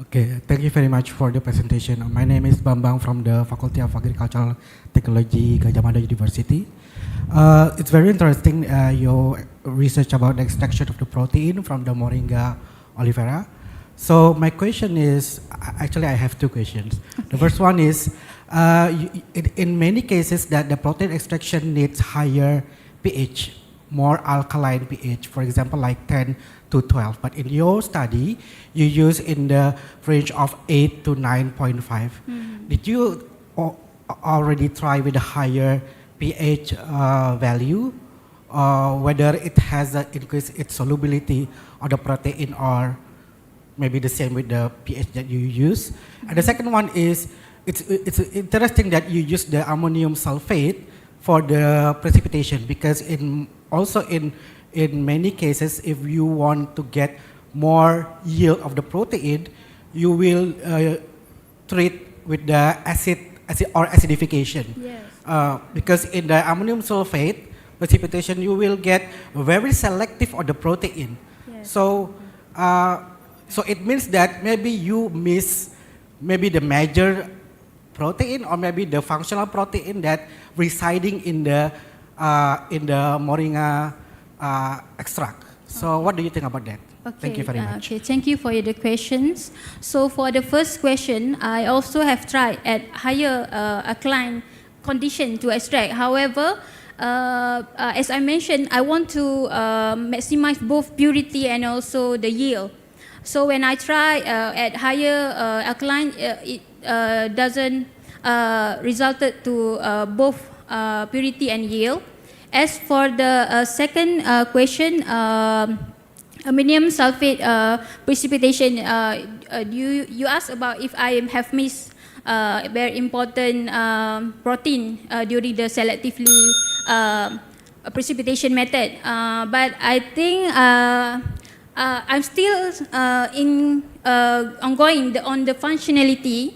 Okay, thank you very much for the presentation. My name is Bambang from the Faculty of Agricultural Technology, Gadjah Mada University. It's very interesting your research about the extraction of the protein from the Moringa oleifera. So my question is, actually I have two questions. Okay. The first one is, in many cases that the protein extraction needs higher pH, more alkaline pH, for example like 10 to 12. But in your study, you use in the range of 8 to 9.5. Did you already try with a higher pH value, whether it has increased its solubility of the protein or maybe the same with the pH that you use? And the second one is, it's interesting that you use the ammonium sulfate for the precipitation, because in many cases, if you want to get more yield of the protein, you will treat with the acid or acidification. Yes. Because in the ammonium sulfate precipitation, you will get very selective of the protein. Yes. So it means that maybe you miss maybe the major protein or maybe the functional protein that residing in the Moringa extract. So what do you think about that? Okay, thank you very much. Okay, thank you for the questions. So for the first question, I also have tried at higher alkaline condition to extract. However, as I mentioned, I want to maximize both purity and also the yield. So when I try at higher alkaline, it doesn't resulted to both purity and yield. As for the second question, ammonium sulfate precipitation, you asked about if I have missed a very important protein during the selectively precipitation method. But I think I'm still ongoing on the functionality,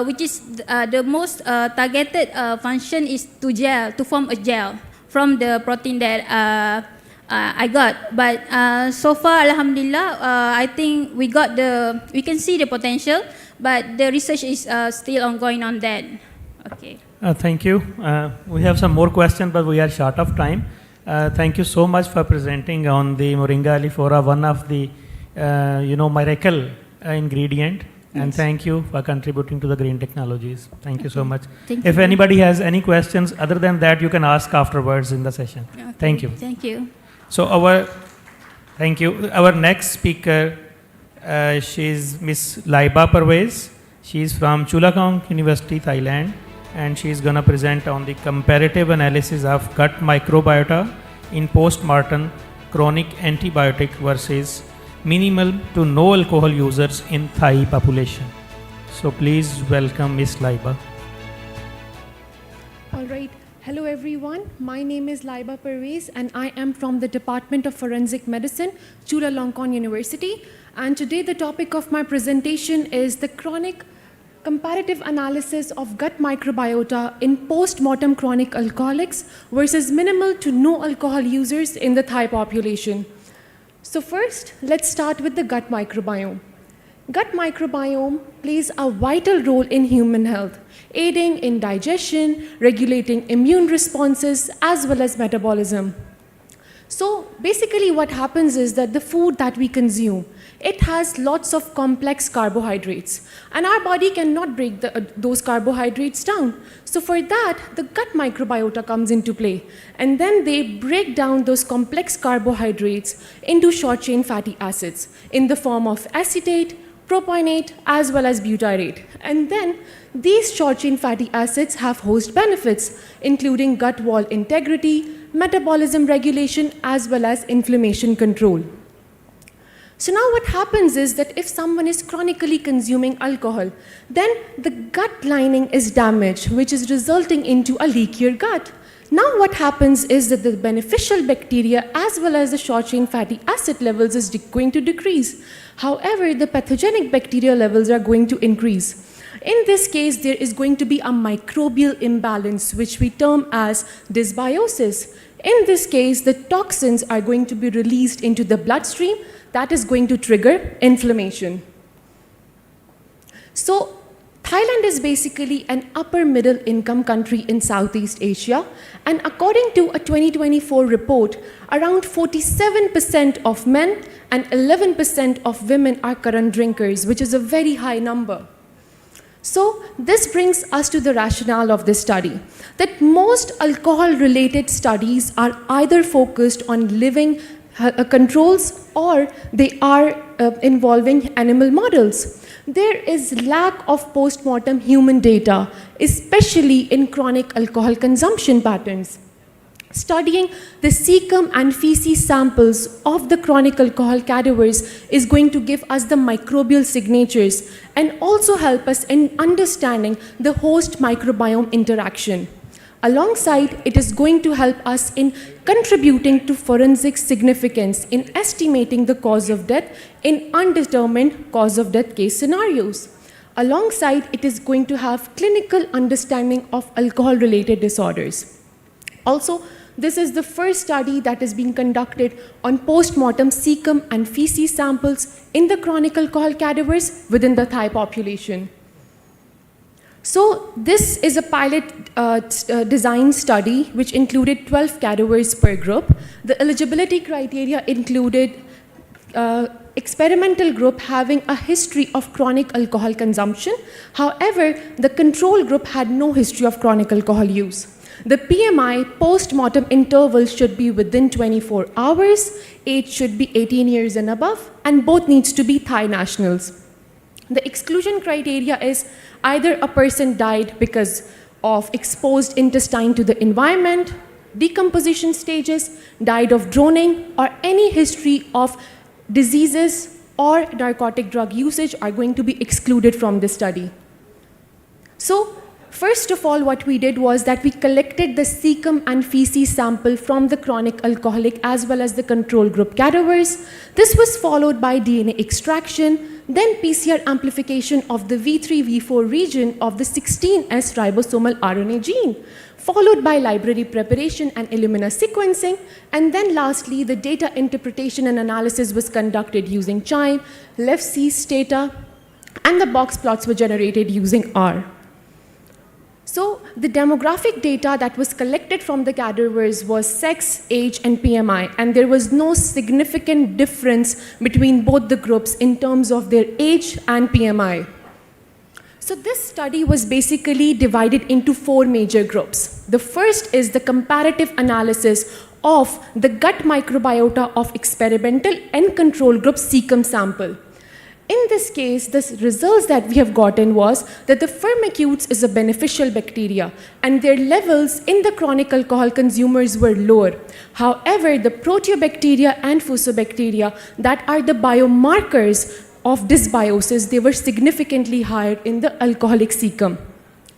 which is the most targeted function is to form a gel from the protein that I got. But so far, alhamdulillah, I think we can see the potential, but the research is still ongoing on that. Okay. Thank you. We have some more questions, but we are short of time. Thank you so much for presenting on the Moringa oleifera, one of the miracle ingredient. And thank you for contributing to the green technologies. Thank you so much. If anybody has any questions other than that, you can ask afterwards in the session. Okay. Thank you. Thank you. So our next speaker, she's Miss Laiba Parvez. She's from Chulalongkorn University, Thailand, and she's going to present on the comparative analysis of gut microbiota in post-mortem chronic antibiotic versus minimal to no alcohol users in Thai population. So please welcome Ms. Laiba. All right. Hello, everyone. My name is Laiba Pervez, and I am from the Department of Forensic Medicine, Chulalongkorn University. And today the topic of my presentation is the chronic comparative analysis of gut microbiota in post-mortem chronic alcoholics versus minimal to no alcohol users in the Thai population. So first, let's start with the gut microbiome. Gut microbiome plays a vital role in human health, aiding in digestion, regulating immune responses, as well as metabolism. So basically what happens is that the food that we consume, it has lots of complex carbohydrates, and our body cannot break those carbohydrates down. So for that, the gut microbiota comes into play, and then they break down those complex carbohydrates into short-chain fatty acids in the form of acetate, propionate, as well as butyrate. And then these short-chain fatty acids have host benefits, including gut wall integrity, metabolism regulation, as well as inflammation control. So now what happens is that if someone is chronically consuming alcohol, then the gut lining is damaged, which is resulting into a leakier gut. Now what happens is that the beneficial bacteria as well as the short-chain fatty acid levels is going to decrease. However, the pathogenic bacteria levels are going to increase. In this case, there is going to be a microbial imbalance, which we term as dysbiosis. In this case, the toxins are going to be released into the bloodstream. That is going to trigger inflammation. So Thailand is basically an upper middle income country in Southeast Asia, and according to a 2024 report, around 47% of men and 11% of women are current drinkers, which is a very high number. So this brings us to the rationale of this study, that most alcohol-related studies are either focused on living controls or they are involving animal models. There is lack of post-mortem human data, especially in chronic alcohol consumption patterns. Studying the cecum and feces samples of the chronic alcohol cadavers is going to give us the microbial signatures and also help us in understanding the host microbiome interaction. Alongside, it is going to help us in contributing to forensic significance in estimating the cause of death in undetermined cause of death case scenarios. Alongside, it is going to have clinical understanding of alcohol-related disorders. Also, this is the first study that is being conducted on post-mortem cecum and feces samples in the chronic alcohol cadavers within the Thai population. So this is a pilot design study which included 12 cadavers per group. The eligibility criteria included experimental group having a history of chronic alcohol consumption. However, the control group had no history of chronic alcohol use. The PMI post-mortem interval should be within 24 hours, age should be 18 years and above, and both needs to be Thai nationals. The exclusion criteria is either a person died because of exposed intestine to the environment, decomposition stages, died of drowning, or any history of diseases or narcotic drug usage are going to be excluded from this study. So, first of all, what we did was that we collected the cecum and feces sample from the chronic alcoholic as well as the control group cadavers. This was followed by DNA extraction, then PCR amplification of the V3-V4 region of the 16S ribosomal RNA gene, followed by library preparation and Illumina sequencing, and then lastly, the data interpretation and analysis was conducted using CHIME, left-C data, and the box plots were generated using R. So the demographic data that was collected from the cadavers was sex, age, and PMI, and there was no significant difference between both the groups in terms of their age and PMI. So this study was basically divided into 4 major groups. The first is the comparative analysis of the gut microbiota of experimental and control group cecum sample. In this case, the results that we have gotten was that the Firmicutes is a beneficial bacteria and their levels in the chronic alcohol consumers were lower. However, the Proteobacteria and Fusobacteria that are the biomarkers of dysbiosis, they were significantly higher in the alcoholic cecum.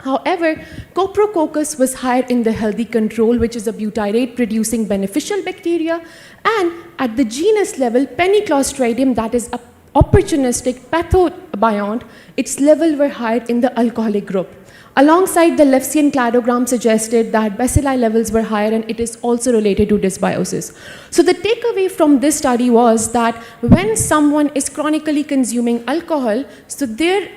However, coprococcus was higher in the healthy control, which is a butyrate-producing beneficial bacteria, and at the genus level, Peniclostridium, that is a opportunistic pathobiont, its level were higher in the alcoholic group. Alongside, the Levsian cladogram suggested that bacilli levels were higher, and it is also related to dysbiosis. So the takeaway from this study was that when someone is chronically consuming alcohol, so their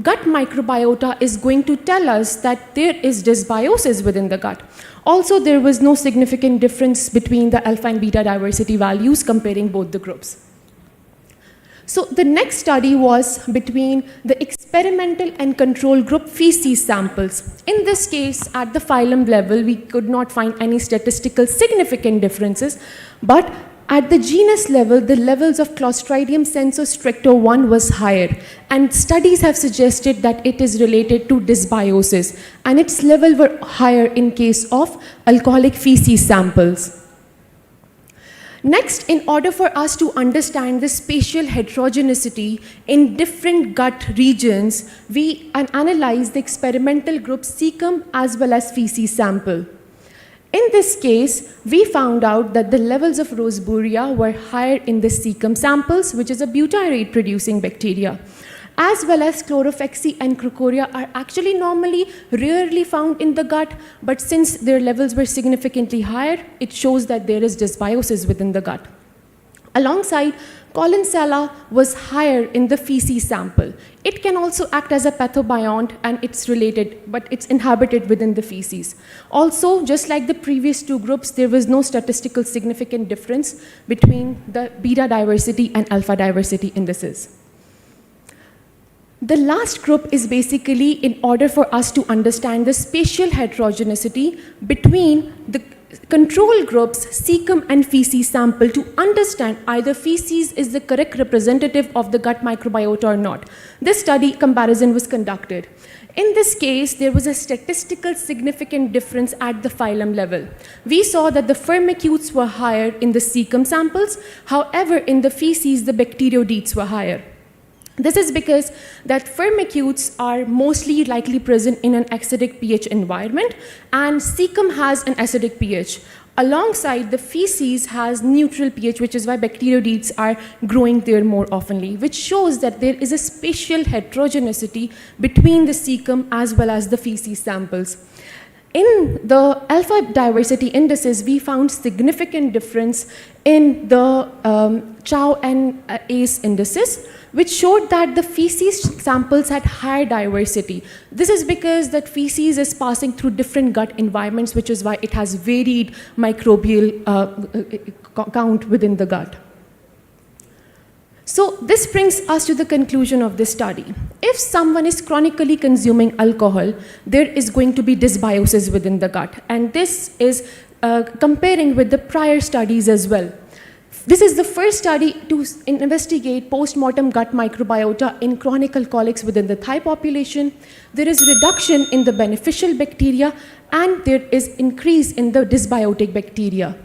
gut microbiota is going to tell us that there is dysbiosis within the gut. Also, there was no significant difference between the alpha and beta diversity values comparing both the groups. So the next study was between the experimental and control group feces samples. In this case, at the phylum level, we could not find any statistical significant differences, but at the genus level, the levels of Clostridium sensu stricto 1 was higher, and studies have suggested that it is related to dysbiosis, and its level were higher in case of alcoholic feces samples. Next, in order for us to understand the spatial heterogeneity in different gut regions, we analyzed the experimental group cecum as well as feces sample. In this case, we found out that the levels of Roseburia were higher in the cecum samples, which is a butyrate-producing bacteria, as well as Chlorophyceae and Crocouria are actually normally rarely found in the gut, but since their levels were significantly higher, it shows that there is dysbiosis within the gut. Alongside, Collinsella was higher in the feces sample. It can also act as a pathobiont, and it's related, but it's inhabited within the feces. Also, just like the previous two groups, there was no statistical significant difference between the beta diversity and alpha diversity indices. The last group is basically in order for us to understand the spatial heterogeneity between the control groups, cecum and feces sample, to understand either feces is the correct representative of the gut microbiota or not. This study comparison was conducted. In this case, there was a statistical significant difference at the phylum level. We saw that the firmicutes were higher in the cecum samples. However, in the feces, the bacteroidetes were higher. This is because that firmicutes are mostly likely present in an acidic pH environment, and cecum has an acidic pH. Alongside, the feces has neutral pH, which is why bacteroidetes are growing there more oftenly, which shows that there is a spatial heterogeneity between the cecum as well as the feces samples. In the alpha diversity indices, we found significant difference in the Chow and ACE indices, which showed that the feces samples had higher diversity. This is because that feces is passing through different gut environments, which is why it has varied microbial count within the gut. So this brings us to the conclusion of this study. If someone is chronically consuming alcohol, there is going to be dysbiosis within the gut. And this is comparing with the prior studies as well. This is the first study to investigate post-mortem gut microbiota in chronic alcoholics within the Thai population. There is reduction in the beneficial bacteria, and there is increase in the dysbiotic bacteria.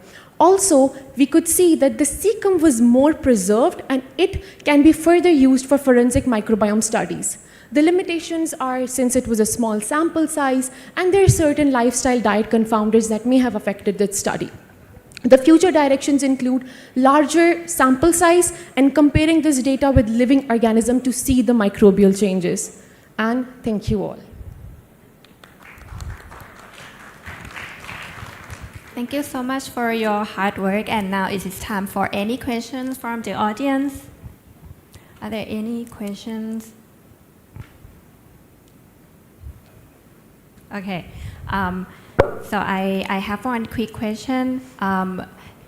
Also, we could see that the cecum was more preserved, and it can be further used for forensic microbiome studies. The limitations are since it was a small sample size, and there are certain lifestyle diet confounders that may have affected that study. The future directions include larger sample size and comparing this data with living organisms to see the microbial changes. And thank you all. Thank you so much for your hard work, and now it is time for any questions from the audience. Are there any questions? Okay. So I have one quick question.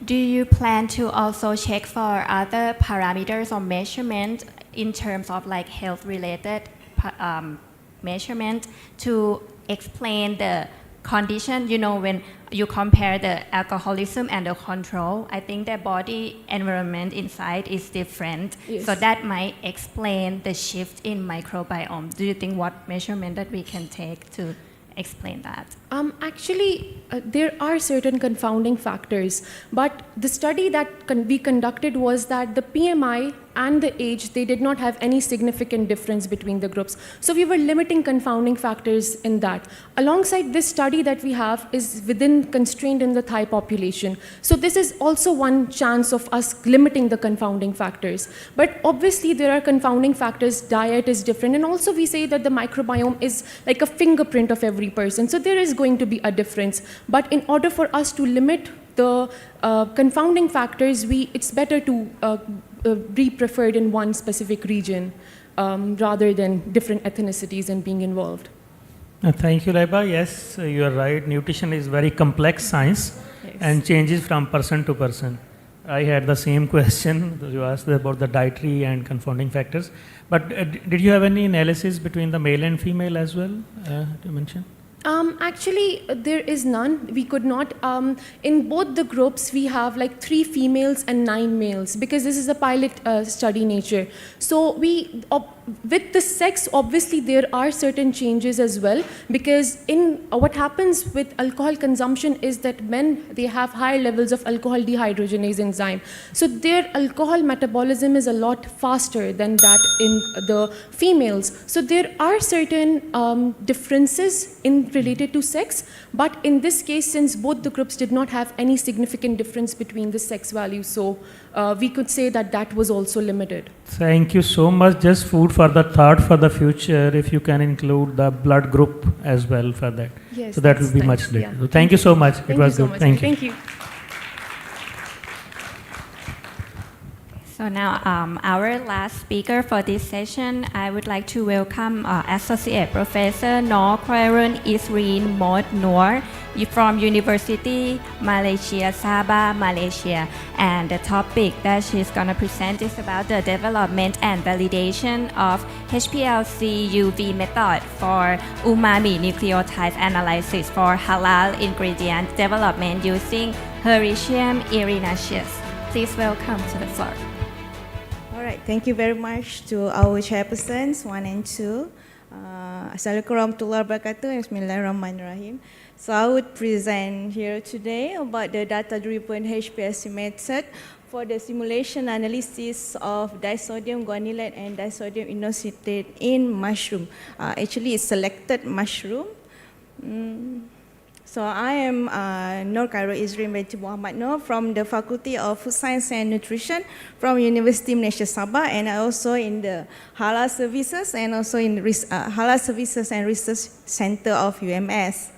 Do you plan to also check for other parameters or measurement in terms of like health-related measurement to explain the condition? You know, when you compare the alcoholism and the control, I think the body environment inside is different. Yes. So that might explain the shift in microbiome. Do you think what measurement that we can take to explain that? Actually, there are certain confounding factors, but the study that we conducted was that the PMI and the age, they did not have any significant difference between the groups. So we were limiting confounding factors in that. Alongside this study that we have is constrained in the Thai population. So this is also one chance of us limiting the confounding factors. But obviously there are confounding factors, diet is different, and also we say that the microbiome is like a fingerprint of every person. So there is going to be a difference. But in order for us to limit the confounding factors, it's better to be preferred in one specific region rather than different ethnicities and being involved. Thank you, Laiba. Yes, you are right. Nutrition is very complex science and changes from person to person. I had the same question you asked about the dietary and confounding factors. But did you have any analysis between the male and female as well to mention? Actually, there is none. We could not. In both the groups, we have like 3 females and 9 males because this is a pilot study nature. So with the sex, obviously there are certain changes as well, because in what happens with alcohol consumption is that men, they have higher levels of alcohol dehydrogenase enzyme. So their alcohol metabolism is a lot faster than that in the females. So there are certain differences related to sex, but in this case, since both the groups did not have any significant difference between the sex values, so we could say that that was also limited. Thank you so much. Just food for the thought for the future, if you can include the blood group as well for that. Yes, so that will be much later. Yeah. So thank you so much. It was good. Thank you. Thank you. So now our last speaker for this session, I would like to welcome Associate Professor Nor Khairul Isrin Mod Noor from University Malaysia, Sabah, Malaysia. And the topic that she's going to present is about the development and validation of HPLC UV method for umami nucleotide analysis for halal ingredient development using Hericium erinaceus. Please welcome to the floor. All right, thank you very much to our chairpersons 1 and 2. Assalamualaikum warahmatullahi wabarakatuh. Bismillahirrahmanirrahim. So I would present here today about the data-driven HPLC method for the simulation analysis of disodium guanylate and disodium inositate in mushroom. Actually, it's selected mushroom. So I am Nor Khairul Isrin binti Muhammad Noor from the Faculty of Food Science and Nutrition from University Malaysia Sabah, and I also in the Halal Services and also in Halal Services and Research Center of UMS.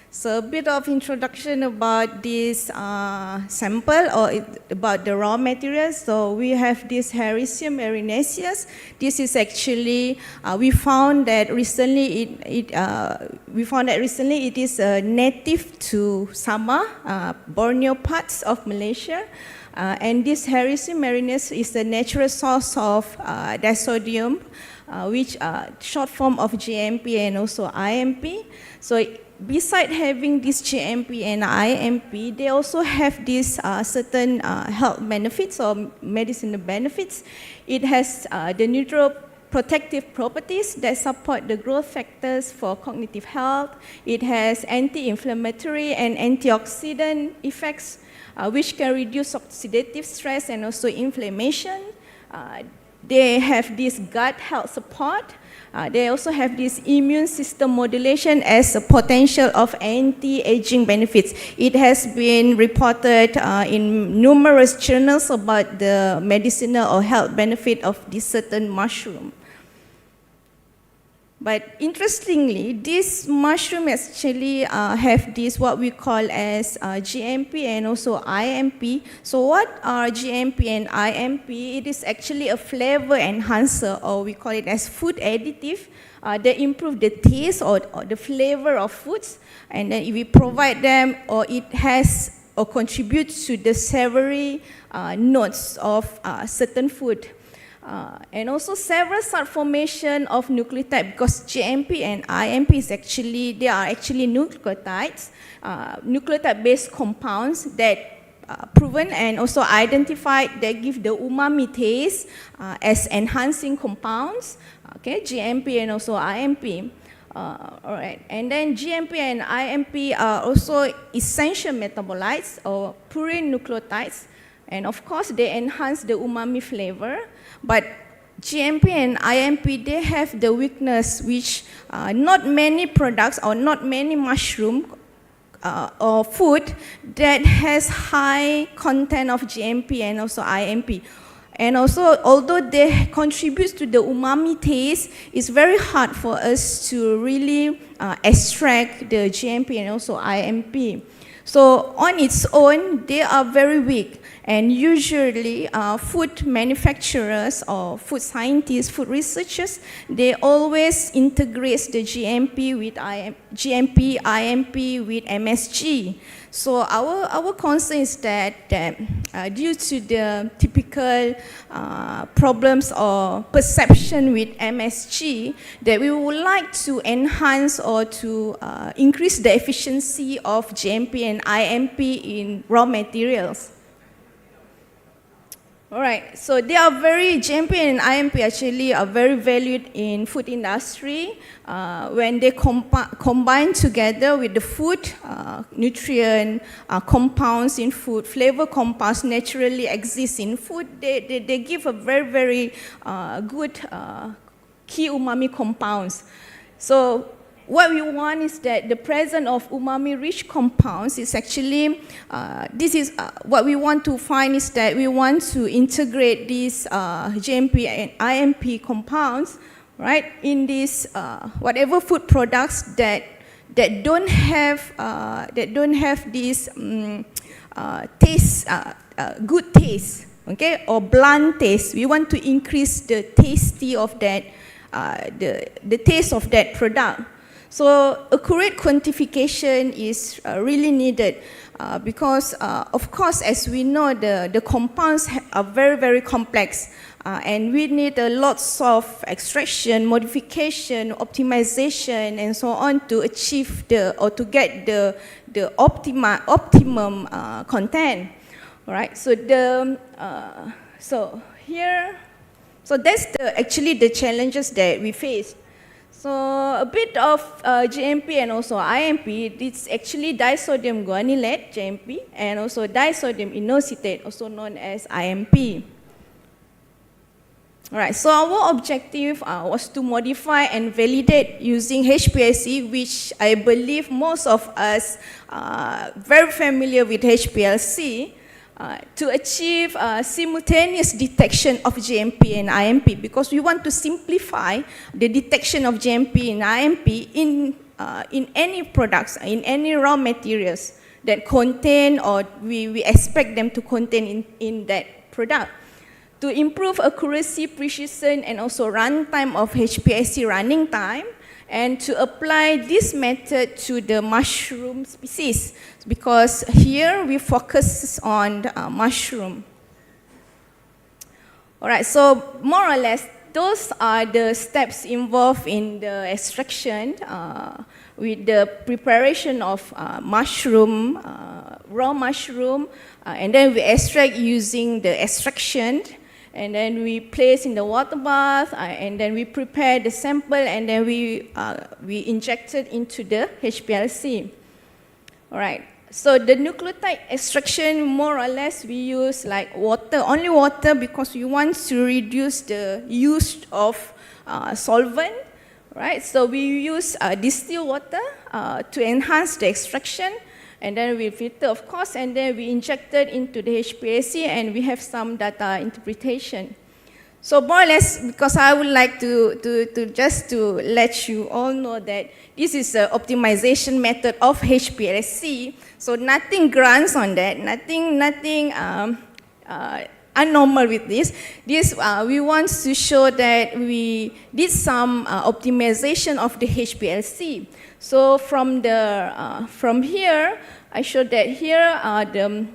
So a bit of introduction about this sample or about the raw materials. So we have this Hericium erinaceus. This is actually we found that recently it is native to Sabah, Borneo parts of Malaysia. And this Hericium erinaceus is the natural source of disodium, which short form of GMP and also IMP. So beside having this GMP and IMP, they also have these certain health benefits or medicinal benefits. It has the neuroprotective properties that support the growth factors for cognitive health. It has anti-inflammatory and antioxidant effects, which can reduce oxidative stress and also inflammation. They have this gut health support. They also have this immune system modulation as a potential of anti-aging benefits. It has been reported in numerous journals about the medicinal or health benefit of this certain mushroom. But interestingly, this mushroom actually have this what we call as GMP and also IMP. So what are GMP and IMP? It is actually a flavor enhancer, or we call it as food additive. They improve the taste or the flavor of foods, and then if we provide them, or it has or contributes to the savory notes of certain food. And also several subformation of nucleotide, because GMP and IMP is actually, they are actually nucleotides, nucleotide-based compounds that proven and also identified that give the umami taste as enhancing compounds, okay, GMP and also IMP. All right, and then GMP and IMP are also essential metabolites or purine nucleotides And of course, they enhance the umami flavor. But GMP and IMP, they have the weakness which not many products or not many mushroom or food that has high content of GMP and also IMP. And also, although they contribute to the umami taste, it's very hard for us to really extract the GMP and also IMP. So on its own, they are very weak. And usually, food manufacturers or food scientists, food researchers, they always integrate the GMP with GMP, IMP with MSG. So our concern is that due to the typical problems or perception with MSG, that we would like to enhance or to increase the efficiency of GMP and IMP in raw materials. All right, so they are GMP and IMP actually are very valued in food industry when they combine together with the food, nutrient compounds in food, flavor compounds naturally exist in food. They give a very good key umami compounds. So what we want is that the presence of umami-rich compounds is actually, what we want to find is that we want to integrate these GMP and IMP compounds, right, in these whatever food products that don't have this taste, good taste, okay, or bland taste. We want to increase the tasty of that, the taste of that product. So accurate quantification is really needed because, of course, as we know, the compounds are very very complex and we need a lots of extraction, modification, optimization, and so on to achieve or to get the optimum content. All right. So so that's actually the challenges that we face. So a bit of GMP and also IMP, it's actually disodium guanylate, GMP, and also disodium inositate, also known as IMP. All right, so our objective was to modify and validate using HPLC, which I believe most of us are very familiar with HPLC, to achieve simultaneous detection of GMP and IMP, because we want to simplify the detection of GMP and IMP in any products, in any raw materials that contain or we expect them to contain in that product. To improve accuracy, precision, and also runtime of HPLC running time, and to apply this method to the mushroom species, because here we focus on mushroom. All right, so more or less, those are the steps involved in the extraction with the preparation of mushroom, raw mushroom, and then we extract using the extraction. And then we place in the water bath, and then we prepare the sample, and then we inject it into the HPLC. All right. So the nucleotide extraction, more or less, we use like water, only water, because we want to reduce the use of solvent. Right. So we use distilled water to enhance the extraction. And then we filter, of course, and then we inject it into the HPLC, and we have some data interpretation. So more or less, because I would like to just to let you all know that this is an optimization method of HPLC. So nothing grants on that, nothing unnormal with this. We want to show that we did some optimization of the HPLC. So from here, I showed that here are the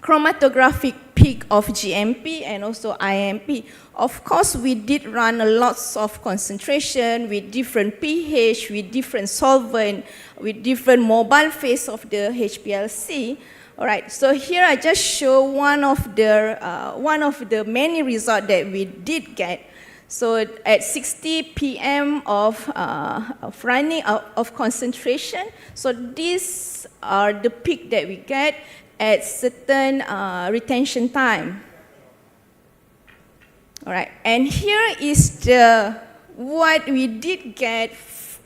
chromatographic peak of GMP and also IMP. Of course, we did run a lots of concentration with different pH, with different solvent, with different mobile phase of the HPLC. All right, so here I just show one of the many results that we did get. So at 60 ppm of running of concentration, so these are the peak that we get. at certain retention time. All right, and here is what we did get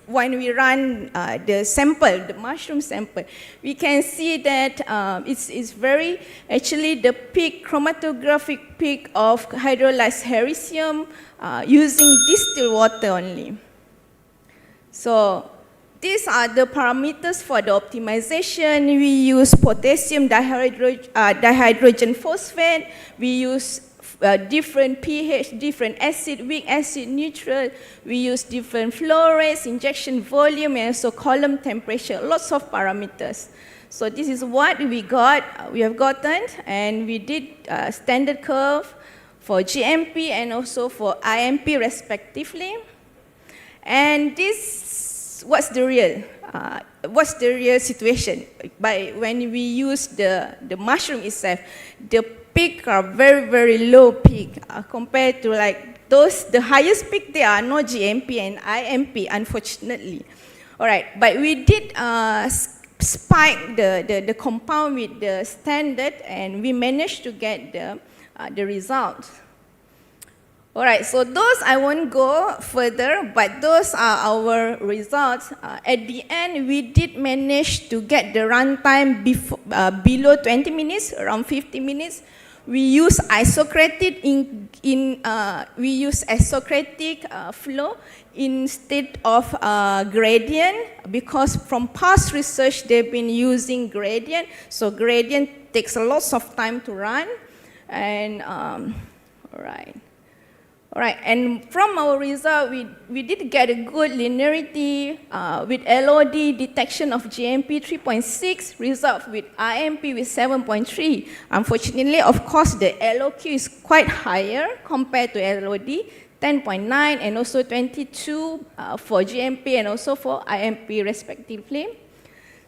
when we run the sample, the mushroom sample. We can see that it's very, actually the peak, chromatographic peak of hydrolyzed hericium using distilled water only. So these are the parameters for the optimization. We use potassium dihydrogen phosphate. We use different pH, different acid, weak acid, neutral. We use different flow rates, injection volume, and also column temperature, lots of parameters. So this is what we have gotten, and we did standard curve for GMP and also for IMP respectively. And this, what's the real situation? When we use the mushroom itself, the peak are very, very low peak compared to like the highest peak, there are no GMP and IMP, unfortunately. All right, but we did spike the compound with the standard, and we managed to get the result. All right, so those I won't go further, but those are our results. At the end, we did manage to get the runtime below 20 minutes, around 50 minutes. We use isocratic flow instead of gradient, because from past research they've been using gradient. So gradient takes lots of time to run, and all right, and from our result, we did get a good linearity with LOD detection of GMP 3.6, result with IMP with 7.3. Unfortunately, of course, the LOQ is quite higher compared to LOD, 10.9 and also 22 for GMP and also for IMP respectively.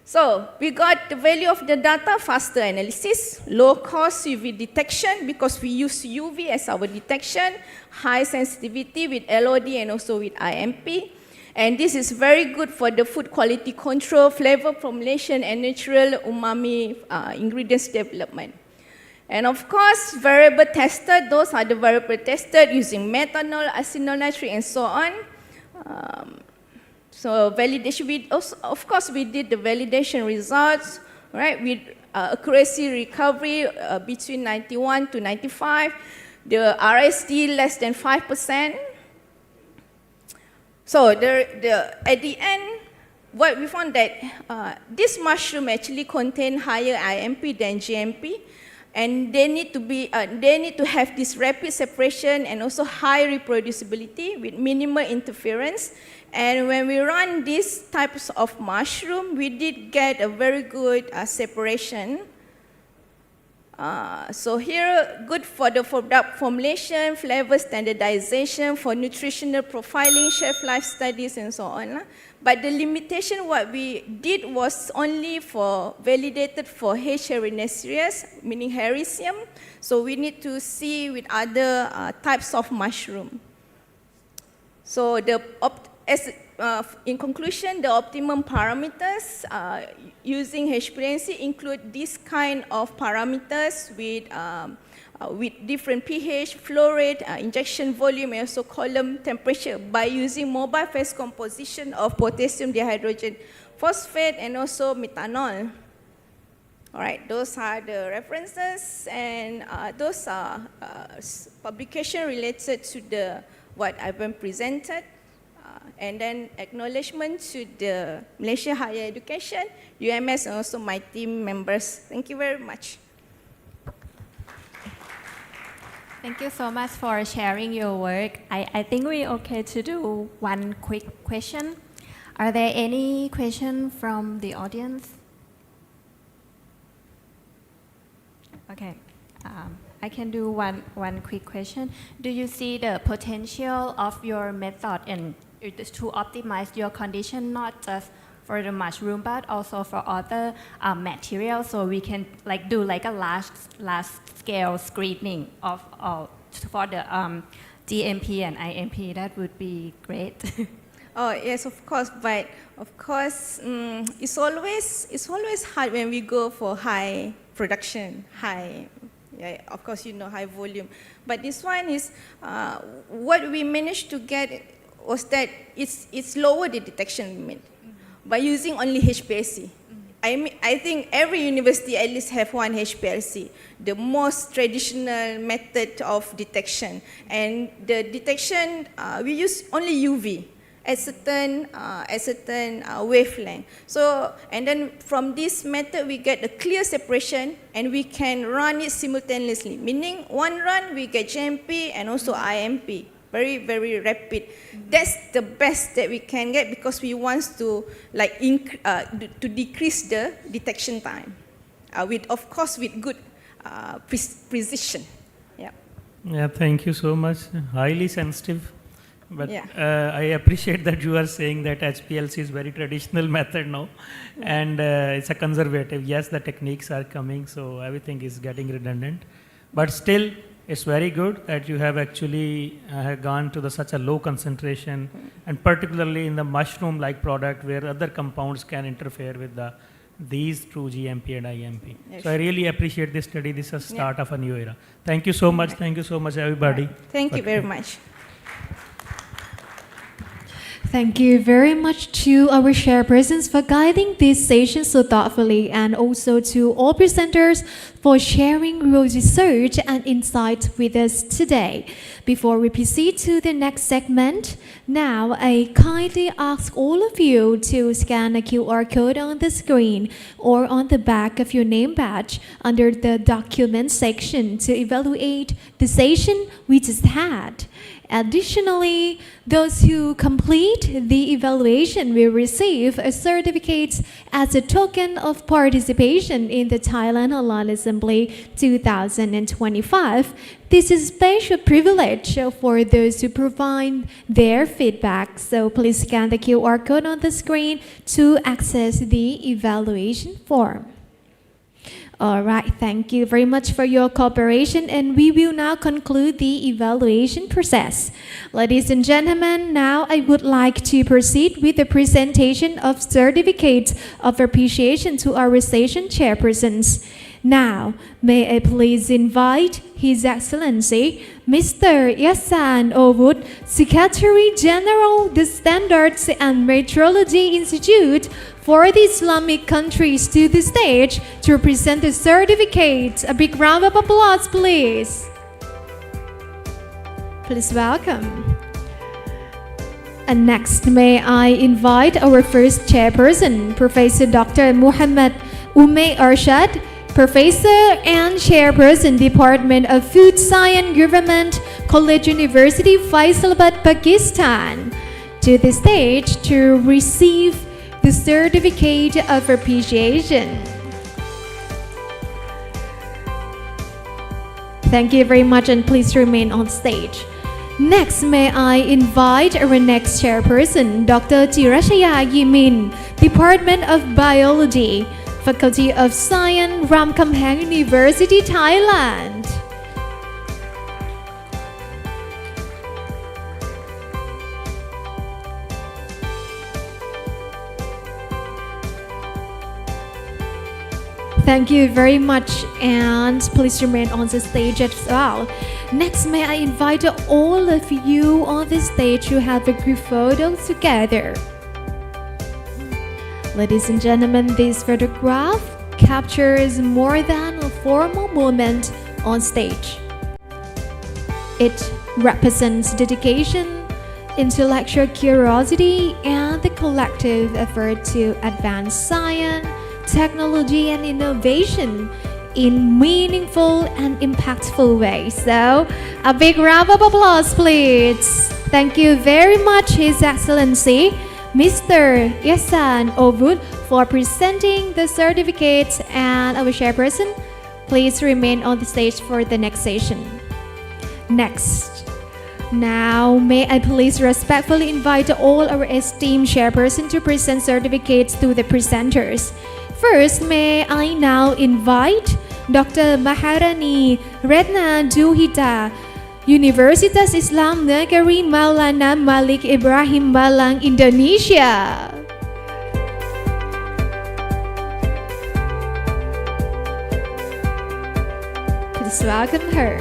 So we got the value of the data, faster analysis, low cost UV detection because we use UV as our detection, high sensitivity with LOD and also with IMP. And this is very good for the food quality control, flavor formulation, and natural umami ingredients development. And of course, variable tested, those are the variable tested using methanol, acetyl nitrate, and so on. So validation, of course, we did the validation results, right, with accuracy recovery between 91 to 95, the RSD less than 5%. So at the end, what we found that this mushroom actually contain higher IMP than GMP, and they need to have this rapid separation and also high reproducibility with minimal interference. And when we run these types of mushroom, we did get a very good separation. So here, good for the product formulation, flavor standardization, for nutritional profiling, shelf life studies, and so on. But the limitation, what we did was only for validated for H. erinaceus, meaning hericium. So we need to see with other types of mushroom. So in conclusion, the optimum parameters using HPLC include this kind of parameters with different pH, flow rate, injection volume, and also column temperature by using mobile phase composition of potassium dihydrogen phosphate and also methanol. All right, those are the references, and those are publication related to what I've been presented. And then acknowledgement to the Malaysia Higher Education, UMS, and also my team members. Thank you very much. Thank you so much for sharing your work. I think we're okay to do one quick question. Are there any questions from the audience? Okay. I can do one quick question. Do you see the potential of your method and to optimize your condition, not just for the mushroom, but also for other materials, so we can do a large scale screening of for the GMP and IMP? That would be great. Oh yes, of course. But of course, it's always hard when we go for high production, high, yeah, of course you know high volume. But this one is, what we managed to get was that it's lower the detection limit by using only HPLC. I think every university at least have one HPLC, the most traditional method of detection. And the detection, we use only UV at certain wavelength. So, and then from this method we get a clear separation and we can run it simultaneously. Meaning one run we get JMP and also IMP. Very, very rapid. That's the best that we can get because we want to to decrease the detection time. Of course, with good precision. Yeah. Yeah, thank you so much. Highly sensitive. But Yeah. I appreciate that you are saying that HPLC is very traditional method now, and it's a conservative. Yes, the techniques are coming, so everything is getting redundant. But still, it's very good that you have actually gone to such a low concentration, and particularly in the mushroom-like product where other compounds can interfere with these true GMP and IMP. Yes. So I really appreciate this study. This is a start of a new era. Thank you so much. Thank you so much, everybody. Thank you very much. Thank you very much to our chairpersons for guiding this session so thoughtfully, and also to all presenters for sharing your research and insights with us today. Before we proceed to the next segment, now I kindly ask all of you to scan a QR code on the screen or on the back of your name badge under the document section to evaluate the session we just had. Additionally, those who complete the evaluation will receive a certificate as a token of participation in the Thailand Halal Assembly 2025. This is a special privilege for those who provide their feedback. So please scan the QR code on the screen to access the evaluation form. All right, thank you very much for your cooperation, and we will now conclude the evaluation process. Ladies and gentlemen, now I would like to proceed with the presentation of certificates of appreciation to our session chairpersons. Now, may I please invite His Excellency, Mr. Ihsan Ovud, Secretary General, the Standards and Metrology Institute for the Islamic countries to the stage to present the certificate. A big round of applause, please. Please welcome. And next, may I invite our first chairperson, Professor Dr. Muhammad Ume Arshad, Professor and Chairperson, Department of Food Science, Government College University, Faisalabad, Pakistan, to the stage to receive the certificate of appreciation. Thank you very much, and please remain on stage. Next, may I invite our next chairperson, Dr. Tirashaya Yimin, Department of Biology, Faculty of Science, Ramkhamhaeng University, Thailand. Thank you very much, and please remain on the stage as well. Next, may I invite all of you on the stage to have a group photo together. Ladies and gentlemen, this photograph captures more than a formal moment on stage. It represents dedication, intellectual curiosity, and the collective effort to advance science, technology, and innovation in meaningful and impactful ways. So, a big round of applause, please. Thank you very much, His Excellency, Mr. Ihsan Ovud, for presenting the certificates, and our chairperson, please remain on the stage for the next session. Next, now may I please respectfully invite all our esteemed chairperson to present certificates to the presenters. First, may I now invite Dr. Maharani Retna Juhita, Universitas Islam Negeri Maulana Malik Ibrahim Malang, Indonesia. Let's welcome her.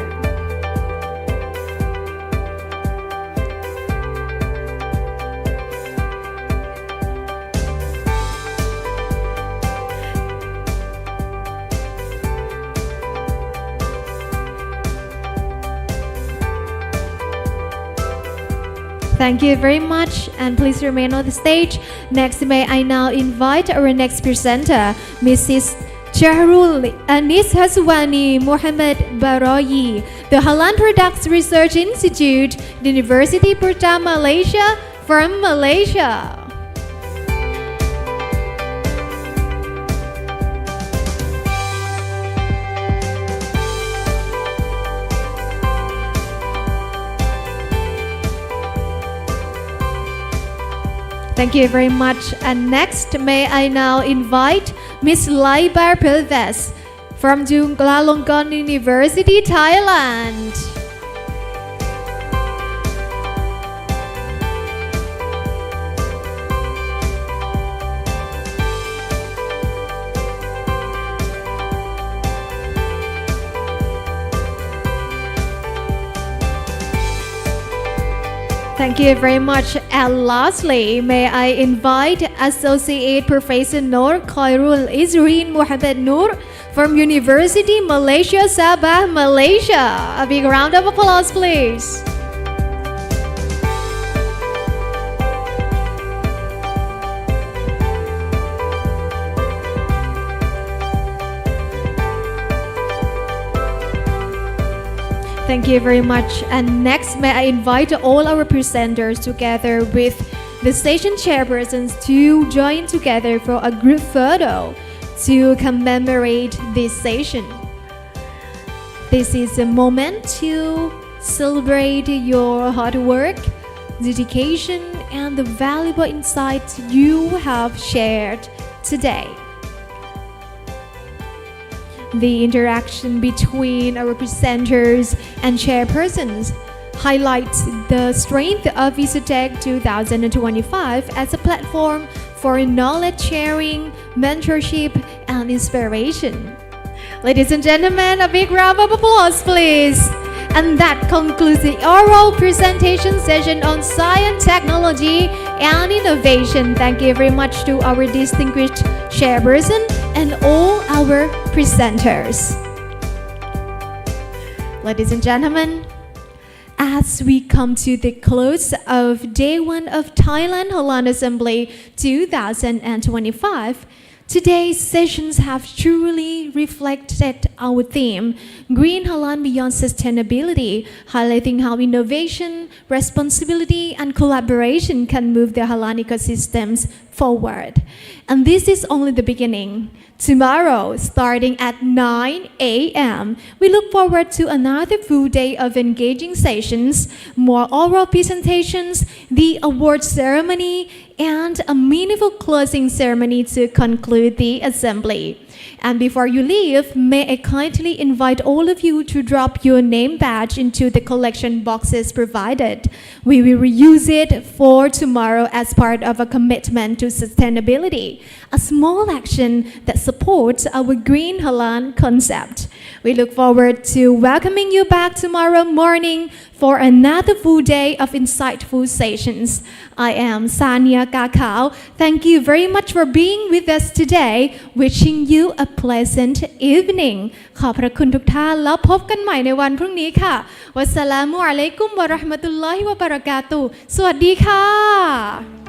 Thank you very much, and please remain on the stage. Next, may I now invite our next presenter, Mrs. Chahrul Anis Haswani Mohammed Baroyi, the Halal Products Research Institute, the University Perta Malaysia, from Malaysia. Thank you very much. And next, may I now invite Ms. Laibar Pilves from Chulalongkorn University, Thailand. Thank you very much. And lastly, may I invite Associate Professor Noor Khairul Izrin Muhammad Noor from University Malaysia Sabah, Malaysia. A big round of applause, please. Thank you very much. And next, may I invite all our presenters together with the station chairpersons to join together for a group photo to commemorate this session. This is a moment to celebrate your hard work, dedication, and the valuable insights you have shared today. The interaction between our presenters and chairpersons highlights the strength of VISATEC 2025 as a platform for knowledge sharing, mentorship, and inspiration. Ladies and gentlemen, a big round of applause, please. And that concludes the oral presentation session on science, technology, and innovation. Thank you very much to our distinguished chairperson and all our presenters. Ladies and gentlemen, as we come to the close of Day 1 of Thailand Halal Assembly 2025, today's sessions have truly reflected our theme, Green Halal Beyond Sustainability, highlighting how innovation, responsibility, and collaboration can move the halal ecosystems forward. And this is only the beginning. Tomorrow, starting at 9 a.m., we look forward to another full day of engaging sessions, more oral presentations, the award ceremony, and a meaningful closing ceremony to conclude the assembly. And before you leave, may I kindly invite all of you to drop your name badge into the collection boxes provided. We will reuse it for tomorrow as part of a commitment to sustainability, a small action that supports our Green Halal concept. We look forward to welcoming you back tomorrow morning for another full day of insightful sessions. I am Sania Kakao. Thank you very much for being with us today. Wishing you a pleasant evening. ขอบพระคุณทุกท่านแล้วพบกันใหม่ในวันพรุ่งนี้ค่ะวัสสลามุอะลัยกุมวะเราะห์มะตุลลอฮิวะบะเราะกาตุฮ์สวัสดีค่ะ